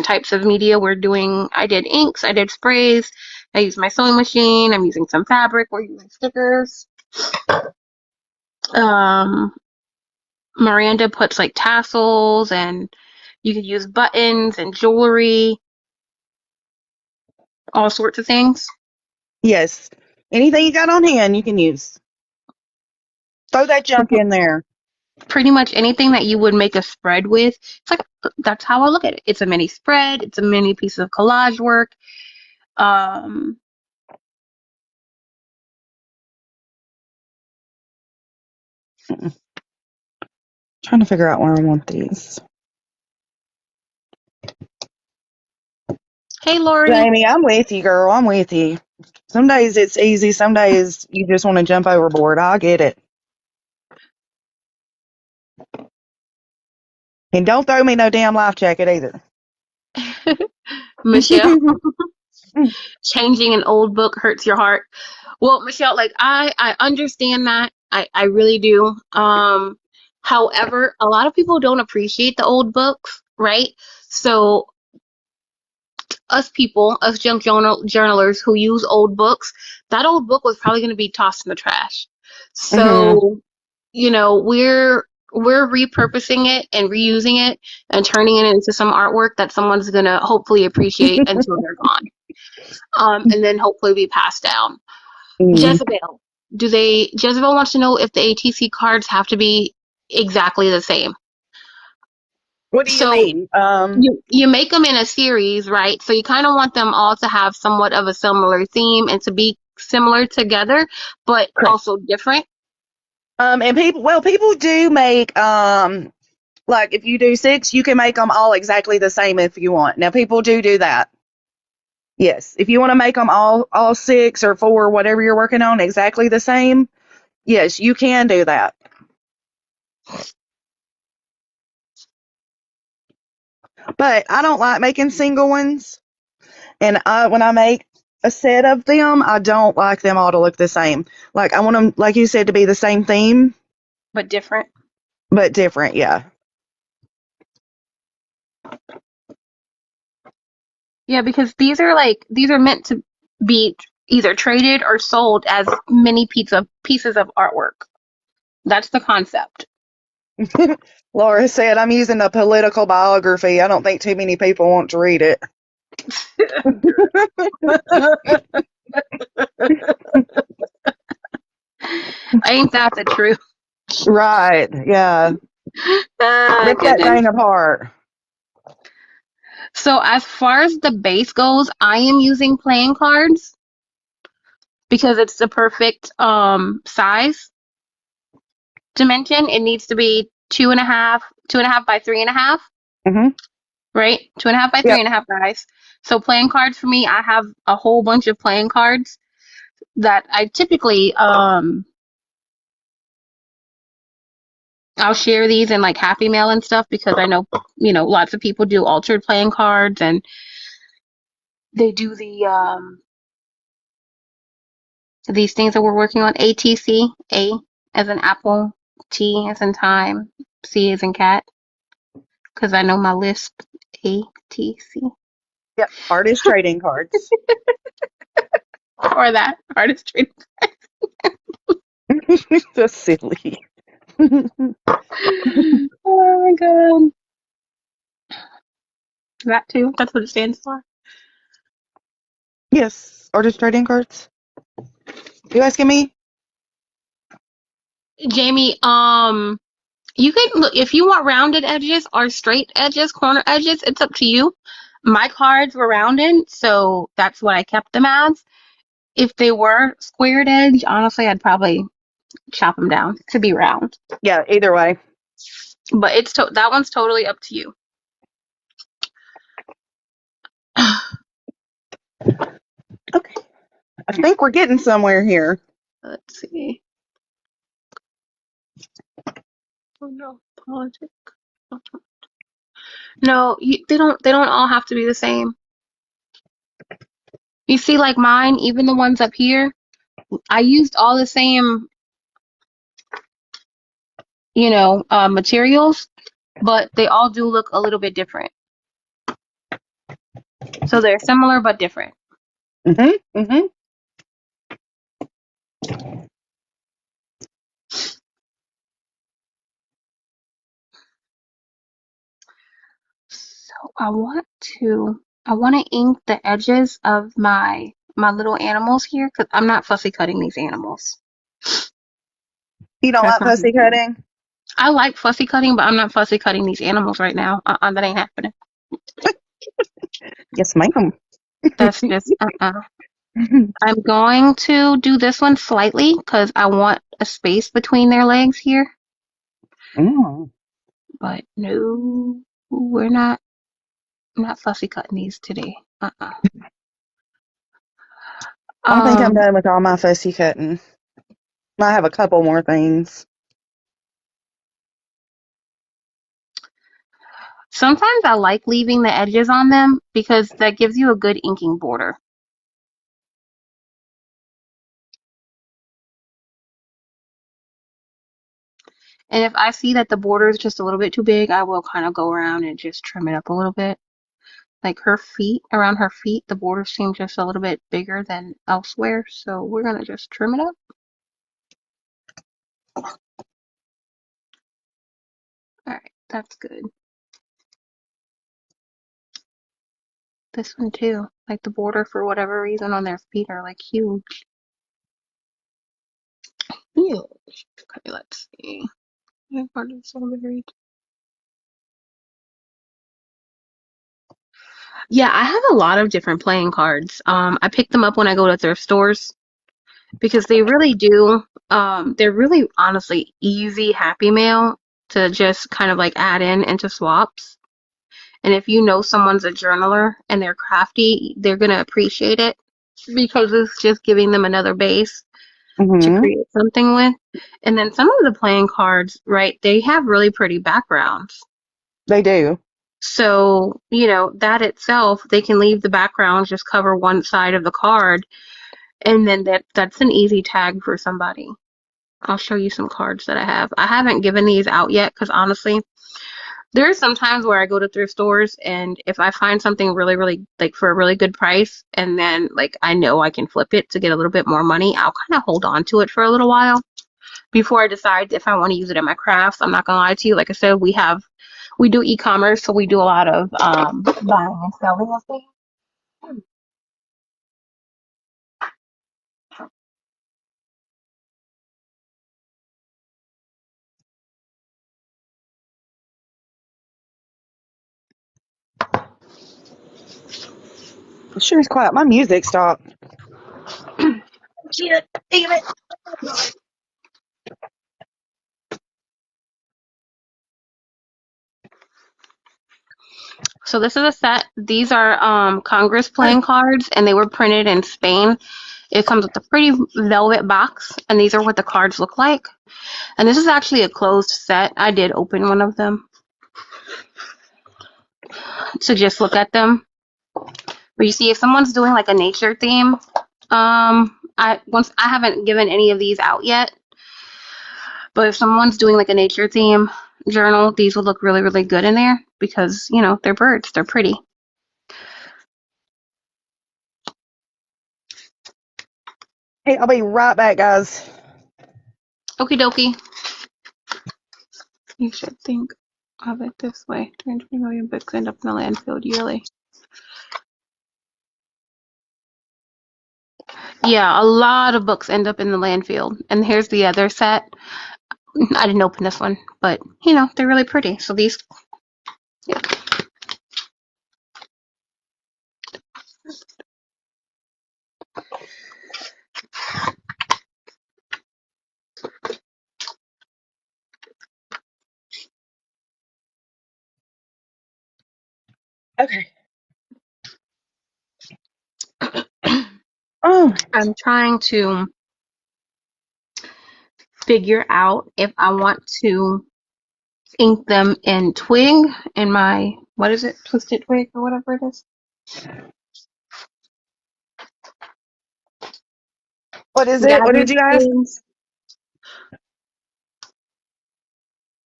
types of media. I did inks, I did sprays, I used my sewing machine, I'm using some fabric, we're using stickers. Um, Miranda puts like tassels, and you could use buttons and jewelry, all sorts of things. Yes. Anything you got on hand, you can use. Throw that junk in there. Pretty much anything that you would make a spread with. It's like that's how I look at it. It's a mini spread. It's a mini piece of collage work. Um, Trying to figure out where I want these. hey, Lori. Jamie, I'm with you, girl. I'm with you. Some days it's easy. Some days you just want to jump overboard. I get it. And don't throw me no damn life jacket either. Michelle, changing an old book hurts your heart. Well, Michelle, like I understand that. I really do. However, a lot of people don't appreciate the old books, right? So us junk journalers who use old books, that old book was probably going to be tossed in the trash. Mm-hmm. So, we're repurposing it and reusing it and turning it into some artwork that someone's gonna hopefully appreciate until they're gone. And then hopefully be passed down. Mm. Jezebel. Jezebel wants to know if the ATC cards have to be exactly the same. What do you So mean? you make them in a series, right? So you kind of want them all to have somewhat of a similar theme and to be similar together, but Correct. also different. And people do make, like if you do 6, you can make them all exactly the same if you want. Now, people do that. Yes. If you want to make them all 6 or 4, whatever you're working on, exactly the same, yes, you can do that. But I don't like making single ones. And when I make a set of them, I don't like them all to look the same. Like I want them, like you said, to be the same theme, But different. but different. Yeah. Yeah, because these are meant to be either traded or sold as mini pieces of artwork. That's the concept. Laura said, I'm using a political biography. I don't think too many people want to read it. Ain't that the truth? Right. Yeah. Ah, Rip that goodness. thing apart. So as far as the base goes, I am using playing cards because it's the perfect size dimension. It needs to be 2.5 by 3.5, Hmm. right? 2.5 by three Yep. and a half, guys. So playing cards for me, I have a whole bunch of playing cards that I typically I'll share these in like Happy Mail and stuff because I know lots of people do altered playing cards and they do these things that we're working on. ATC, A as in apple, T as in time, C as in cat, because I know my lisp. ATC. Yep. Artist trading cards. Or that artistry. That's silly. Oh my god. That too. That's what it stands for. Yes. Artist trading cards. You asking me? Jamie, you can look if you want rounded edges or straight edges, corner edges, it's up to you. My cards were rounded, so that's what I kept them as. If they were squared edge, honestly, I'd probably chop them down to be round. Yeah. Either way. But that one's totally up to you. Okay. I think we're getting somewhere here. Let's see. Oh no, politics. No, they don't all have to be the same. You see, like mine, even the ones up here, I used all the same, materials, but they all do look a little bit different. So they're similar but different. Hmm. Hmm. So I want to ink the edges of my little animals here because I'm not fussy cutting these animals. You don't That's like not fussy happening. cutting? I like fussy cutting, but I'm not fussy cutting these animals right now. That ain't happening. Yes, ma'am. That's just I'm going to do this one slightly because I want a space between their legs here. Mm. But no, we're not. I'm not fussy cutting these today. I think I'm Um, done with all my fussy cutting. I have a couple more things. Sometimes I like leaving the edges on them because that gives you a good inking border. And if I see that the border is just a little bit too big, I will kind of go around and just trim it up a little bit. Like her feet, around her feet, the border seems just a little bit bigger than elsewhere, so we're gonna just trim it up. Alright, that's good. This one too. Like the border for whatever reason on their feet are like huge. Huge. Okay, let's see. Part of strawberry. Yeah, I have a lot of different playing cards. I pick them up when I go to thrift stores because they really do. They're really honestly easy happy mail to just kind of like add in into swaps. And if you know someone's a journaler and they're crafty, they're gonna appreciate it because it's just giving them another base to Mm-hmm. create something with. And then some of the playing cards, right, they have really pretty backgrounds. They do. So, that itself, they can leave the background, just cover one side of the card, and then that's an easy tag for somebody. I'll show you some cards that I have. I haven't given these out yet because honestly, there are some times where I go to thrift stores and if I find something really, really like for a really good price and then like I know I can flip it to get a little bit more money, I'll kind of hold on to it for a little while before I decide if I want to use it in my crafts. I'm not gonna lie to you. Like I said, we do e-commerce, so we do a lot of buying and selling of things. It sure is quiet. My music stopped. Shit, damn it. So this is a set. These are Congress playing cards, and they were printed in Spain. It comes with a pretty velvet box, and these are what the cards look like. And this is actually a closed set. I did open one of them to just look at them. But you see, if someone's doing like a nature theme, I haven't given any of these out yet. But if someone's doing like a nature theme journal, these would look really, really good in there because, they're birds. They're pretty. Hey, I'll be right back, guys. Okie dokie. You should think of it this way. 220 million books end up in the landfill yearly. Yeah, a lot of books end up in the landfill. And here's the other set. I didn't open this one, but, they're really pretty. So these, yeah. Okay. Oh. I'm trying to figure out if I want to ink them in twig in my, what is it, twisted twig or whatever it is. What is it? What did Gathered you ask? twigs.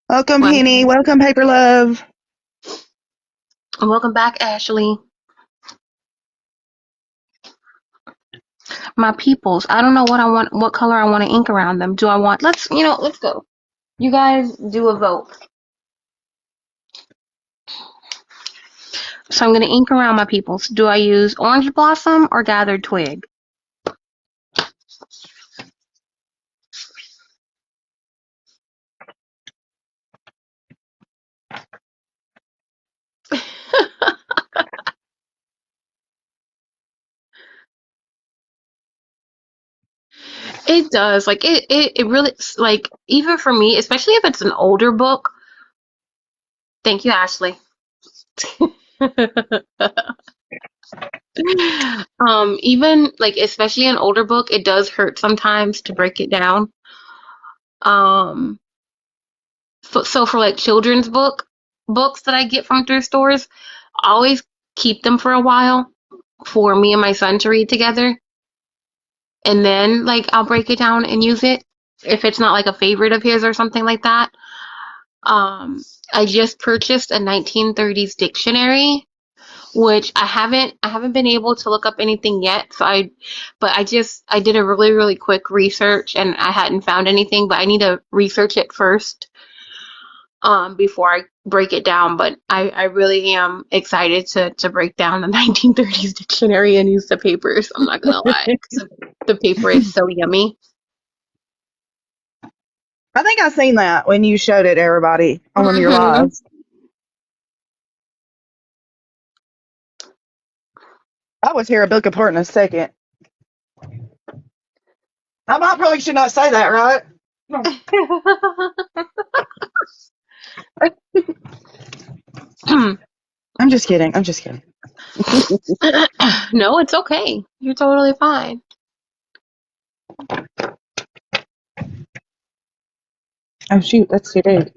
Welcome, Well, Henny. Welcome, Paper Love. welcome back, Ashley. My peoples. I don't know what color I want to ink around them. Do I want, let's go. You guys do a vote. So I'm going to ink around my peoples. Do I use orange blossom or gathered twig? It does. Like it really like even for me, especially if it's an older book. Thank you, Ashley. Even like especially an older book, it does hurt sometimes to break it down. Um, so for like children's books that I get from thrift stores, I always keep them for a while for me and my son to read together, and then like I'll break it down and use it if it's not like a favorite of his or something like that. I just purchased a 1930s dictionary which I haven't been able to look up anything yet. But I did a really, really quick research and I hadn't found anything, but I need to research it first before I break it down. But I really am excited to break down the 1930s dictionary and use the papers. I'm not gonna lie. 'Cause the paper is so yummy. I think I seen that when you showed it to everybody on one of your Hmm. lives. I was here a book apart in a second. I probably should not say that, right? I'm just kidding. I'm just kidding. No, it's okay. You're totally fine. Oh shoot, that's too big.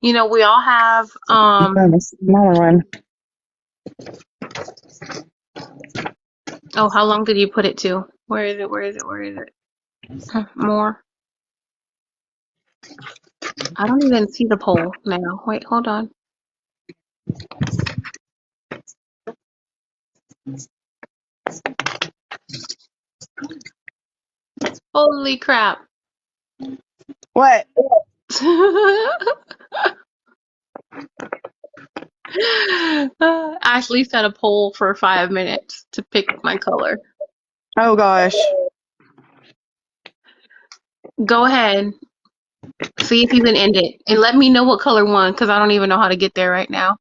You know, we all have I found a smaller one. oh, how long did you put it to? Where is it? Where is it? Where is it? More. I don't even see the poll now. Wait, hold on. Holy crap. What? Ashley set a poll for 5 minutes to pick my color. Oh gosh. Go ahead. See if you can end it. And let me know what color won, because I don't even know how to get there right now.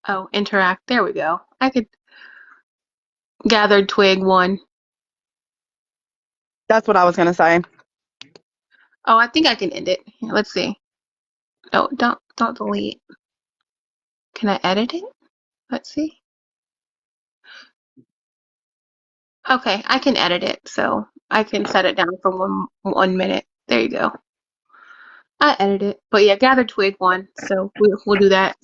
Oh, interact. There we go. I could gathered twig won. That's what I was gonna say. Oh, I think I can end it. Here, let's see. Oh, don't delete. Can I edit it? Let's see. Okay, I can edit it, so I can set it down for 1 minute. There you go. I edited it, but yeah, gathered twig won, so we'll do that.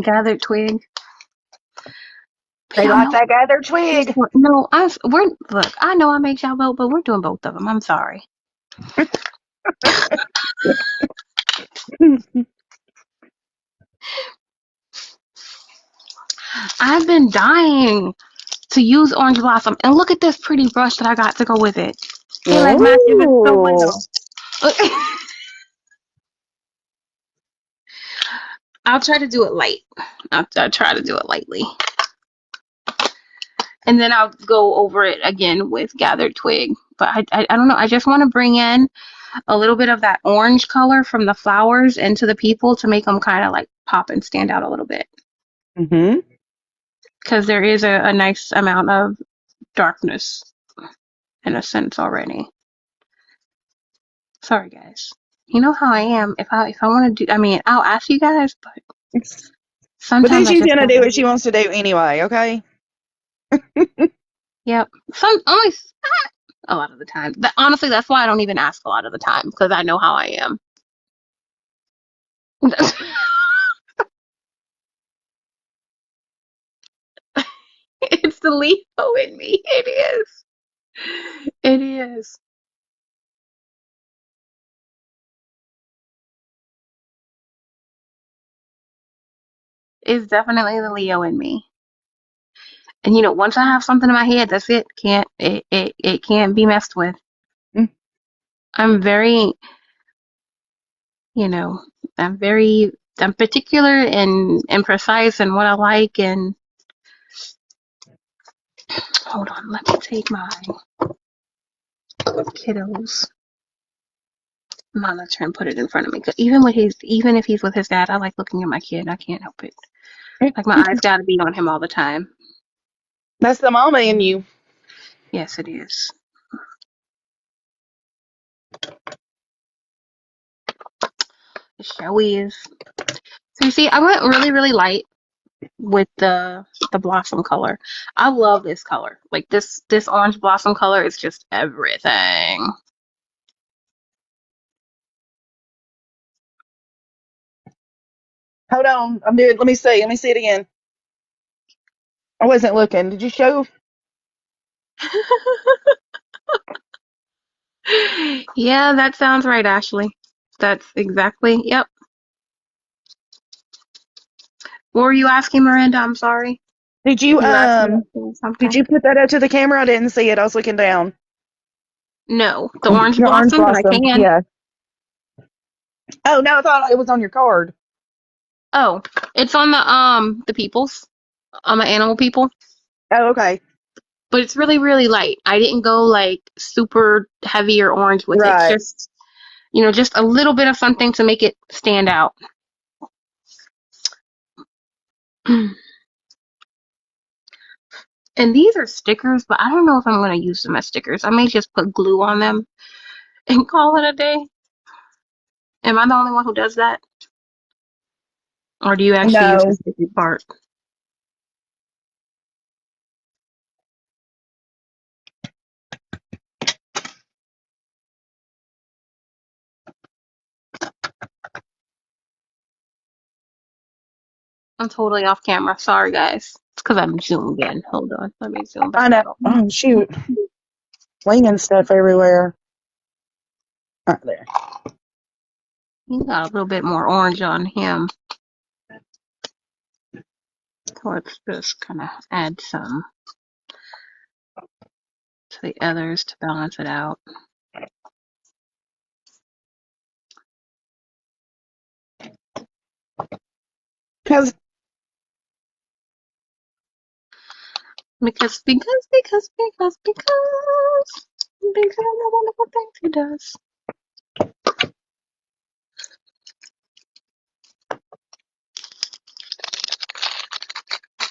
Gathered twig. They Y'all like know that gathered twig. no, we're look. I know I make y'all vote, but we're doing both of them. I'm sorry. I've been dying to use orange blossom, and look at this pretty brush that I got to go with it. It like matches it so Ooh. well. I'll try to do it light. I'll try to do it lightly. And then I'll go over it again with gathered twig. But I don't know. I just want to bring in a little bit of that orange color from the flowers into the people to make them kind of like pop and stand out a little bit. Mm-hmm. Because there is a nice amount of darkness in a sense already. Sorry, guys. You know how I am. If I want to do, I mean, I'll ask you guys, but But then sometimes I she's just gonna don't. do what she wants to do anyway, okay? Yep. Only a lot of the time. Honestly, that's why I don't even ask a lot of the time because I know how I am. It's the Leo in me. It is. It is. It's definitely the Leo in me. And you know, once I have something in my head, that's it. It can't be messed with. Mm. I'm very, you know, I'm particular and precise in what I like. And hold on, let me take my kiddos. Monitor and put it in front of me. 'Cause even if he's with his dad, I like looking at my kid. I can't help it. Like my eyes got to be on him all the time. That's the mama in you. Yes, it is. It sure is. So you see, I went really, really light with the blossom color. I love this color. Like this orange blossom color is just everything. Hold on. I'm doing, let me see. Let me see it again. I wasn't looking. Did you show? Yeah, that sounds right, Ashley. That's exactly, yep. What were you asking, Miranda? I'm sorry. Did you, You asked me something? put that up to the camera? I didn't see it. I was looking down. No, the orange Your orange blossom, but I blossom. can. Yeah. Oh, no, I thought it was on your card. Oh, it's on the peoples, on the animal people, Oh, okay. but it's really, really light. I didn't go like super heavy or orange with it. Right. Just, just a little bit of something to make it stand out. And these are stickers, but I don't know if I'm going to use them as stickers. I may just put glue on them and call it a day. Am I the only one who does that? Or do you actually use the No. sticky part? I'm totally off camera. Sorry, guys. It's because I'm zoomed in. Hold on. Let me zoom I back know. out. Oh, shoot. Flinging stuff everywhere. Right there. He got a little bit more orange on him. So let's just kind of add some to the others to balance it out. Because Because of the wonderful things he does.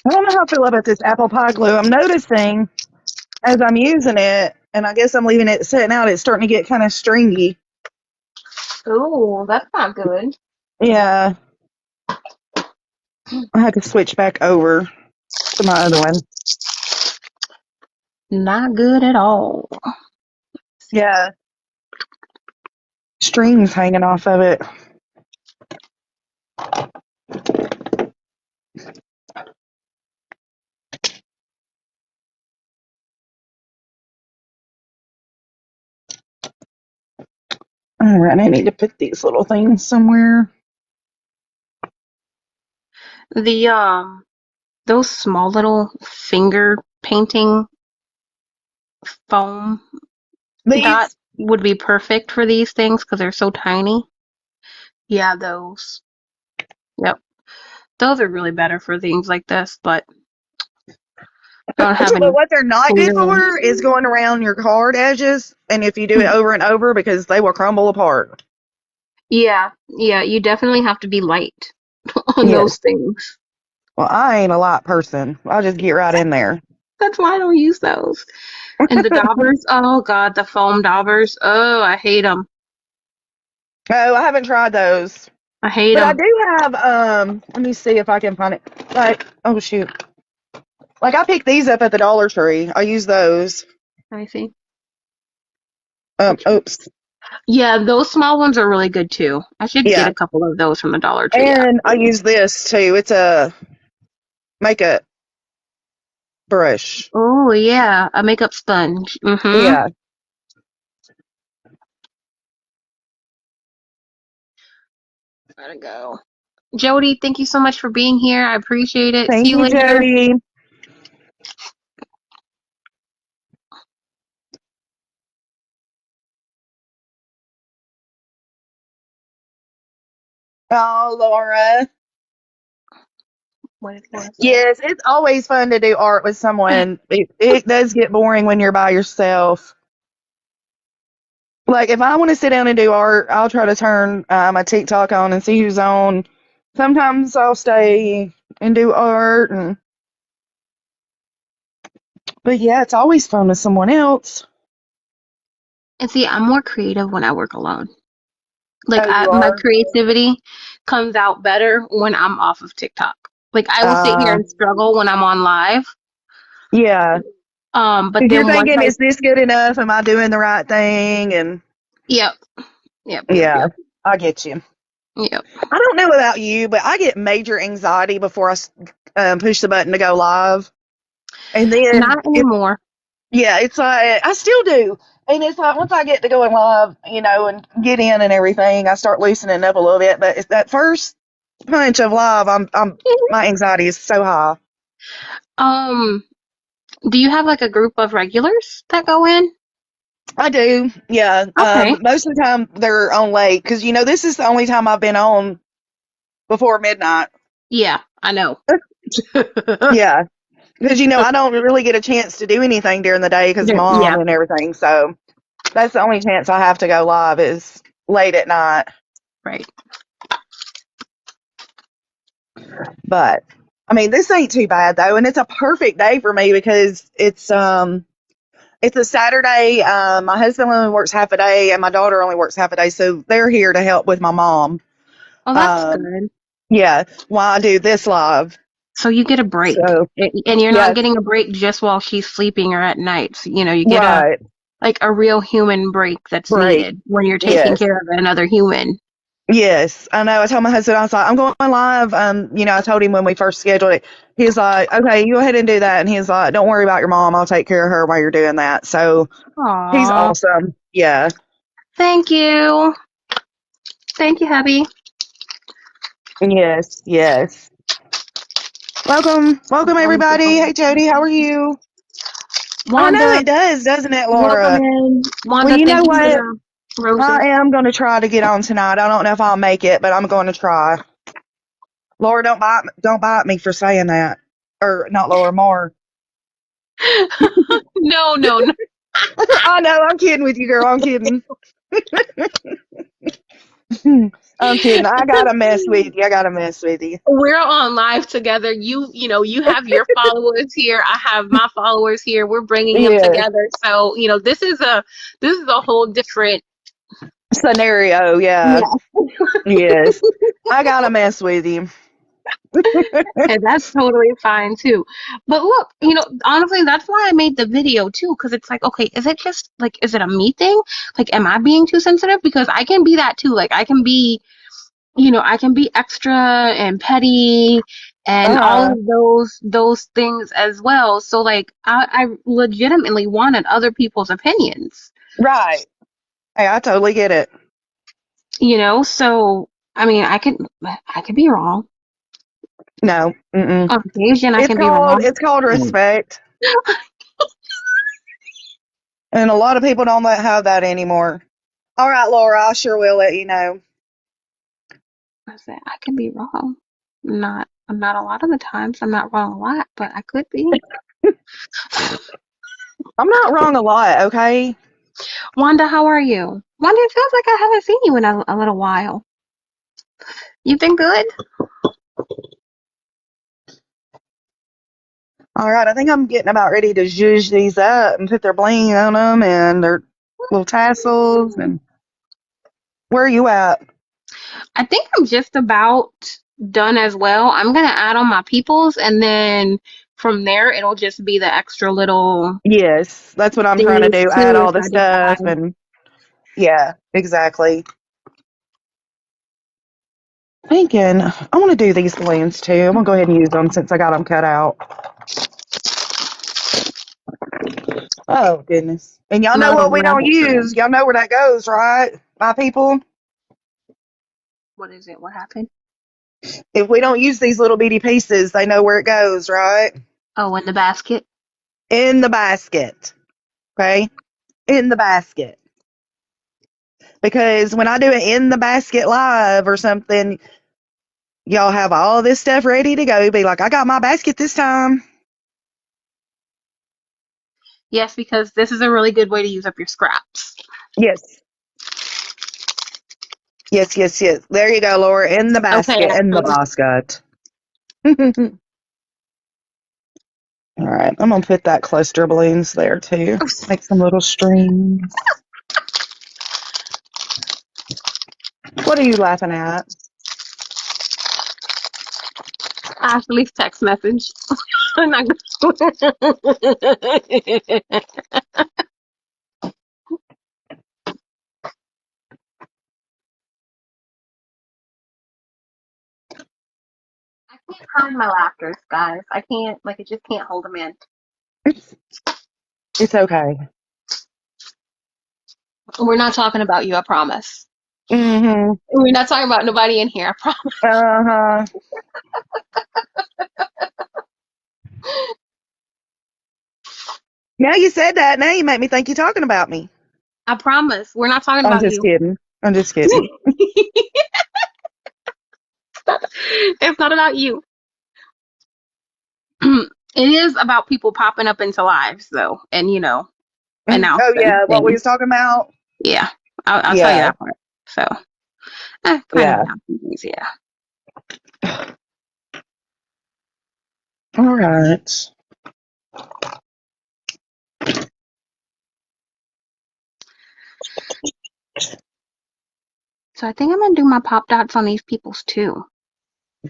I don't know how I feel about this apple pie glue. I'm noticing as I'm using it, and I guess I'm leaving it sitting out, it's starting to get kind of stringy. Oh, that's not good. Yeah. I had to switch back over to my other one. Not good at all. Yeah. Strings hanging off of it. All right, I need to put these little things somewhere. The those small little finger painting foam dot These? would be perfect for these things because they're so tiny. Yeah, those. Yep. Those are really better for things like this, but I don't have But any what they're not good clearance. for is going around your card edges, and if you do it over and over, because they will crumble apart. Yeah, yeah, you definitely have to be light on Yes. those things. Well, I ain't a lot person. I'll just get right in there. That's why I don't use those. And the daubers, oh God, the foam daubers. Oh, I hate them. Oh, I haven't tried those. I hate But I them. do have, let me see if I can find it. Like, oh shoot. Like I picked these up at the Dollar Tree. I use those. I see. Which one? Oops. Yeah, those small ones are really good too. I should get Yeah. a couple of those from the Dollar Tree, And I actually. use this too. It's a makeup brush. Oh, yeah, a makeup sponge. Mm-hmm. Yeah. Gotta go. Jody, thank you so much for being here. I appreciate it. See Thank you you, later. Jody. Oh, Laura. What did Laura say? Yes, it's always fun to do art with someone. It does get boring when you're by yourself. Like if I want to sit down and do art, I'll try to turn my TikTok on and see who's on. Sometimes I'll stay and do art, but yeah, it's always fun with someone else. And see, I'm more creative when I work alone. Like Oh, you my are? creativity comes out better when I'm off of TikTok. Like I will sit here Uh, and struggle when I'm on live. yeah. But Because you're then once thinking, I, is this good enough? Am I doing the right thing? And yep, yep, yep, yeah, yep. I get you. Yep. I don't know about you, but I get major anxiety before I push the button to go live. And then, Not anymore. it's like, I still do. And it's like, once I get to going live, and get in and everything, I start loosening up a little bit. But it's that first punch of live, my anxiety is so high. Um, do you have like a group of regulars that go in? I do, yeah. Okay. Most of the time they're on late because this is the only time I've been on before midnight. Yeah, I know. Yeah, because I don't really get a chance to do anything during the day because Yeah, mom and everything. So that's the only chance I have to go live is late at night. right. But I mean, this ain't too bad though, and it's a perfect day for me because it's a Saturday. My husband only works half a day, and my daughter only works half a day, so they're here to help with my mom. Oh, that's Um, good. yeah, while I do this live. So you get a break, So and you're not yes, getting a break just while she's sleeping or at night. So, you get right, a real human break that's break. needed when you're taking Yes, care of another human. yes. I know. I told my husband, I was like, I'm going live. I told him when we first scheduled it. He's like, okay, you go ahead and do that. And he's like, don't worry about your mom. I'll take care of her while you're doing that. So he's Aw, awesome. Yeah. thank you. Thank you, hubby. Yes. Yes. Welcome everybody. Hey Jody, how are you? I know Wanda, it does, doesn't it, welcome Laura? in. Well, Wanda, you know thank you for what? the roses. I am going to try to get on tonight. I don't know if I'll make it, but I'm going to try. Laura, don't bite me for saying that. Or not Laura, more. No, no, no. I know, I'm kidding with you, girl. I'm kidding. I'm kidding. I gotta mess with you. I gotta mess with you. We're on live together. You have your followers here. I have my followers here. We're bringing them Yes. together. So, this is a whole different. Scenario, yeah. Yeah. Yes. I gotta mess with you. And that's totally fine too. But look, honestly, that's why I made the video too, because it's like, okay, is it a me thing? Like, am I being too sensitive? Because I can be that too. Like, I can be extra and petty and all Uh-huh. of those things as well. So like, I legitimately wanted other people's opinions. Right. Hey, I totally get it. So I mean, I could be wrong. No. Mm-mm. On occasion, I It's can be called wrong. it's called respect. And a lot of people don't have that anymore. All right, Laura, I sure will let you know. I said I could be wrong. Not a lot of the times. I'm not wrong a lot, but I could be. I'm not wrong a lot, okay? Wanda, how are you? Wanda, it feels like I haven't seen you in a little while. You been good? All right, I think I'm getting about ready to zhuzh these up and put their bling on them and their little tassels. And where are you at? I think I'm just about done as well. I'm gonna add on my peoples, and then from there it'll just be the extra little Yes, that's what I'm trying to things do. Add too if all the I stuff decide. and yeah, exactly. Thinking I want to do these balloons too. I'm gonna go ahead and use them since I got them cut out. Oh goodness! And y'all know My little what we don't rabbit use. friend. Y'all know where that goes, right? My people. What is it? What happened? If we don't use these little bitty pieces, they know where it goes, right? Oh, in the basket. In the basket. Okay? In the basket. Because when I do it in the basket live or something, y'all have all this stuff ready to go. Be like, I got my basket this time. Yes, because this is a really good way to use up your scraps. Yes. Yes, yes, yes. There you go, Laura. In the Okay, basket. In the Ashley. basket. All right. I'm going to put that cluster balloons there too. Make some little strings. What are you laughing at? Ashley's text message. I'm not hide my laughters, guys. I can't, like, I just can't hold them in. It's okay. We're not talking about you, I promise. Mm-hmm. We're not talking about nobody in here, I promise. Uh-huh. Now you said that, now you make me think you're talking about me. I promise. We're not talking I'm about just you. kidding. I'm just kidding. It's not about you. It is about people popping up into lives, though, and, Oh announcing yeah, what we things. was talking about? Yeah, I'll tell you Yeah, that part. So, kind of yeah. announcing things, yeah. All right. So I think I'm gonna do my pop dots on these people's too.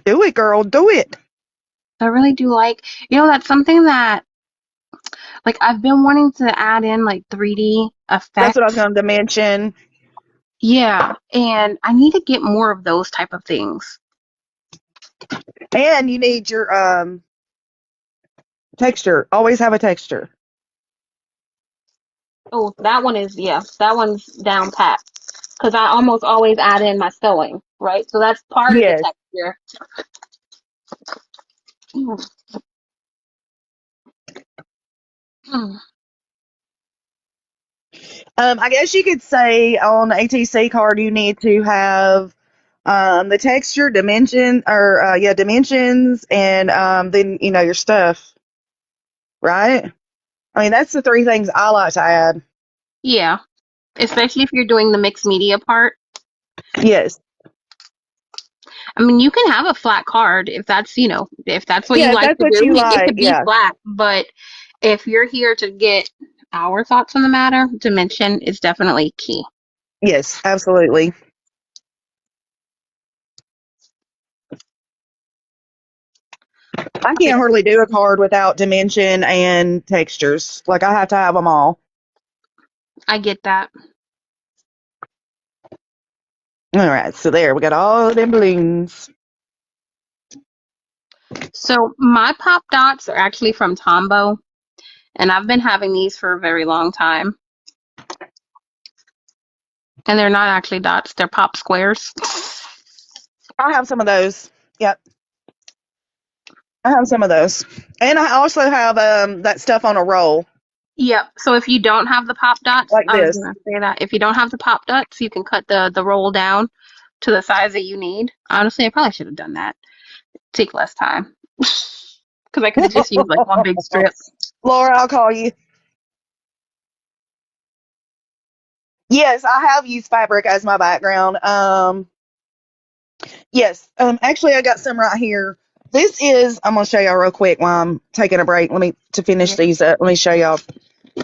Do it, girl. Do it. I really do like, that's something that, like, I've been wanting to add in, like, 3D That's what I was effects. going to mention. Yeah, and I need to get more of those type of things. And you need your texture. Always have a texture. Oh, that one's down pat. Because I almost always add in my sewing, right? So that's part of the Yes. texture. Mm. Mm. I guess you could say on the ATC card you need to have the texture, dimensions, and then your stuff, right? I mean that's the three things I like to add. Yeah, especially if you're doing the mixed media part. Yes. I mean, you can have a flat card if that's what you Yeah, if like that's to what do. you It like. could be Yeah. flat, but if you're here to get our thoughts on the matter, dimension is definitely key. Yes, absolutely. I Okay, can't hardly do a card without dimension and textures. Like I have to have them all. I get that. All right, so there we got all them balloons. So my pop dots are actually from Tombow, and I've been having these for a very long time. And they're not actually dots, they're pop squares. I have some of those. Yep, I have some of those, and I also have that stuff on a roll Yep. So if you don't have the pop dots, like I was this. gonna say that if you don't have the pop dots, you can cut the roll down to the size that you need. Honestly, I probably should have done that. Take less time because I could have just used like one big strip. Laura, I'll call you. Yes, I have used fabric as my background. Yes. Actually, I got some right here. This is. I'm gonna show y'all real quick while I'm taking a break. To finish Yeah. these up. Let me show y'all.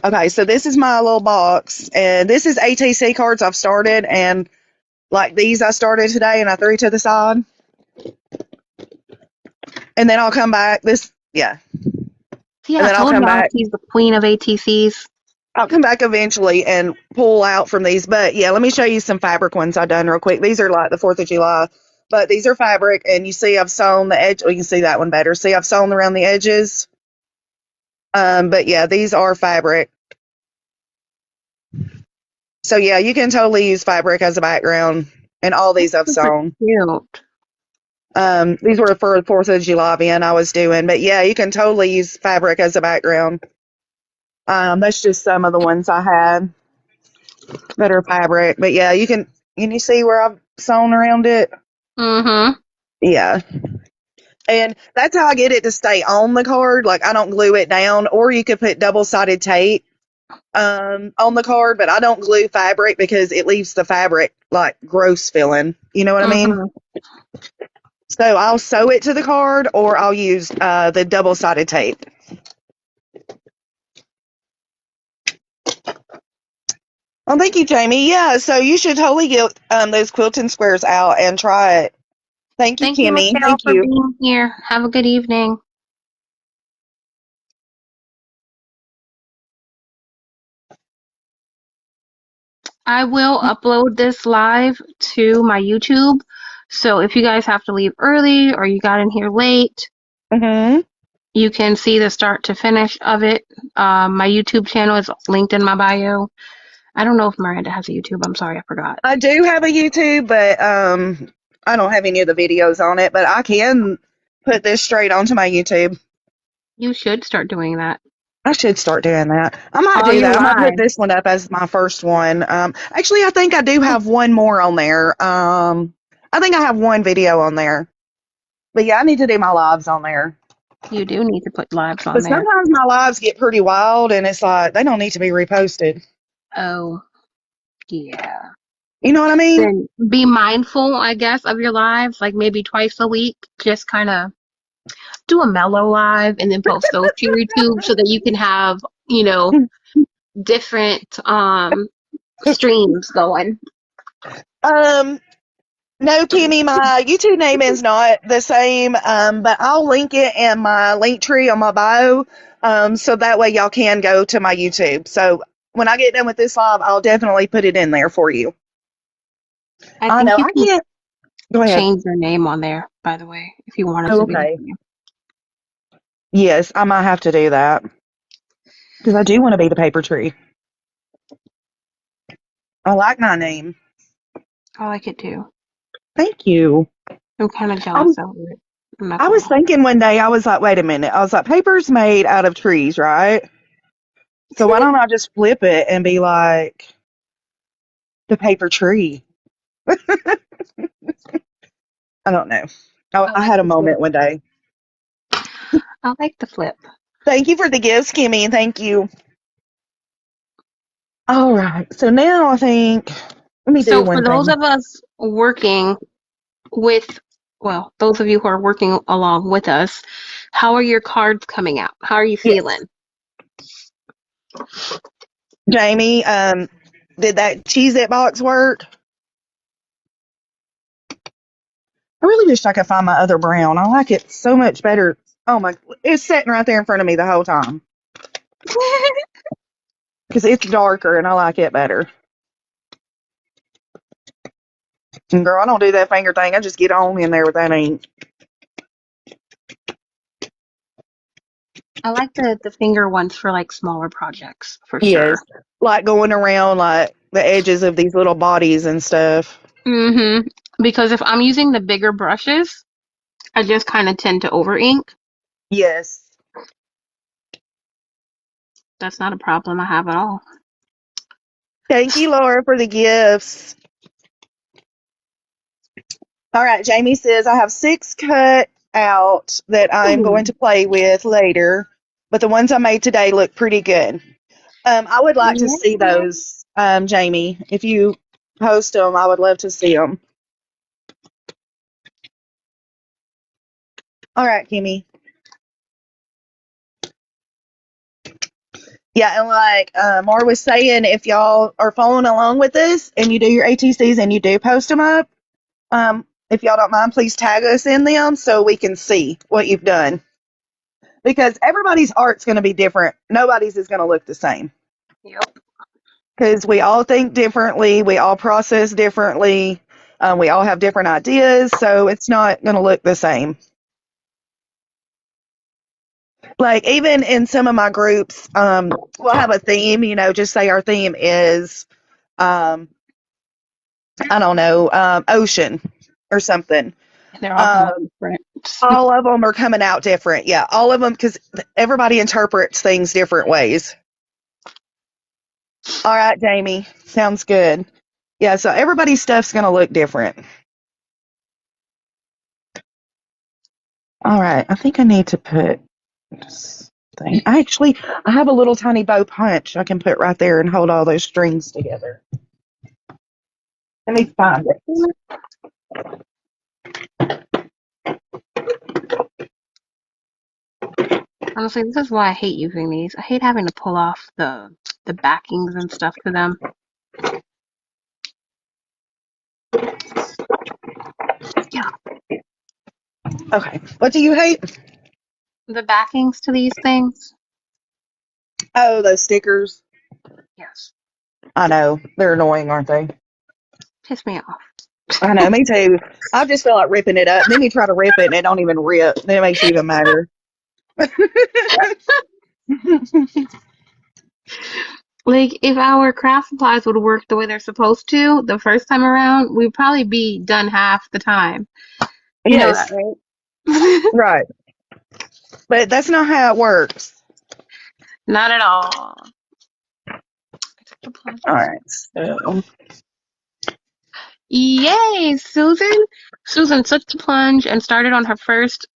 Okay, so this is my little box, and this is ATC cards I've started, and like these I started today, and I threw to the side, and then I'll come back. See, And I then told y'all she's the queen of ATCs. I'll come back eventually and pull out from these. But yeah, let me show you some fabric ones I've done real quick. These are like the 4th of July, but these are fabric, and you see I've sewn the edge. Oh, you can see that one better. See, I've sewn around the edges. But yeah, these are fabric. So yeah, you can totally use fabric as a background, and all these I've Super sewn. cute. These were for the 4th of July event I was doing, but yeah, you can totally use fabric as a background. That's just some of the ones I had that are fabric, but yeah, can you see where I've sewn around it? Mm-hmm. Yeah. And that's how I get it to stay on the card. Like I don't glue it down, or you could put double-sided tape on the card, but I don't glue fabric because it leaves the fabric like gross feeling. You know what I mean? Mm-hmm. So I'll sew it to the card, or I'll use the double-sided tape. Well, thank you, Jamie. Yeah, so you should totally get those quilting squares out and try it. Thank you, Thank you, Kimmy. Michelle, Thank for you. being here. Have a good evening. I will upload this live to my YouTube So if you guys have to leave early or you got in here late, Mm-hmm. you can see the start to finish of it. My YouTube channel is linked in my bio. I don't know if Miranda has a YouTube. I'm sorry, I forgot. I do have a YouTube, but I don't have any of the videos on it, but I can put this straight onto my YouTube. You should start doing that. I should start doing that. I might All do your that. I might put lives. this one up as my first one. Actually, I think I do have one more on there. I think I have one video on there. But yeah, I need to do my lives on there. You do need to put lives on But there. sometimes my lives get pretty wild, and it's like they don't need to be reposted. Oh, yeah. You know what I mean? Then be mindful, I guess, of your lives, like maybe twice a week. Just kind of do a mellow live and then post those to YouTube so that you can have, different streams going. Um, no, Kimmy, my YouTube name is not the same, but I'll link it in my link tree on my bio, so that way y'all can go to my YouTube. So when I get done with this live, I'll definitely put it in there for you. I I think know you I can can't. Go ahead. change your name on there, by the way, if you want it Oh, to be the okay. same. Yes, I might have to do that because I do want to be the paper tree. I like my name. I like it too. Thank you. I'm kind of I jealous over it. I'm not I gonna was lie. thinking one day, I was like, wait a minute. I was like, paper's made out of trees, right? So why don't I just flip it and be like the paper tree? I don't know. I I like had a the flip. moment one day. I like the flip. Thank you for the gifts, Kimmy. Thank you. All right. So now I think, let me do So for one those thing. of us working with, well, those of you who are working along with us, how are your cards coming out? How are you Yes. feeling? Jamie, did that Cheez-It box work? I really wish I could find my other brown. I like it so much better. Oh my, it's sitting right there in front of me the whole time because it's darker and I like it better. And girl, I don't do that finger thing. I just get on in there with that ink. I like the finger ones for like smaller projects for Yes. sure. Like going around like the edges of these little bodies and stuff. Because if I'm using the bigger brushes, I just kind of tend to over ink. Yes. That's not a problem I have at all. Thank you, Laura, for the gifts. All right, Jamie says I have 6 cut out that I'm going Ooh. to play with later, but the ones I made today look pretty good. I would like to see Yeah. those, Jamie. If you post them, I would love to see them. All right, Kimmy. Yeah, and like Mar was saying, if y'all are following along with this and you do your ATCs and you do post them up, if y'all don't mind, please tag us in them so we can see what you've done. Because everybody's art's going to be different. Nobody's is going to look the same. Yep. Because we all think differently, we all process differently, we all have different ideas, so it's not going to look the same. Like even in some of my groups, we'll have a theme. Just say our theme is, um, I don't know, ocean or something. And they're all coming Um, different. all of them are coming out different. Yeah, all of them because everybody interprets things different ways. All right, Jamie, sounds good. Yeah, so everybody's stuff's gonna look different. All right, I think I need to put this thing. I have a little tiny bow punch I can put right there and hold all those strings together. Let me find it. Honestly, this is why I hate using these. I hate having to pull off the backings and stuff to them. Yeah. Okay, what do you hate? The backings to these things? Oh, those stickers. Yes. I know they're annoying, aren't they? Piss me off. I know, me too. I just feel like ripping it up. Then you try to rip it and it don't even rip. Then it makes it even madder. Like, if our craft supplies would work the way they're supposed to the first time around, we'd probably be done half the time. You know that, Yes, right? right. But that's not how it works. Not at all. All right. So, Yay, Susan! Susan took the plunge and started on her first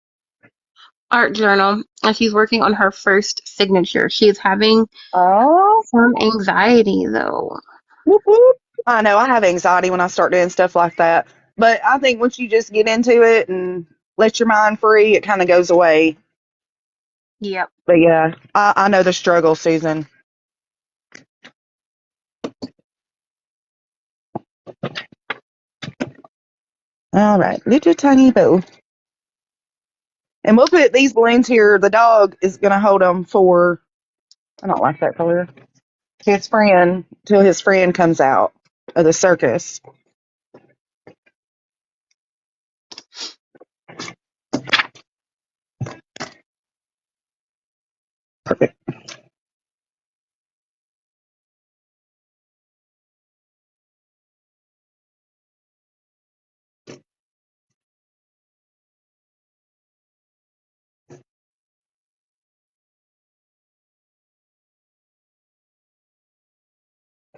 art journal, and she's working on her first signature. She is having oh, some anxiety, though. whoop, whoop. I know I have anxiety when I start doing stuff like that. But I think once you just get into it and let your mind free, it kind of goes away. Yep. But yeah, I know the struggle, Susan. All right, little tiny bow. And we'll put these balloons here. The dog is going to hold them for, I don't like that color, his friend, till his friend comes out of the circus. Perfect.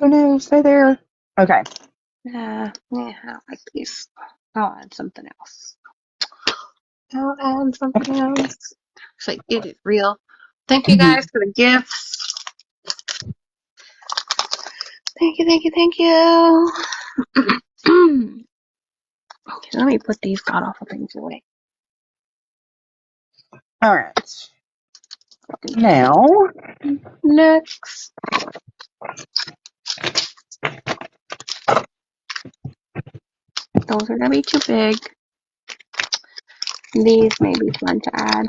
Oh no, stay there. Okay. Yeah, I don't like these. I'll add something else. I'll add something else. It's like, get it real. Thank you guys for the gifts. Thank you, thank you, thank you. Okay, let me put these god awful things away. All right. Now, Next. Those are gonna be too big. These may be fun to add.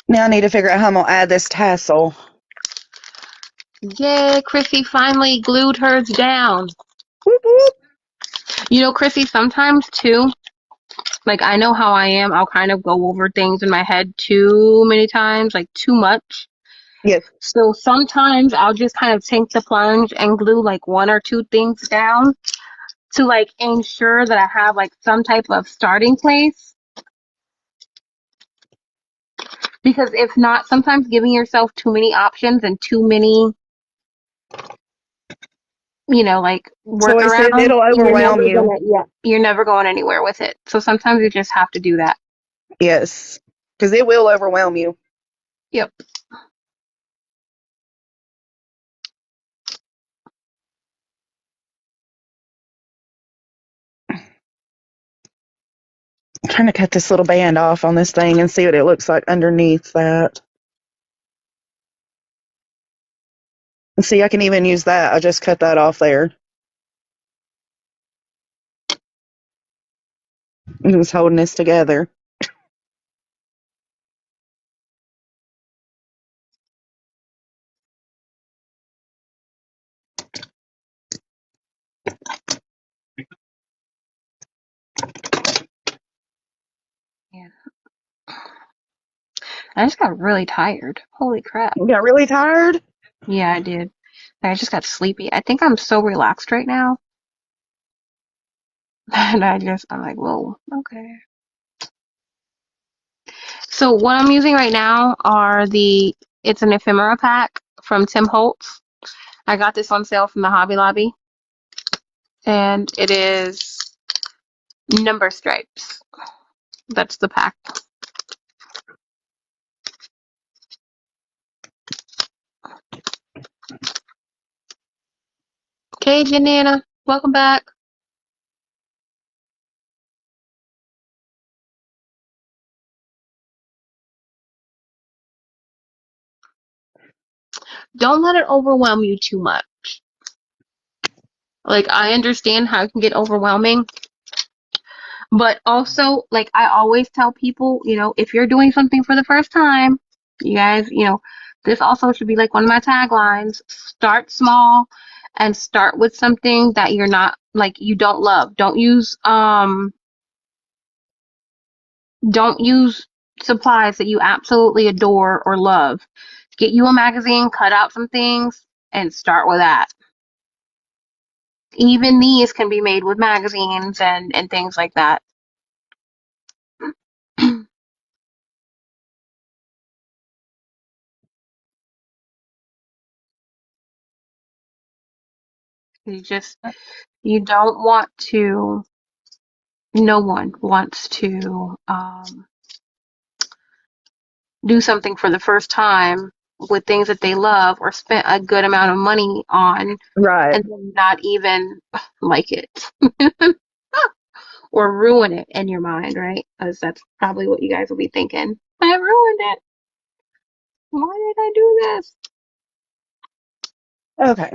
now I need to figure out how I'm gonna add this tassel. Yay, Chrissy finally glued hers down. Whoop, whoop. You know, Chrissy, sometimes too, like I know how I am, I'll kind of go over things in my head too many times, like too much. Yes. So sometimes I'll just kind of take the plunge and glue like one or two things down to like ensure that I have like some type of starting place. Because if not, sometimes giving yourself too many options and too many, like Choices, workarounds, it'll you're overwhelm never you. gonna, yeah, you're never going anywhere with it. So sometimes you just have to do that. Yes. Because it will overwhelm you. Yep. I'm trying to cut this little band off on this thing and see what it looks like underneath that. And see, I can even use that. I just cut that off there. I'm just holding this together. Yeah. I just got really tired. Holy crap. You got really tired? Yeah, I did. I just got sleepy. I think I'm so relaxed right now. And I'm like, whoa, okay. So what I'm using right now it's an ephemera pack from Tim Holtz. I got this on sale from the Hobby Lobby. And it is number stripes. That's the pack. Okay, Janana, welcome back. Don't let it overwhelm you too much. Like, I understand how it can get overwhelming, but also, like, I always tell people, if you're doing something for the first time, you guys, this also should be like one of my taglines: start small and start with something that you're not like you don't love. Don't use supplies that you absolutely adore or love. Get you a magazine, cut out some things, and start with that. Even these can be made with magazines and things like that. You just, you don't want to, no one wants to do something for the first time with things that they love or spent a good amount of money on Right. and then not even like it or ruin it in your mind, right? Because that's probably what you guys will be thinking. I ruined it. Why did I do this? Okay.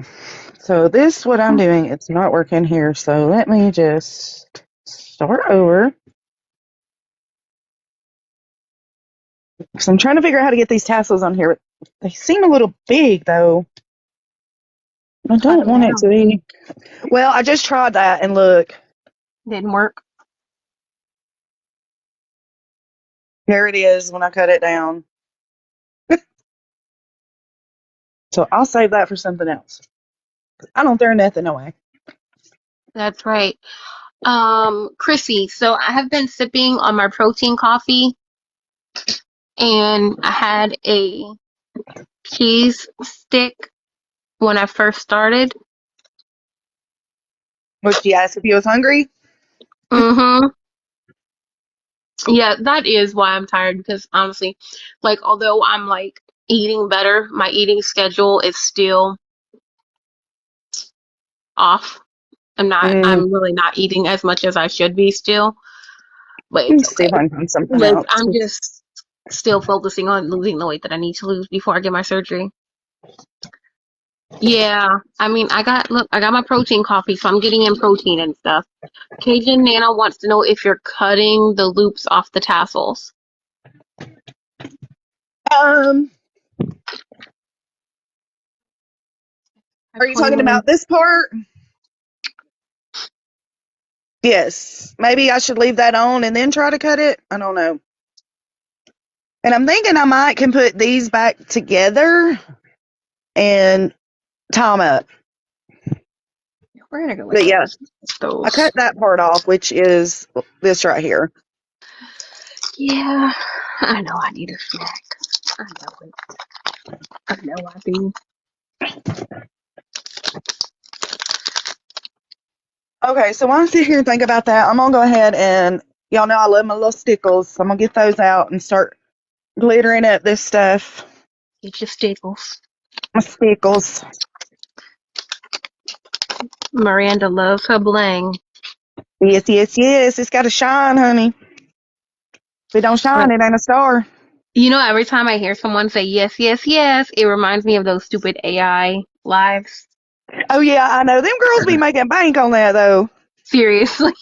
So this, what I'm doing, it's not working here. So let me just start over. So I'm trying to figure out how to get these tassels on here. They seem a little big, though. I Cut don't them want it to down. be. Well, I just tried that, and look, Didn't work. there it is when I cut it down. So I'll save that for something else. I don't throw nothing away. That's right. Chrissy, so I have been sipping on my protein coffee and I had a cheese stick when I first started. Which she asked if you was hungry. Mm-hmm. Yeah, that is why I'm tired because honestly, like although I'm like eating better, my eating schedule is still off. Mm, I'm really not eating as much as I should be still, but let me it's see if okay. I can find something Like else. I'm just still focusing on losing the weight that I need to lose before I get my surgery. Yeah, I mean, I got my protein coffee, so I'm getting in protein and stuff. Cajun Nana wants to know if you're cutting the loops off the tassels. Um, are you talking 21. about this part? Yes. Maybe I should leave that on and then try to cut it. I don't know. And I'm thinking I might can put these back together and tie them up. We're gonna go with But yeah, I those. cut that part off, which is this right here. Yeah, I know I need a snack. I know it. I know I do. Okay, so while I sit here and think about that, I'm gonna go ahead and y'all know I love my little stickles, so I'm gonna get those out and start glittering up this stuff. Get your staples. My stickles. Miranda loves her bling. Yes, yes, yes. It's got to shine, honey. If it don't shine, it ain't a star. You know, every time I hear someone say yes, yes, yes, it reminds me of those stupid AI lives. Oh yeah, I know. Them girls be making bank on that though. Seriously.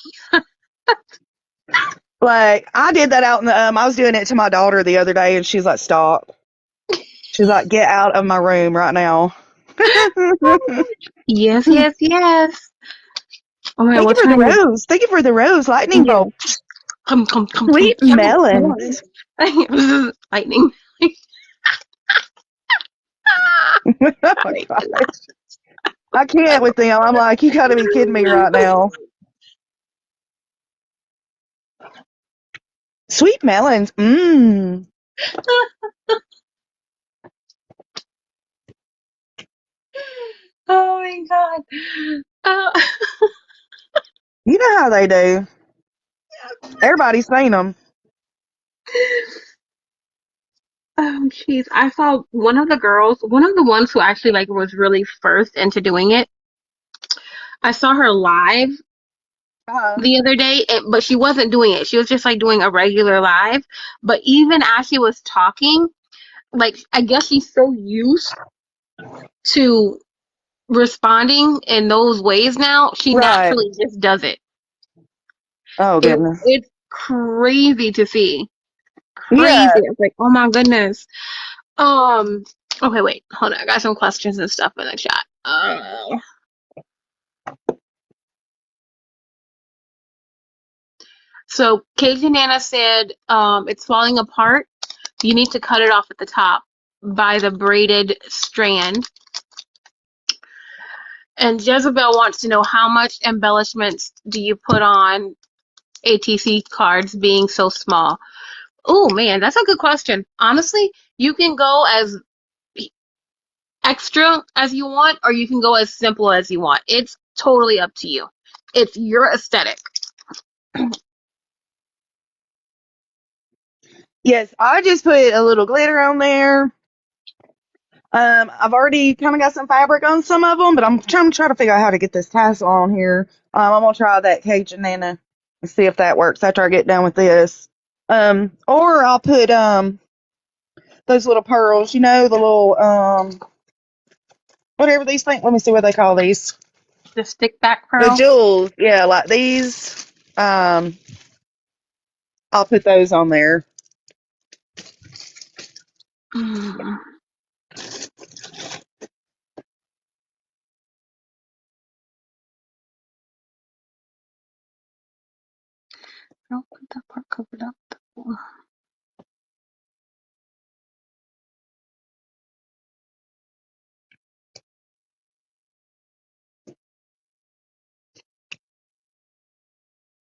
Like I did that out in the I was doing it to my daughter the other day and she's like, stop. She's like, get out of my room right now. Yes, yes, yes. Okay, Thank you what for the time is rose. Thank you for the rose lightning it? bolt. Come, come, come, come, Sweet come on. melons. Lightning. Oh my gosh. I can't with them. I'm like, you gotta be kidding me right now. Sweet melons. Mmm. Oh my god. Uh, You know how they do. Everybody's seen them. oh jeez. I saw one of the girls, one of the ones who actually like was really first into doing it. I saw her live Uh-huh. the other day, but she wasn't doing it. She was just like doing a regular live. But even as she was talking, like I guess she's so used to responding in those ways now, she Right. naturally just does it. Oh goodness. It's crazy to see. Yeah. Crazy. It's like, oh my goodness. Um. Okay, wait. Hold on. I got some questions and stuff in the chat. So Cajun Nana said it's falling apart. You need to cut it off at the top by the braided strand. And Jezebel wants to know how much embellishments do you put on ATC cards being so small? Oh man, that's a good question. Honestly, you can go as extra as you want, or you can go as simple as you want. It's totally up to you. It's your aesthetic. Yes, I just put a little glitter on there. I've already kind of got some fabric on some of them, but I'm trying to figure out how to get this tassel on here. I'm gonna try that Cajun Nana and see if that works after I get done with this. Or I'll put those little pearls, the little whatever these things. Let me see what they call these. The stick back The pearl. jewels, yeah, like these. I'll put those on there. Mm. Don't put that part covered up.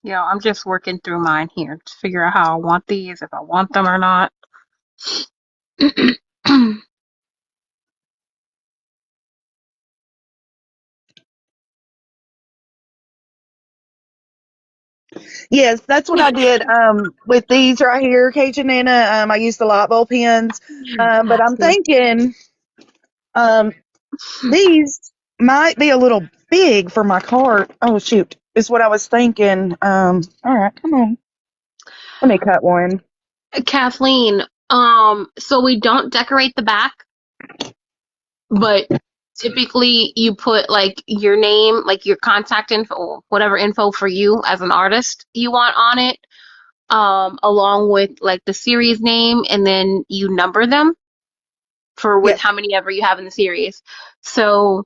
Yeah, I'm just working through mine here to figure out how I want these, if I want them or not. Yes, that's what I did with these right here, Cajun Nana. I used the light bulb pens. But I'm thinking these might be a little big for my cart. Oh shoot, is what I was thinking. All right, come on. Let me cut one. Kathleen, so we don't decorate the back, but typically you put like your name, like your contact info, whatever info for you as an artist you want on it, along with like the series name, and then you number them for with Yes, how many ever you have in the series. So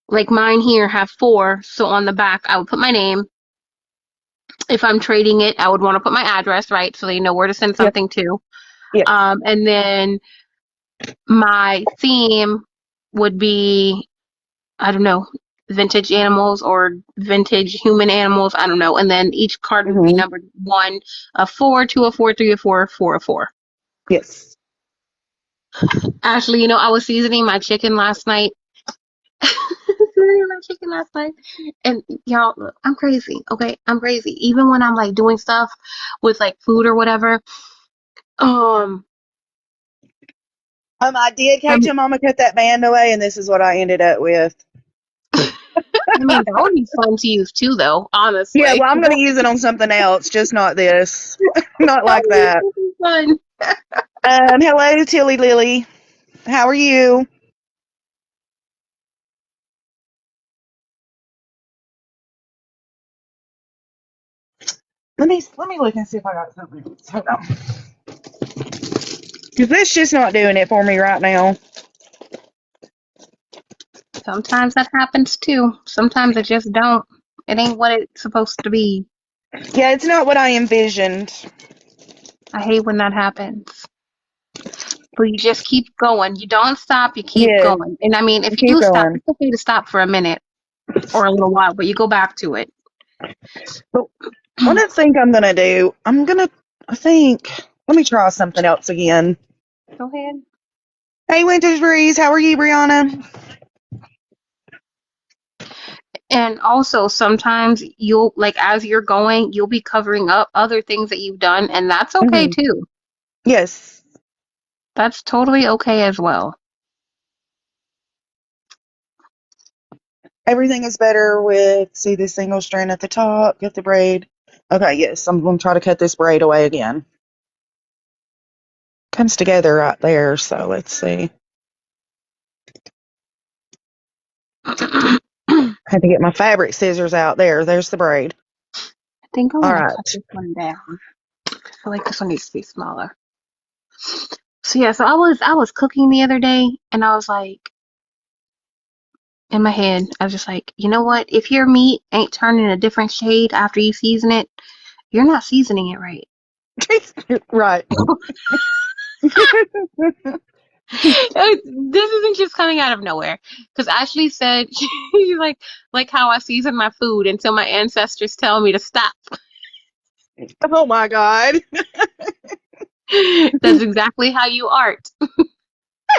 like mine here have 4, so on the back I would put my name. If I'm trading it, I would want to put my address, right, so they know where to send yes, something to. yes. And then my theme would be, I don't know, vintage animals or vintage human animals. I don't know. And then each card would be Hmm. numbered 1 of 4, 2 of 4, 3 of 4, 4 of 4. Yes. Ashley, I was seasoning my chicken last night. Seasoning my chicken last night. And y'all, look, I'm crazy. Okay, I'm crazy. Even when I'm like doing stuff with like food or whatever. Um, I did catch I'm, your mama cut that band away, and this is what I ended up with. I mean, that would be fun to use too, though. Yeah, Honestly, well, I'm that gonna use it on something else, just not this. Not like would be that. super fun. Hello, Tilly Lily. How are you? Let me look and see if I got something else. Hold on. Because that's just not doing it for me right now. Sometimes that happens too. Sometimes it just don't. It ain't what it's supposed to be. Yeah, it's not what I envisioned. I hate when that happens. But you just keep going. You don't stop, you keep Yes, going. And I mean, if you keep do stop, going. it's okay to stop for a minute or a little while, but you go back to it. But what I think I'm gonna do, I think, let me try something else again. Go ahead. Hey, Winter's Breeze, how are you, Brianna? And also, sometimes you'll, like, as you're going, you'll be covering up other things that you've done, and that's okay Hmm. too. Yes. That's totally okay as well. Everything is better with, see the single strand at the top, get the braid. Okay, yes, I'm gonna try to cut this braid away again. Comes together right there, so let's see. I Had to get my fabric scissors out there. There's the braid. think I All want to cut right. this one down. I feel like this one needs to be smaller. So yeah, so I was cooking the other day, and I was like, in my head, I was just like, you know what? If your meat ain't turning a different shade after you season it, you're not seasoning it right. Right. This isn't just coming out of nowhere. Because Ashley said, she's like how I season my food until my ancestors tell me to stop. Oh my God. That's exactly how you art.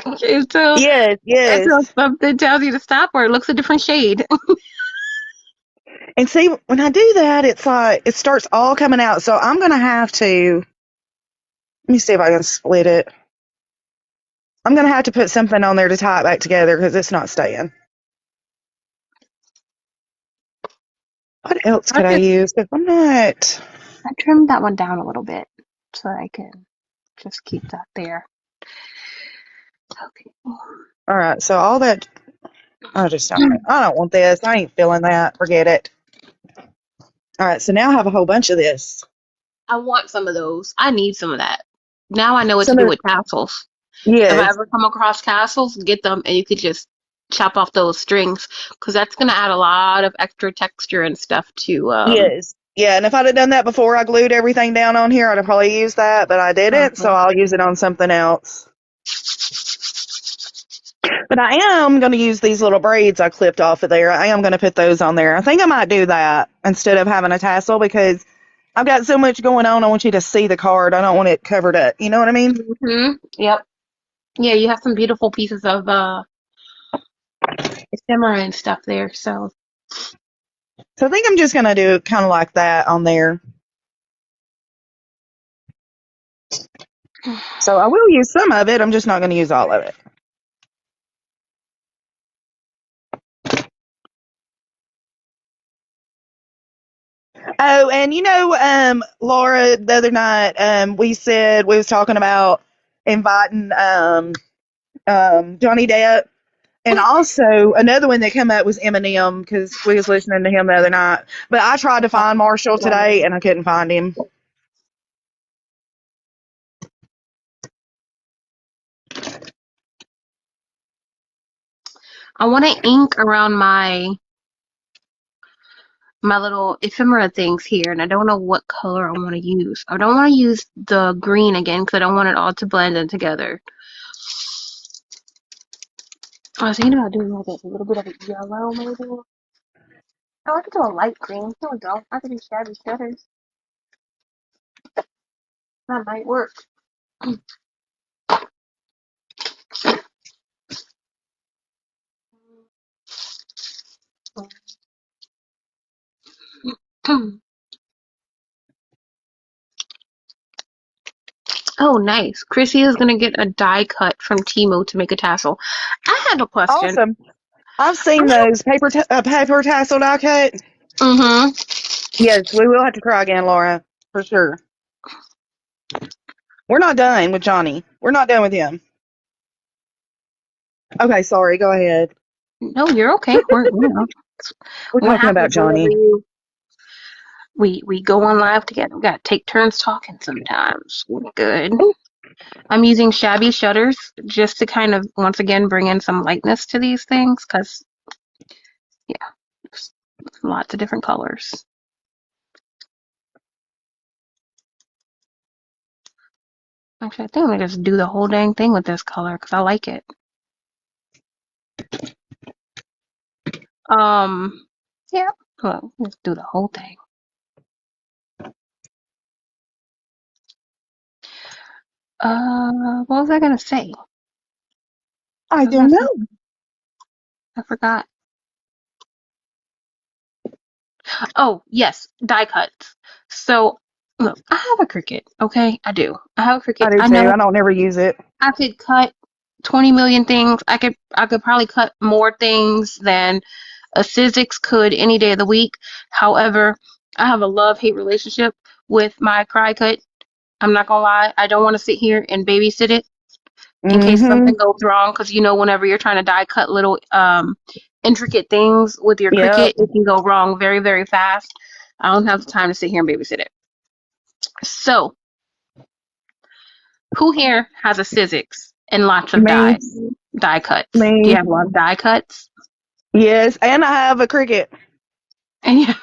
until, Yes, until yes. something tells you to stop or it looks a different shade. And see, when I do that, it's like it starts all coming out. So I'm gonna have to. Let me see if I can split it. I'm gonna have to put something on there to tie it back together because it's not staying. What else I could I just use? If I'm not. I trimmed that one down a little bit so I can just keep that there. Okay. All right. So all that. I just don't. I don't want this. I ain't feeling that. Forget it. All right. So now I have a whole bunch of this. I want some of those. I need some of that. Now I know what to Some do of with tassels. If I yes, ever come across tassels, get them and you could just chop off those strings because that's going to add a lot of extra texture and stuff to yes, yeah. And if I'd have done that before I glued everything down on here, I'd have probably used that, but I didn't. So Mhm. I'll use it on something else. But I am going to use these little braids I clipped off of there. I am going to put those on there. I think I might do that instead of having a tassel because I've got so much going on. I want you to see the card. I don't want it covered up. You know what I mean? Yep. Yeah, you have some beautiful pieces of ephemera and stuff there. So So I think I'm just going to do kind of like that on there. So I will use some of it. I'm just not going to use all of it. Oh, and Laura, the other night, we said we was talking about inviting Johnny Depp, and also another one that came up was Eminem because we was listening to him the other night. But I tried to find Marshall today and I couldn't find him. I want to ink around my little ephemera things here, and I don't know what color I want to use. I don't want to use the green again because I don't want it all to blend in together. I was thinking about doing like a little bit of a yellow, maybe. Oh, I could do a light green. There we go. I could do shabby shutters. That might work. Oh, nice. Chrissy is gonna get a die cut from Timo to make a tassel. I have a question. Awesome. I've seen those paper tassel die cut. Mm-hmm. Yes, we will have to try again, Laura, for sure. We're not done with Johnny. We're not done with him. Okay, sorry. Go ahead. No, you're okay. We're We're what talking about happens whenever Johnny. we go on live together. We gotta take turns talking sometimes. We're good. Oh, I'm using shabby shutters just to kind of once again bring in some lightness to these things because yeah, there's lots of different colors. Actually, I think I'm gonna just do the whole dang thing with this color because I like it. Yeah. Well, let's do the whole thing. What was I gonna say? I I was don't gonna say know. I forgot. Oh, yes, die cuts. So, look, I have a Cricut, okay? I do. I have a I Cricut. do I too. know I don't ever use it. I could cut 20 million things. I could probably cut more things than a Sizzix could any day of the week. However, I have a love-hate relationship with my Cricut. I'm not gonna lie. I don't want to sit here and babysit it in case Mm-hmm. something goes wrong because whenever you're trying to die cut little intricate things with your Yep. Cricut, it can go wrong very, very fast. I don't have the time to sit here and babysit it. So, who here has a Sizzix and lots of Me. die cuts? Do you Me. have a lot of die cuts? Yes. And I have a Cricut. And yeah,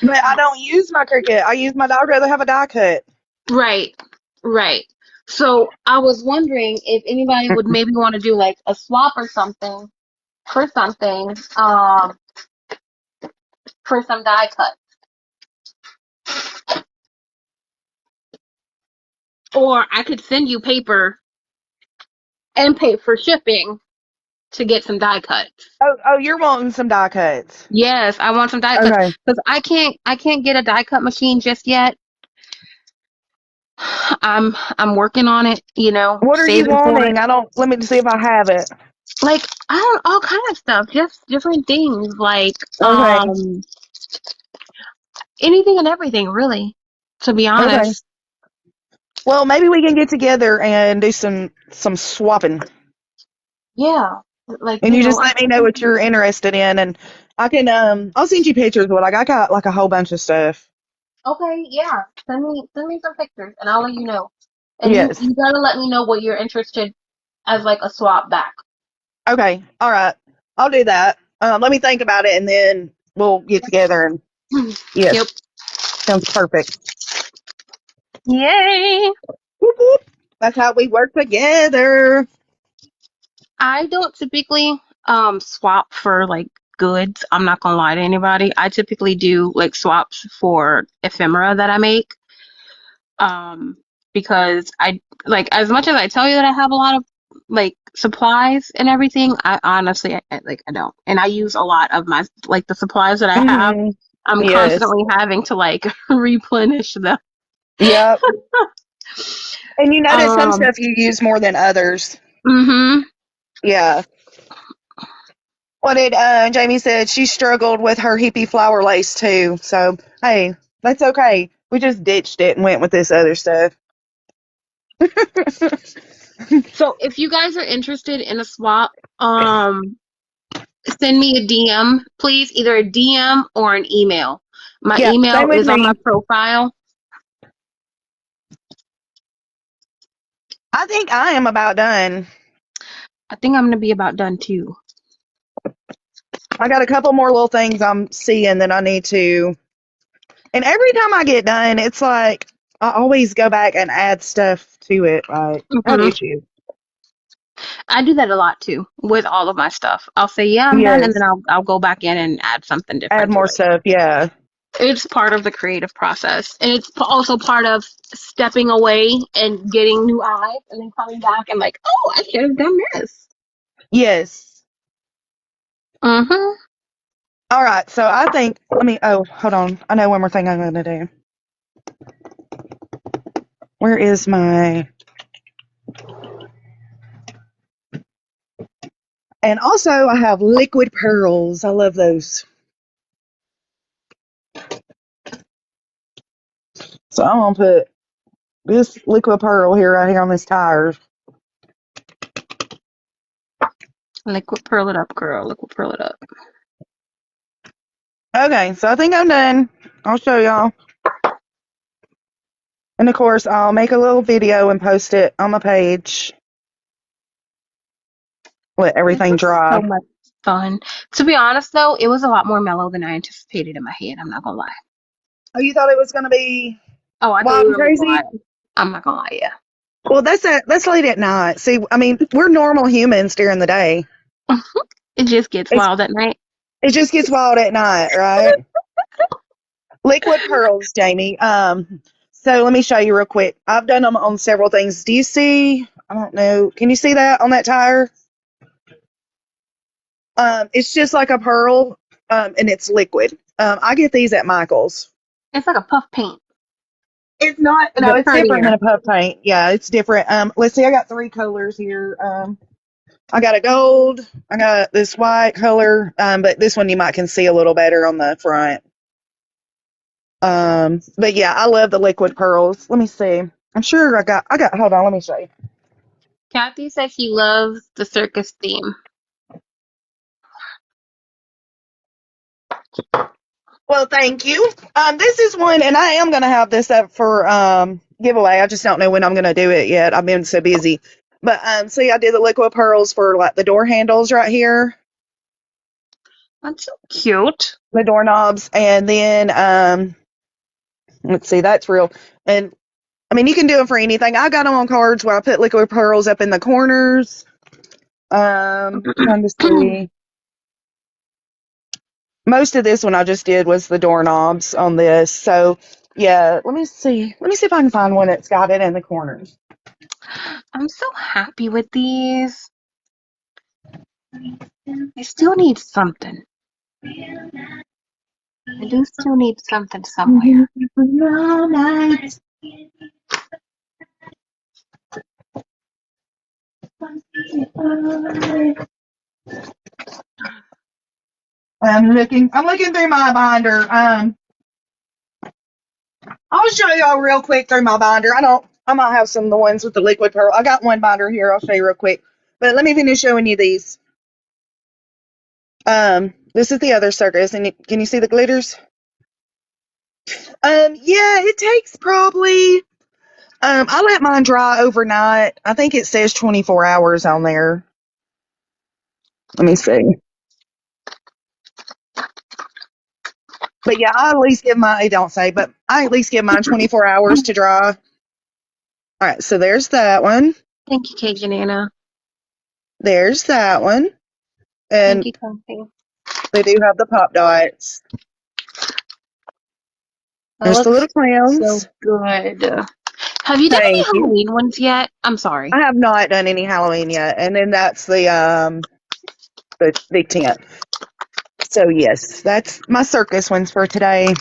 But I don't use my Cricut. I'd rather have a die cut. Right, right. So I was wondering if anybody would maybe want to do like a swap or something for something, for some die cut. Or I could send you paper and pay for shipping to get some die cuts. Oh, you're wanting some die cuts. Yes, I want some die cuts Okay. because I can't get a die cut machine just yet. I'm working on it, What are you saving for wanting? it. Let me see if I have it. Like I don't all kind of stuff, just different things like Okay. anything and everything really, to be Okay. honest. Well, maybe we can get together and do some swapping. Yeah. Like, And you just let me know what you're interested in, and I can I'll send you pictures of what I got like a whole bunch of stuff. okay, yeah. Send me some pictures and I'll let you know. And you Yes. you gotta let me know what you're interested as like a swap back. Okay. All right. I'll do that. Let me think about it, and then we'll get together. And Yep. yes, sounds perfect. Yay! Whoop, whoop. That's how we work together. I don't typically swap for like goods. I'm not gonna lie to anybody. I typically do like swaps for ephemera that I make. Um, because I like as much as I tell you that I have a lot of like supplies and everything, I honestly I don't. And I use a lot of my like the supplies that I have. Hmm. I'm Yes. constantly having to like replenish them. Yep. And you notice some Um, stuff you use more than others. mhm. Yeah. What did Jamie said? She struggled with her hippie flower lace too. So hey, that's okay. We just ditched it and went with this other stuff. So if you guys are interested in a swap, send me a DM, please, either a DM or an email. My Yeah, same email with is on my me. profile. I think I am about done. I think I'm gonna be about done too. I got a couple more little things I'm seeing that I need to. And every time I get done, it's like I always go back and add stuff to it. Like, how Hmm. did you? I do that a lot too with all of my stuff. I'll say, yeah, I'm done, and then Yes, I'll go back in and add something add different to more it. stuff. Yeah. It's part of the creative process, and it's also part of stepping away and getting new eyes, and then coming back and like, oh, I should have done this. Yes. Mm-hmm. All right. So I think, oh, hold on. I know one more thing I'm going to do. Where is my, and also I have liquid pearls. I love those. So I'm going to put this liquid pearl here, right here on this tire. Liquid pearl it up, girl. Liquid pearl it up. Okay. So I think I'm done. I'll show y'all. And of course, I'll make a little video and post it on my page. Let This everything was so dry. much fun. To be honest, though, it was a lot more mellow than I anticipated in my head. I'm not gonna lie. Oh, you thought it was going to be Oh, I thought wild you and were gonna be crazy? quiet. I'm not gonna lie, yeah. Well, that's late at night. See, I mean, we're normal humans during the day. It just gets It's wild at night. it just gets wild at night, right? Liquid pearls, Jamie. So let me show you real quick. I've done them on several things. Do you see? I don't know. Can you see that on that tire? It's just like a pearl, and it's liquid. I get these at Michael's. It's like a puff paint, It's not. No, but it's different prettier. than a puff paint. Yeah, it's different. Let's see. I got three colors here. I got a gold. I got this white color. But this one you might can see a little better on the front. But yeah, I love the liquid pearls. Let me see. I'm sure I got, hold on, let me show you. Kathy says she loves the circus theme. Well, thank you. This is one, and I am going to have this up for, giveaway. I just don't know when I'm going to do it yet. I've been so busy. But, see, I did the liquid pearls for like the door handles right here. That's so cute. the doorknobs, and then let's see, that's real. And I mean, you can do them for anything. I got them on cards where I put liquid pearls up in the corners. Trying to see. Most of this one I just did was the doorknobs on this. So yeah, let me see. Let me see if I can find one that's got it in the corners. I'm so happy with these. I still need something. I do still need something somewhere. I'm looking through my binder. I'll show y'all real quick through my binder. I might have some of the ones with the liquid pearl. I got one binder here. I'll show you real quick. But let me finish showing you these. This is the other circus, and can you see the glitters? Yeah, it takes probably. I let mine dry overnight. I think it says 24 hours on there. Let me see. But yeah, I at least give mine. It don't say, but I at least give mine 24 hours to dry. All right, so there's that one. Thank you, Cajun Anna. There's that one, Thank and you, Kathy. they do have the pop dots. That There's the little looks clowns. so good. Have you done any Thank you. Halloween ones yet? I'm sorry. I have not done any Halloween yet, and then that's the tent. So yes, that's my circus ones for today.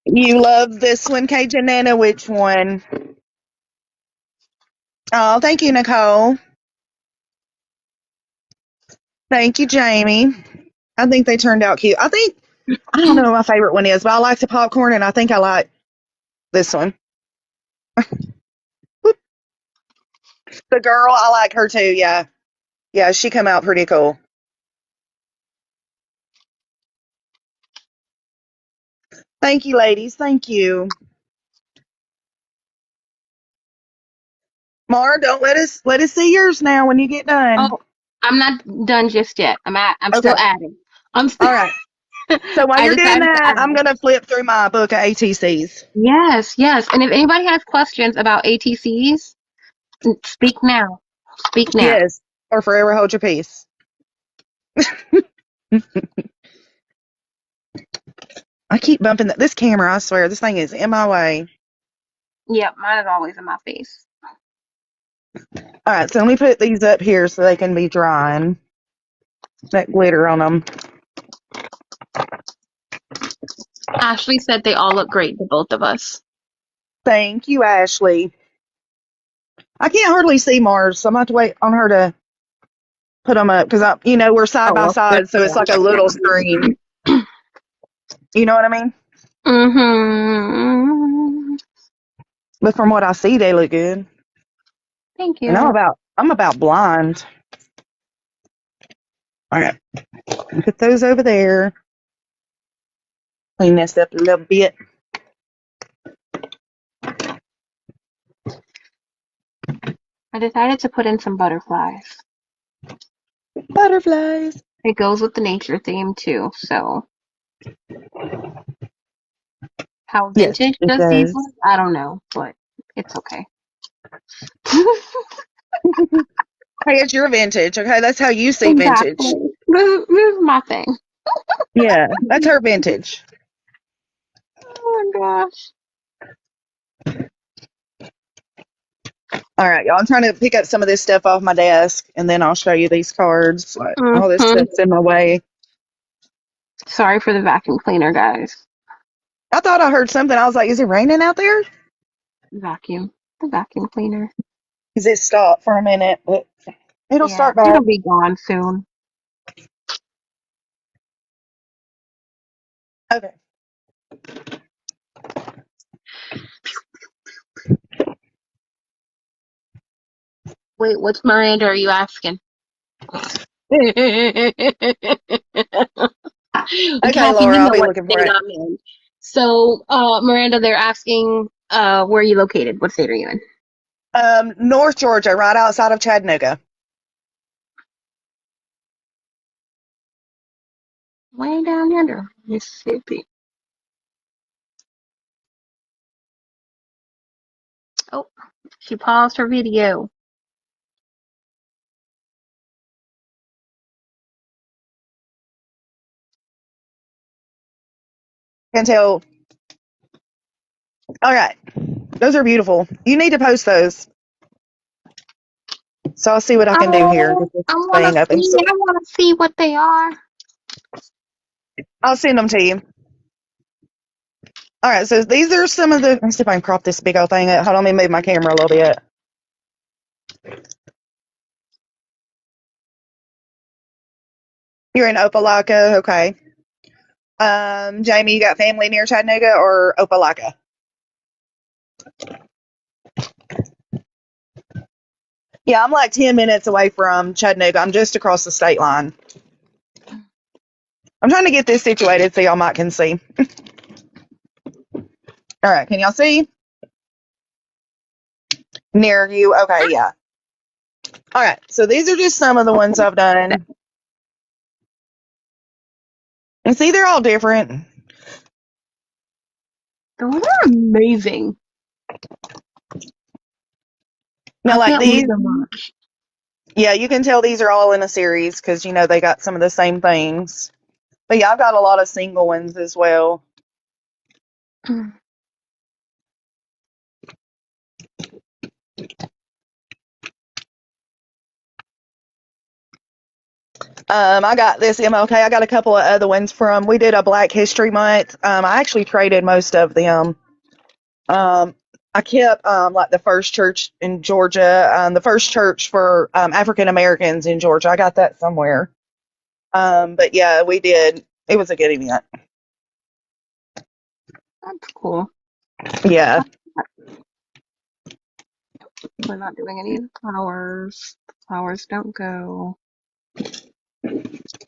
You love this one, Cajun Nana. Which one? Oh, thank you, Nicole. Thank you, Jamie. I think they turned out cute. I don't know what my favorite one is, but I like the popcorn, and I think I like this one. The girl, I like her too. Yeah, yeah, she come out pretty cool. Thank you, ladies. Thank you. Mar, don't let us see yours now when you get done. Oh, I'm not done just yet. I'm Okay. still adding. I'm still All right. So while I you're doing decided to that, add. I'm gonna flip through my book of ATCs. Yes, yes. And if anybody has questions about ATCs, speak now. Speak now. Yes, or forever hold your peace. I keep bumping this camera. I swear, this thing is in my way. Yep, mine is always in my face. All right, so let me put these up here so they can be drying. That glitter on them. Ashley said they all look great to both of us. Thank you, Ashley. I can't hardly see Mars, so I'm going to have to wait on her to put them up because we're side by Oh, side, so it's like a little screen. You know what I mean? Mm-hmm. But from what I see, they look good. Thank And you. I'm about blind. All right, put those over there. Clean this up a little bit. I decided to put in some butterflies. Butterflies. It goes with the nature theme too, so how Yes, vintage it does these does. look? I don't know, but it's okay. Hey, it's your vintage, okay? That's how you see vintage. Exactly. This is my thing. Yeah, that's her vintage. Oh my gosh. All right, y'all. I'm trying to pick up some of this stuff off my desk, and then I'll show you these cards. Like, all this Mm-hmm. stuff's in my way. Sorry for the vacuum cleaner, guys. I thought I heard something. I was like, is it raining out there? Vacuum. The vacuum cleaner. Because it stopped for a minute, but it'll Yeah, start back. it'll be gone soon. Okay. Wait, which Miranda are you asking? Okay, Kathy, Laura, you I'll know be what looking for state it. I'm in. So, Miranda, they're asking, where are you located? What state are you in? North Georgia, right outside of Chattanooga. Way down yonder, Mississippi. Oh, she paused her video. Can tell. All right. Those are beautiful. You need to post those. So I'll see what I can do here. Oh, Get this I wanna thing up. And see. so I wanna see what they are. I'll send them to you. All right. So these are some of the. Let me see if I can crop this big old thing up. Hold on, let me move my camera a little bit. You're in Opelika. Okay. Jamie, you got family near Chattanooga or Opelika? Yeah, I'm like 10 minutes away from Chattanooga. I'm just across the state line. I'm trying to get this situated so y'all might can see. All right, can y'all see? Near you? Okay, yeah. All right, so these are just some of the ones I've done. And see, they're all different. Those are amazing. Now, I like can't read these, them much. yeah, you can tell these are all in a series because, you know, they got some of the same things. But yeah, I've got a lot of single ones as well. I got this MLK. I got a couple of other ones from, we did a Black History Month. I actually traded most of them. I kept like the first church in Georgia, the first church for African Americans in Georgia. I got that somewhere. But yeah, we did. It was a good event. That's cool. Yeah. We're not doing any of the flowers. The flowers don't go.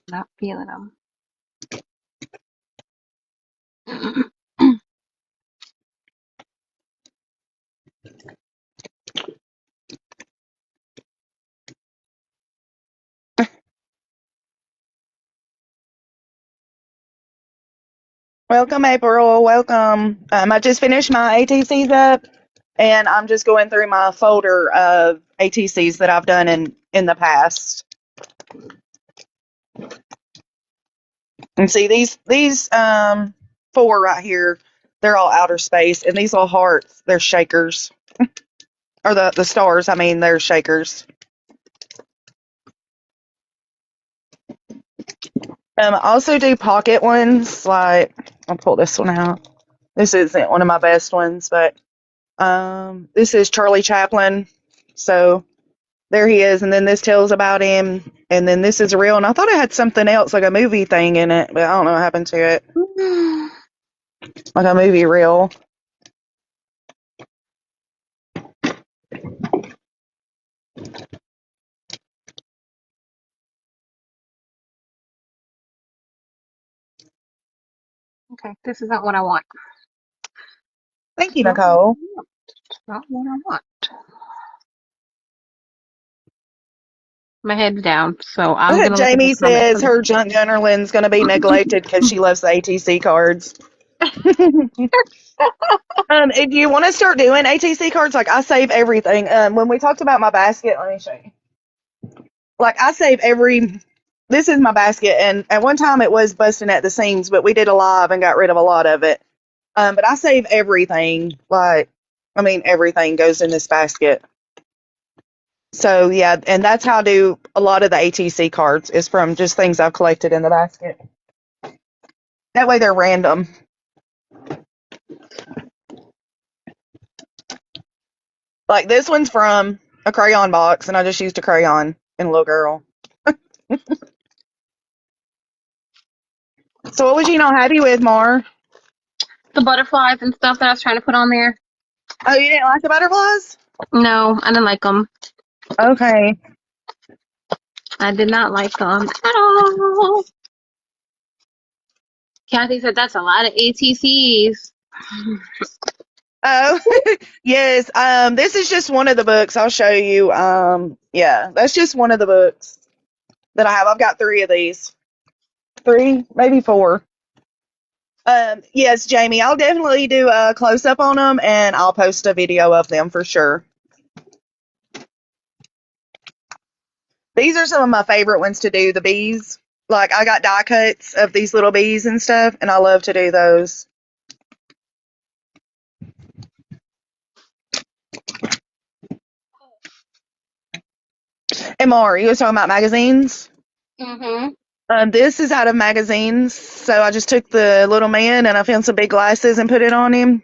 Not feeling them. Welcome, April. Welcome. I just finished my ATCs up, and I'm just going through my folder of ATCs that I've done in the past. And see these four right here, they're all outer space, and these little hearts, they're shakers, or the stars. I mean, they're shakers. I also do pocket ones. Like I'll pull this one out. This isn't one of my best ones, but this is Charlie Chaplin. So there he is, and then this tells about him, and then this is real. And I thought it had something else, like a movie thing in it, but I don't know what happened to it. Like a movie reel. Okay, this isn't what I want. Thank you, Not what I Nicole. want. Not what I want. My head's down, so I'm gonna look at the Jamie comments. says her junk gunnerlin's going to be neglected because she loves the ATC cards. If you want to start doing ATC cards, like I save everything. When we talked about my basket, let me show you. Like I save every. This is my basket, and at one time it was busting at the seams, but we did a live and got rid of a lot of it. But I save everything. Like, I mean, everything goes in this basket. So yeah, and that's how I do a lot of the ATC cards is from just things I've collected in the basket. That way they're random. Like this one's from a crayon box, and I just used a crayon and a little girl. So what was you not happy with, Mar? The butterflies and stuff that I was trying to put on there. Oh, you didn't like the butterflies? No, I didn't like them. Okay. I did not like them at all. Kathy said that's a lot of ATCs. Oh, yes. This is just one of the books. I'll show you. Yeah, that's just one of the books that I have. I've got 3 of these. 3, maybe 4. Yes, Jamie, I'll definitely do a close up on them and I'll post a video of them for sure. These are some of my favorite ones to do, the bees. Like, I got die cuts of these little bees and stuff, and I love to do those. And Mari, you was talking about magazines? Mm-hmm. This is out of magazines, so I just took the little man and I found some big glasses and put it on him.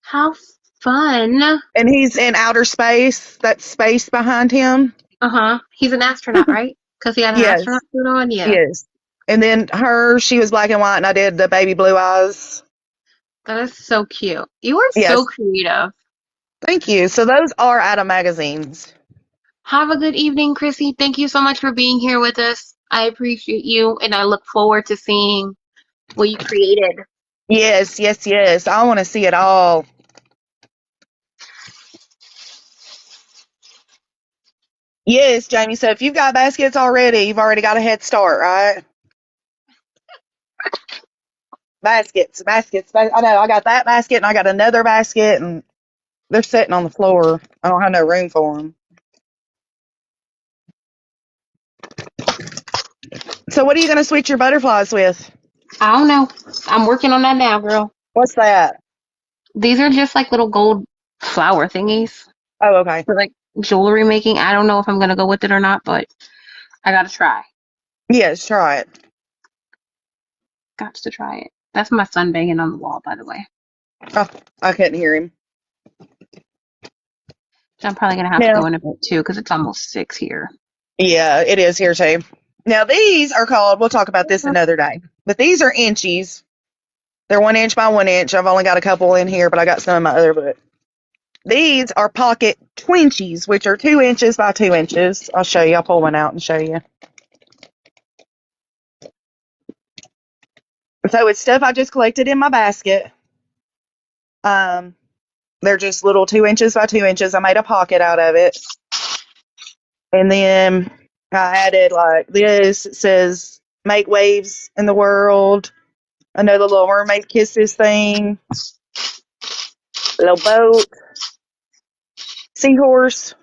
How fun. And he's in outer space. That's space behind him. Uh-huh. He's an astronaut, right? Because he had an Yes, astronaut suit on? Yeah. yes. And then she was black and white, and I did the baby blue eyes. That is so cute. You are so Yes, creative. thank you. So those are out of magazines. Have a good evening, Chrissy. Thank you so much for being here with us. I appreciate you, and I look forward to seeing what you created. Yes, yes, yes. I want to see it all. Yes, Jamie. So if you've got baskets already, you've already got a head start, right? Baskets, baskets. I know. I got that basket, and I got another basket, and they're sitting on the floor. I don't have no room for them. So what are you going to switch your butterflies with? I don't know. I'm working on that now, girl. What's that? These are just like little gold flower thingies Oh, okay. for like jewelry making. I don't know if I'm gonna go with it or not, but I gotta try. Yes, try it. Got to try it. That's my son banging on the wall, by the way. Oh, I couldn't hear him. I'm probably gonna have to Now, go in a bit too because it's almost 6 here. yeah, it is here too. Now these are called. We'll talk about this another day. But these are inchies. They're 1 inch by 1 inch. I've only got a couple in here, but I got some in my other book. These are pocket twinchies, which are 2 inches by 2 inches. I'll show you. I'll pull one out and show you. So it's stuff I just collected in my basket. They're just little 2 inches by 2 inches. I made a pocket out of it. And then I added like this. It says, make waves in the world. Another little mermaid kisses thing. Little boat. Seahorse.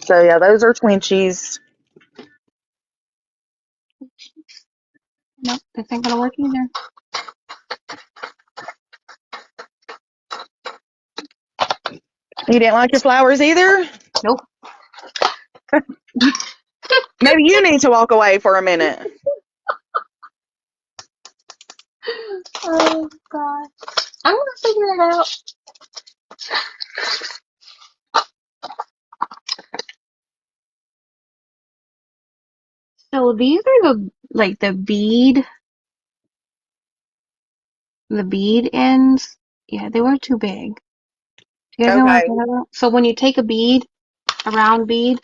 So yeah, those are twinchies. Nope, this ain't gonna work either. You didn't like your flowers either? Nope. Maybe you need to walk away for a minute. Oh god. I'm gonna figure it out. So these are the bead ends. Yeah, they were too big. Do you guys know what I'm Okay. talking about? So when you take a round bead,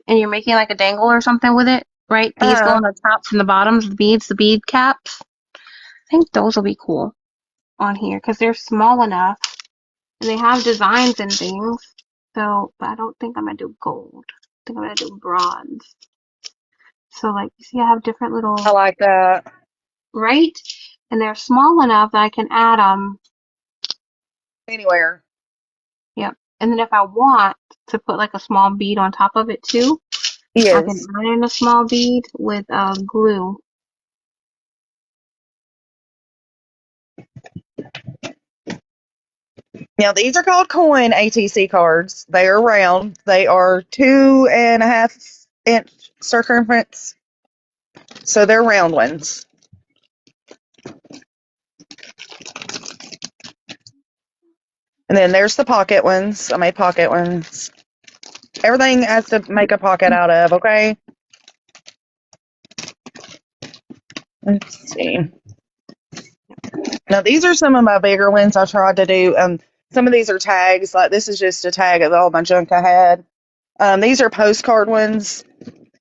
and you're making like a dangle or something with it, right? These go Uh, on the tops and the bottoms, the beads, the bead caps. I think those will be cool on here because they're small enough and they have designs and things. So, but I don't think I'm gonna do gold. I think I'm gonna do bronze. So like, you see, I have different little, I like that. right? And they're small enough that I can add them. Anywhere. Yep. And then if I want to put like a small bead on top of it too, I can Yes. add in a small bead with glue. Now these are called coin ATC cards. They are round. They are 2.5 inch circumference. So they're round ones. And then there's the pocket ones. I made pocket ones. Everything has to make a pocket out of, okay? Let's see. Now these are some of my bigger ones I tried to do. Some of these are tags. Like this is just a tag of all my junk I had. These are postcard ones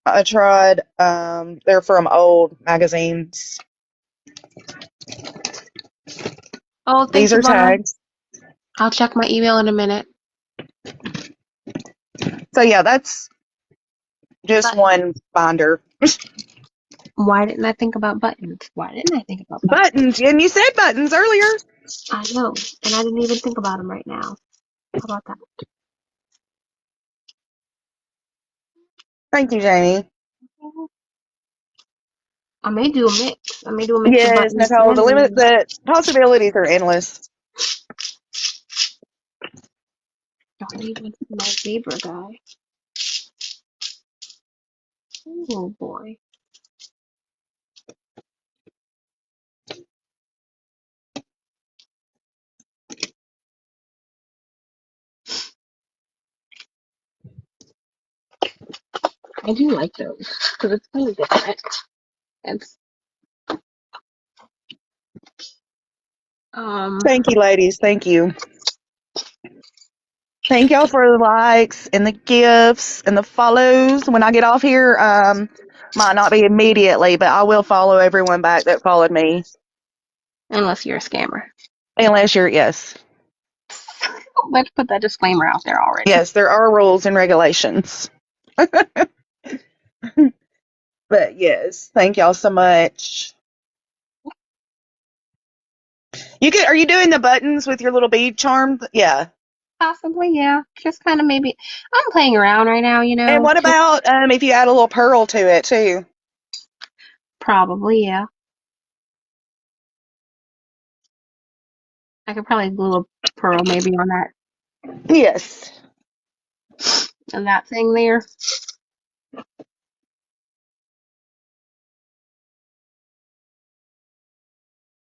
I tried. They're from old magazines. Oh, thank These you, are Mom. tags. I'll check my email in a minute. So yeah, that's just one binder. Why didn't I think about buttons? Buttons, and you said buttons earlier. I know, and I didn't even think about them right now. How about that? Thank you, Jamie. I may do a mix. I may do a mix of Yes, buttons Nicole, and the possibilities are endless. don't even my zebra guy. Oh boy. I do like those because it's kind of different. It's Thank you, ladies. Thank you. Thank y'all for the likes and the gifts and the follows. When I get off here, might not be immediately, but I will follow everyone back that followed me. unless you're a scammer. Unless you're, yes. Let's put that disclaimer out there already. Yes, there are rules and regulations. But yes, thank y'all so much. Are you doing the buttons with your little bead charm? Yeah. Possibly, yeah. Just kind of maybe. I'm playing around right now, you know. And what about if you add a little pearl to it too? Probably, yeah. I could probably glue a pearl maybe on that Yes. and that thing there.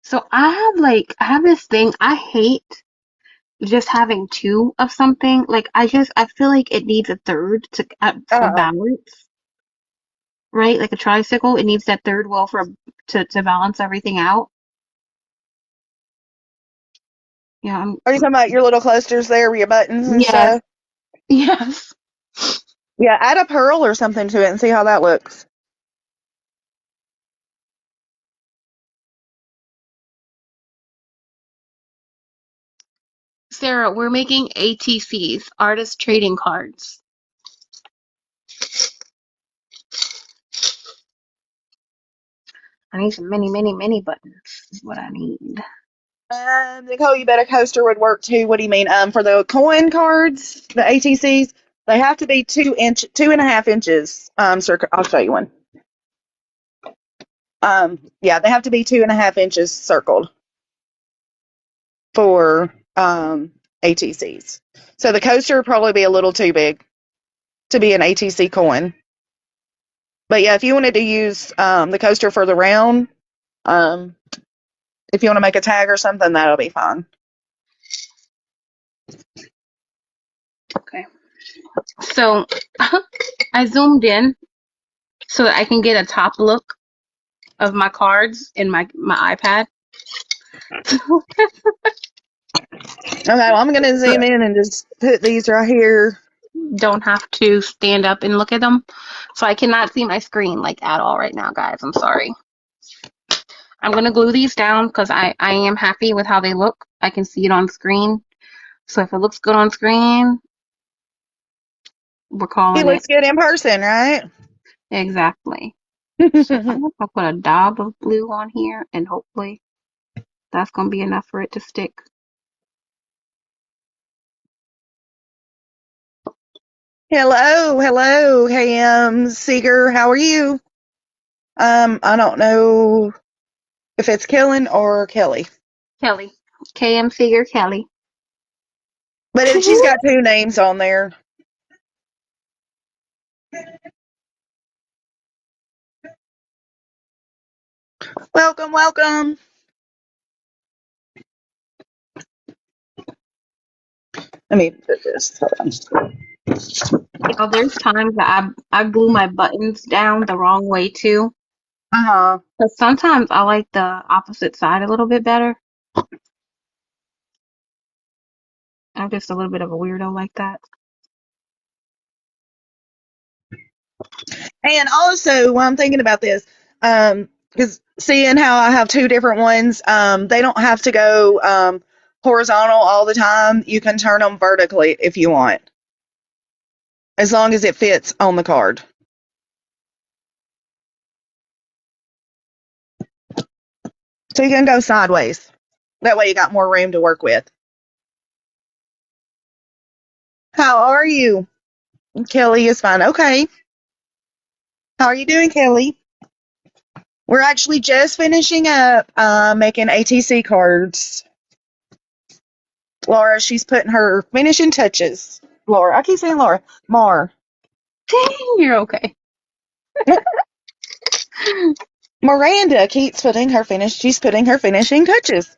So I have this thing. I hate just having two of something. Like I feel like it needs a third for balance, right? Like a tricycle, it needs that third wheel to balance everything out. Yeah, Are you talking about your little clusters there with your buttons and yes, stuff? yes. Yeah, add a pearl or something to it and see how that looks. Sarah, we're making ATCs, artist trading cards. I need some many buttons is what I need. Nicole, you bet a coaster would work too. What do you mean? For the coin cards, the ATCs, they have to be 2.5 inches. I'll show you one. Yeah, they have to be 2.5 inches circled for ATCs. So the coaster would probably be a little too big to be an ATC coin. But yeah, if you wanted to use the coaster for the round, if you want to make a tag or something, that'll be fine. Okay. So I zoomed in so that I can get a top look of my cards in my iPad. Okay, well, I'm going to zoom in and just put these right here. Don't have to stand up and look at them. So I cannot see my screen like at all right now, guys. I'm sorry. I'm going to glue these down because I am happy with how they look. I can see it on screen. So if it looks good on screen, we're calling It it. looks good in person, right? Exactly. So I'm going to put a dab of blue on here and hopefully that's going to be enough for it to stick. Hello, KM Seeger, how are you? I don't know if it's Kellen or Kelly, Kelly. KM Figure Kelly. but she's got two names on there. Welcome. Let me put this. You know, there's times that I glue my buttons down the wrong way too. Uh-huh. But sometimes I like the opposite side a little bit better. I'm just a little bit of a weirdo like that. And also, while I'm thinking about this, because seeing how I have two different ones, they don't have to go horizontal all the time. You can turn them vertically if you want, as long as it fits on the card. So you can go sideways. That way you got more room to work with. How are you? Kelly is fine. Okay. How are you doing, Kelly? We're actually just finishing up making ATC cards. Laura, she's putting her finishing touches. Laura, I keep saying Laura. Mar. You're okay. Miranda keeps putting her she's putting her finishing touches.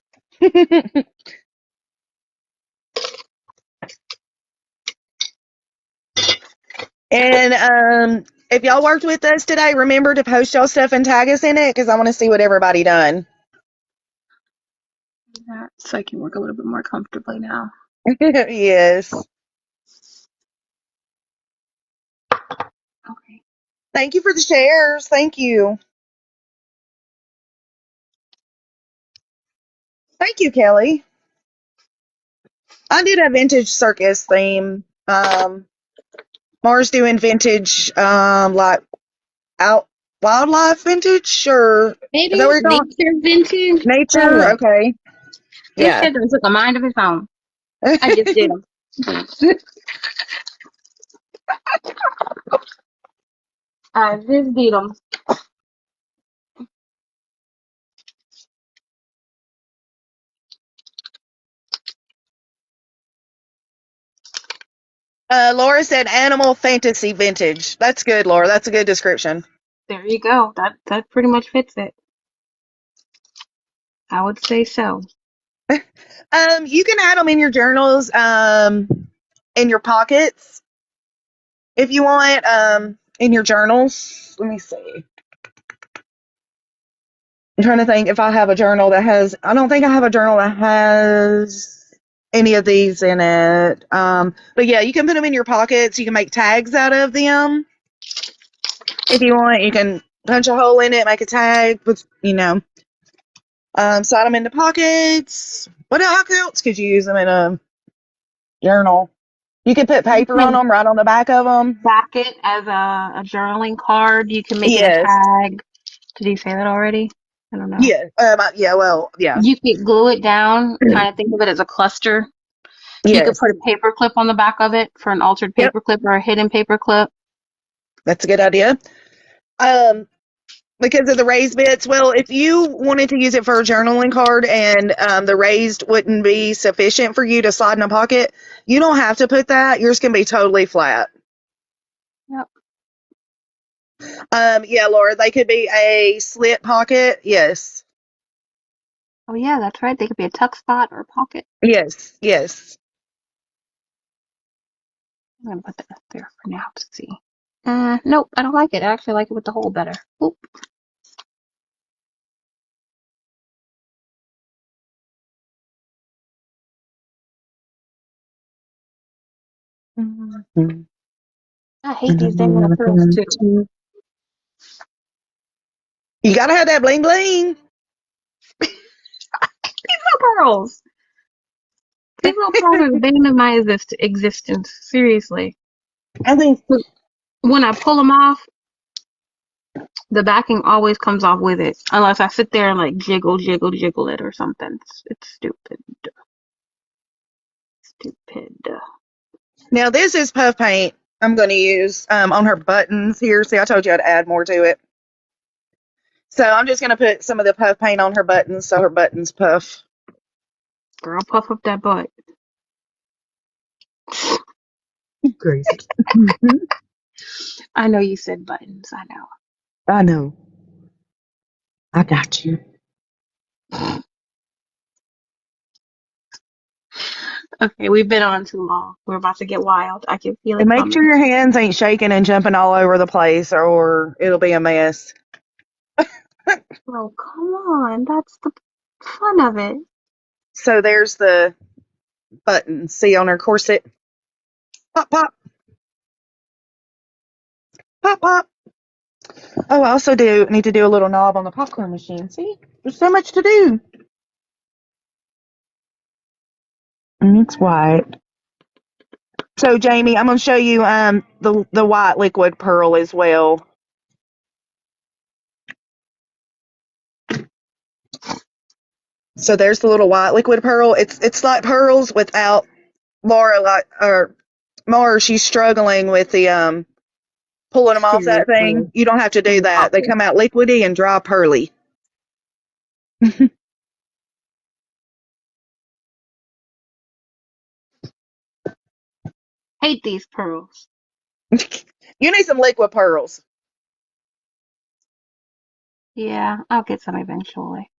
And if y'all worked with us today, remember to post y'all stuff and tag us in it because I want to see what everybody done. So I can work a little bit more comfortably now. Yes. Okay. Thank you for the shares. Thank you. Thank you, Kelly. I did a vintage circus theme. Mars doing vintage, like out wildlife vintage, or is that Maybe where you're going? nature vintage. Nature, Anyway, okay. this Yeah. shit took a mind of its own. I just did them. I just did them. Laura said animal fantasy vintage. That's good, Laura. That's a good description. There you go. That pretty much fits it. I would say so. You can add them in your journals, in your pockets, if you want, in your journals. Let me see. I'm trying to think if I have a journal that has. I don't think I have a journal that has any of these in it. But yeah, you can put them in your pockets. You can make tags out of them if you want. You can punch a hole in it, make a tag. Slide them into pockets. What else could you use them in a journal? You could put You paper on can them right on the back of them. back it as a journaling card. You can make it a Yes. tag. Did you say that already? I don't know. Yeah. Yeah. Well. Yeah. You could glue it down, kind of think of it as a cluster. You could Yes. put a paper clip on the back of it for an altered Yep. paper clip or a hidden paper clip. That's a good idea. Because of the raised bits. Well, if you wanted to use it for a journaling card and the raised wouldn't be sufficient for you to slide in a pocket, you don't have to put that. Yours can be totally flat. Yep. Yeah, Laura, they could be a slit pocket. Yes. Oh yeah, that's right. They could be a tuck spot or a pocket. Yes. Yes. I'm gonna put that up there for now to see. Nope, I don't like it. I actually like it with the hole better. Oop. I hate these dang little pearls too. You gotta have that bling bling. These little pearls. These little pearls are the bane of my existence. Seriously. I think. When I pull them off, the backing always comes off with it, unless I sit there and like jiggle it or something. It's stupid. Stupid. Now this is puff paint I'm going to use on her buttons here. See, I told you I'd add more to it. So I'm just going to put some of the puff paint on her buttons so her buttons puff. Girl, puff up that butt. Crazy. I know you said buttons. I know. I know. I got you. Okay, we've been on too long. We're about to get wild. I can feel it And make coming. sure your hands ain't shaking and jumping all over the place or it'll be a mess. Oh, come on. That's the fun of it. So there's the buttons. See on her corset? Pop, pop. Pop, pop. Oh, I also need to do a little knob on the popcorn machine. See? There's so much to do. And it's white. So, Jamie, I'm going to show you the white liquid pearl as well. So there's the little white liquid pearl. It's like pearls without Mara. She's struggling with the pulling them off that thing. Seriously. You don't have to do Mm, that. They awful. come out liquidy and dry pearly. Hate these pearls. You need some liquid pearls. Yeah, I'll get some eventually.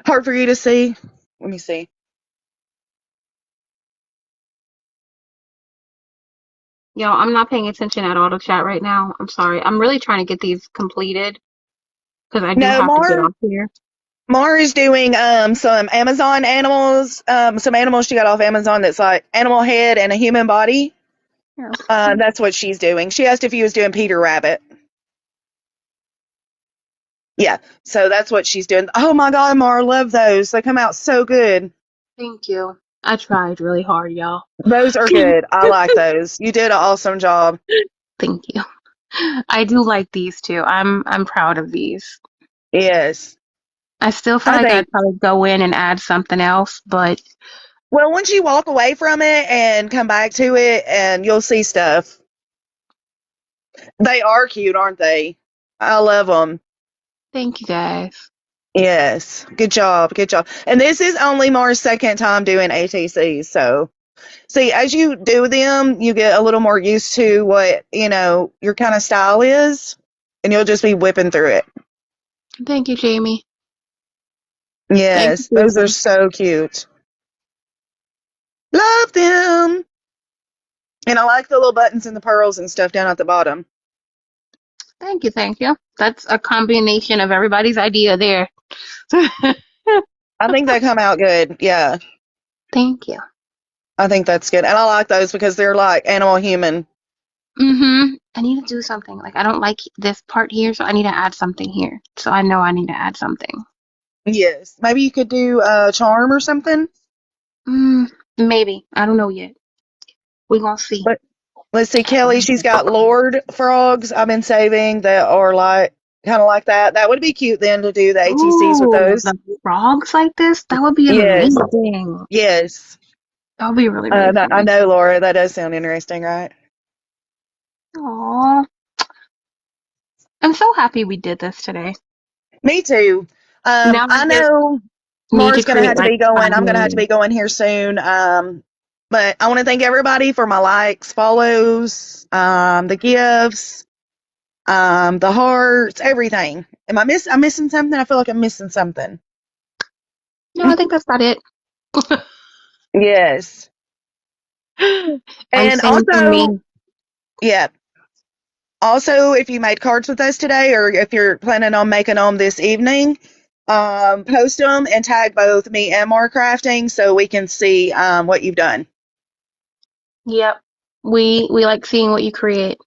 Hard for you to see. Let me see. Yo, I'm not paying attention at all to chat right now. I'm sorry. I'm really trying to get these completed because I do No, have to get Mar off here. Mar is doing some Amazon animals, some animals she got off Amazon that's like animal head and a human body. Here. That's what she's doing. She asked if you was doing Peter Rabbit. Yeah, so that's what she's doing. Oh my God, Mar, love those. They come out so good. Thank you. I tried really hard, y'all. Those are good. I like those. You did an awesome job. Thank you. I do like these too. I'm proud of these. Yes. I still feel I like think, I'd probably go in and add something else, but well, once you walk away from it and come back to it, and you'll see stuff. They are cute, aren't they? I love them. thank you guys. Yes. Good job. Good job. And this is only Mar's second time doing ATCs. So, see, as you do them, you get a little more used to what, your kind of style is, and you'll just be whipping through it. Thank you, Jamie. Thank you, Yes. Those are Susan. so cute. Love them. And I like the little buttons and the pearls and stuff down at the bottom. Thank you, thank you. That's a combination of everybody's idea there. I think they come out good. Yeah. Thank you. I think that's good. And I like those because they're like animal human. I need to do something. Like I don't like this part here, so I need to add something here. So I know I need to add something. Yes. Maybe you could do a charm or something. Maybe. I don't know yet. We gonna see. But let's see, Kelly, she's got Lord frogs I've been saving that are like kind of like that. That would be cute then to do the ATCs with Ooh, those. the frogs like this? That would be Yes. amazing. Yes. That would be really, really I fun. know, Laura. That does sound interesting, right? Aw. I'm so happy we did this today. Me too. Now I I just know need to Laura's gonna create have to like be going. 5 I'm gonna have to million. be going here soon. But I want to thank everybody for my likes, follows, the gifts, the hearts, everything. I'm missing something? I feel like I'm missing something. No, I think that's about it. Yes. And And same for also, me. yeah. Also, if you made cards with us today, or if you're planning on making them this evening, post them and tag both me and Mark Crafting so we can see what you've done. Yep. We like seeing what you create.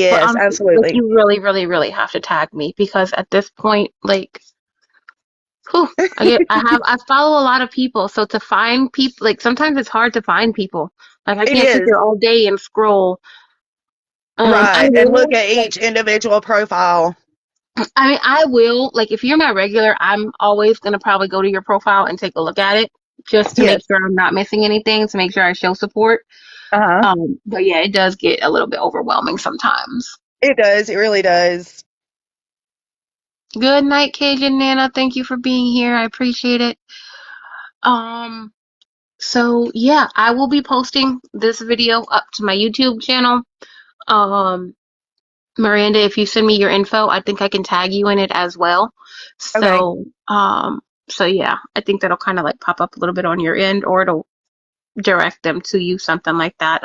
But Yes, honestly, like absolutely. you really, really, really have to tag me because at this point, like, whew, I follow a lot of people, so to find people, like sometimes it's hard to find people. Like I It can't sit is. there all day and scroll. I Right. And look will, at like, each individual profile. I mean, I will, like, if you're my regular, I'm always gonna probably go to your profile and take a look at it just to make Yes. sure I'm not missing anything, to make sure I show support. Uh-huh. But yeah, it does get a little bit overwhelming sometimes. It does. It really does. Good night, Cajun Nana. Thank you for being here. I appreciate it. Um, so yeah, I will be posting this video up to my YouTube channel. Um, Miranda, if you send me your info, I think I can tag you in it as well. Okay. So yeah, I think that'll kind of like pop up a little bit on your end, or it'll direct them to you, something like that.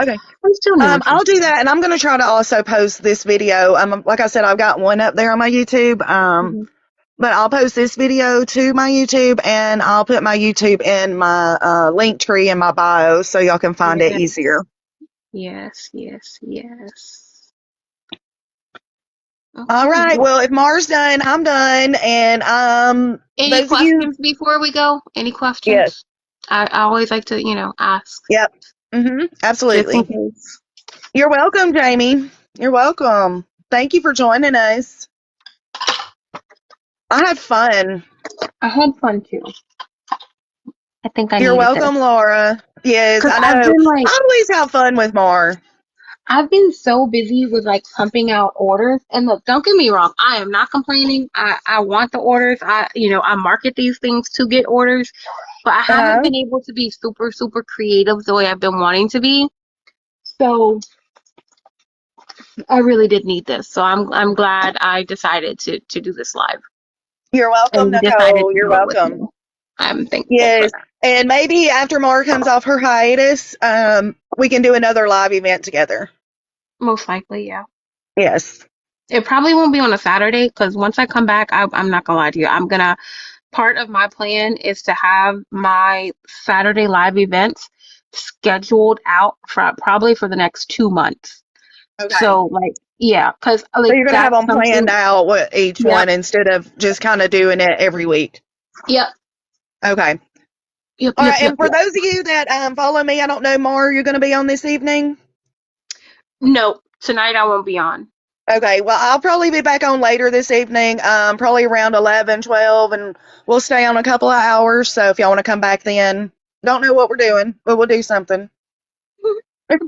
Okay. I'm still new at I'll this. do that, and I'm going to try to also post this video. Like I said, I've got one up there on my YouTube. Mhm. But I'll post this video to my YouTube, and I'll put my YouTube in my link tree in my bio so y'all can find it Yes, easier. yes, yes, yes. All Okay. right. Well, if Mars done, I'm done. And Any those of you, questions before we go? Any yes, questions? I always like to, ask yep, just in absolutely. case. You're welcome, Jamie. You're welcome. Thank you for joining us. I had fun. I had fun too. I think I You're needed this. welcome, Laura. Yes, Because I know. I always have fun with Mar. I've been so busy with like pumping out orders. And look, don't get me wrong, I am not complaining. I want the orders. I market these things to get orders, but I haven't Uh-huh. been able to be super, super creative the way I've been wanting to be. So I really did need this. So I'm glad I decided to do this live. You're welcome, And you decided Nicole. to You're do it with welcome. me. I'm thankful for Yes. that. And maybe after Mar comes off her hiatus, we can do another live event together. Most likely, yeah. Yes. It probably won't be on a Saturday because once I come back, I'm not gonna lie to you. Part of my plan is to have my Saturday live events scheduled out for probably for the next 2 months. Okay. So like, yeah, because So like you're going to have that's them planned something. out each Yep, one instead of just kind of doing it every week. yep, Okay. yep, All yep, right. yep, And for yep. those of you that follow me, I don't know, Mar, you're going to be on this evening? No, tonight I won't be on. Okay, well, I'll probably be back on later this evening, probably around 11, 12, and we'll stay on a couple of hours. So if y'all want to come back then, don't know what we're doing, but we'll do something.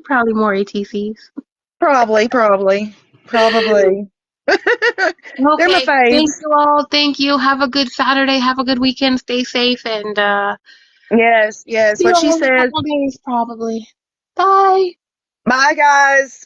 Probably more ATCs. Probably. They're my Okay, thank faves. you all. Thank you. Have a good Saturday. Have a good weekend. Stay safe and Yes, see what you she all in a said. couple days probably. Bye. Bye, guys.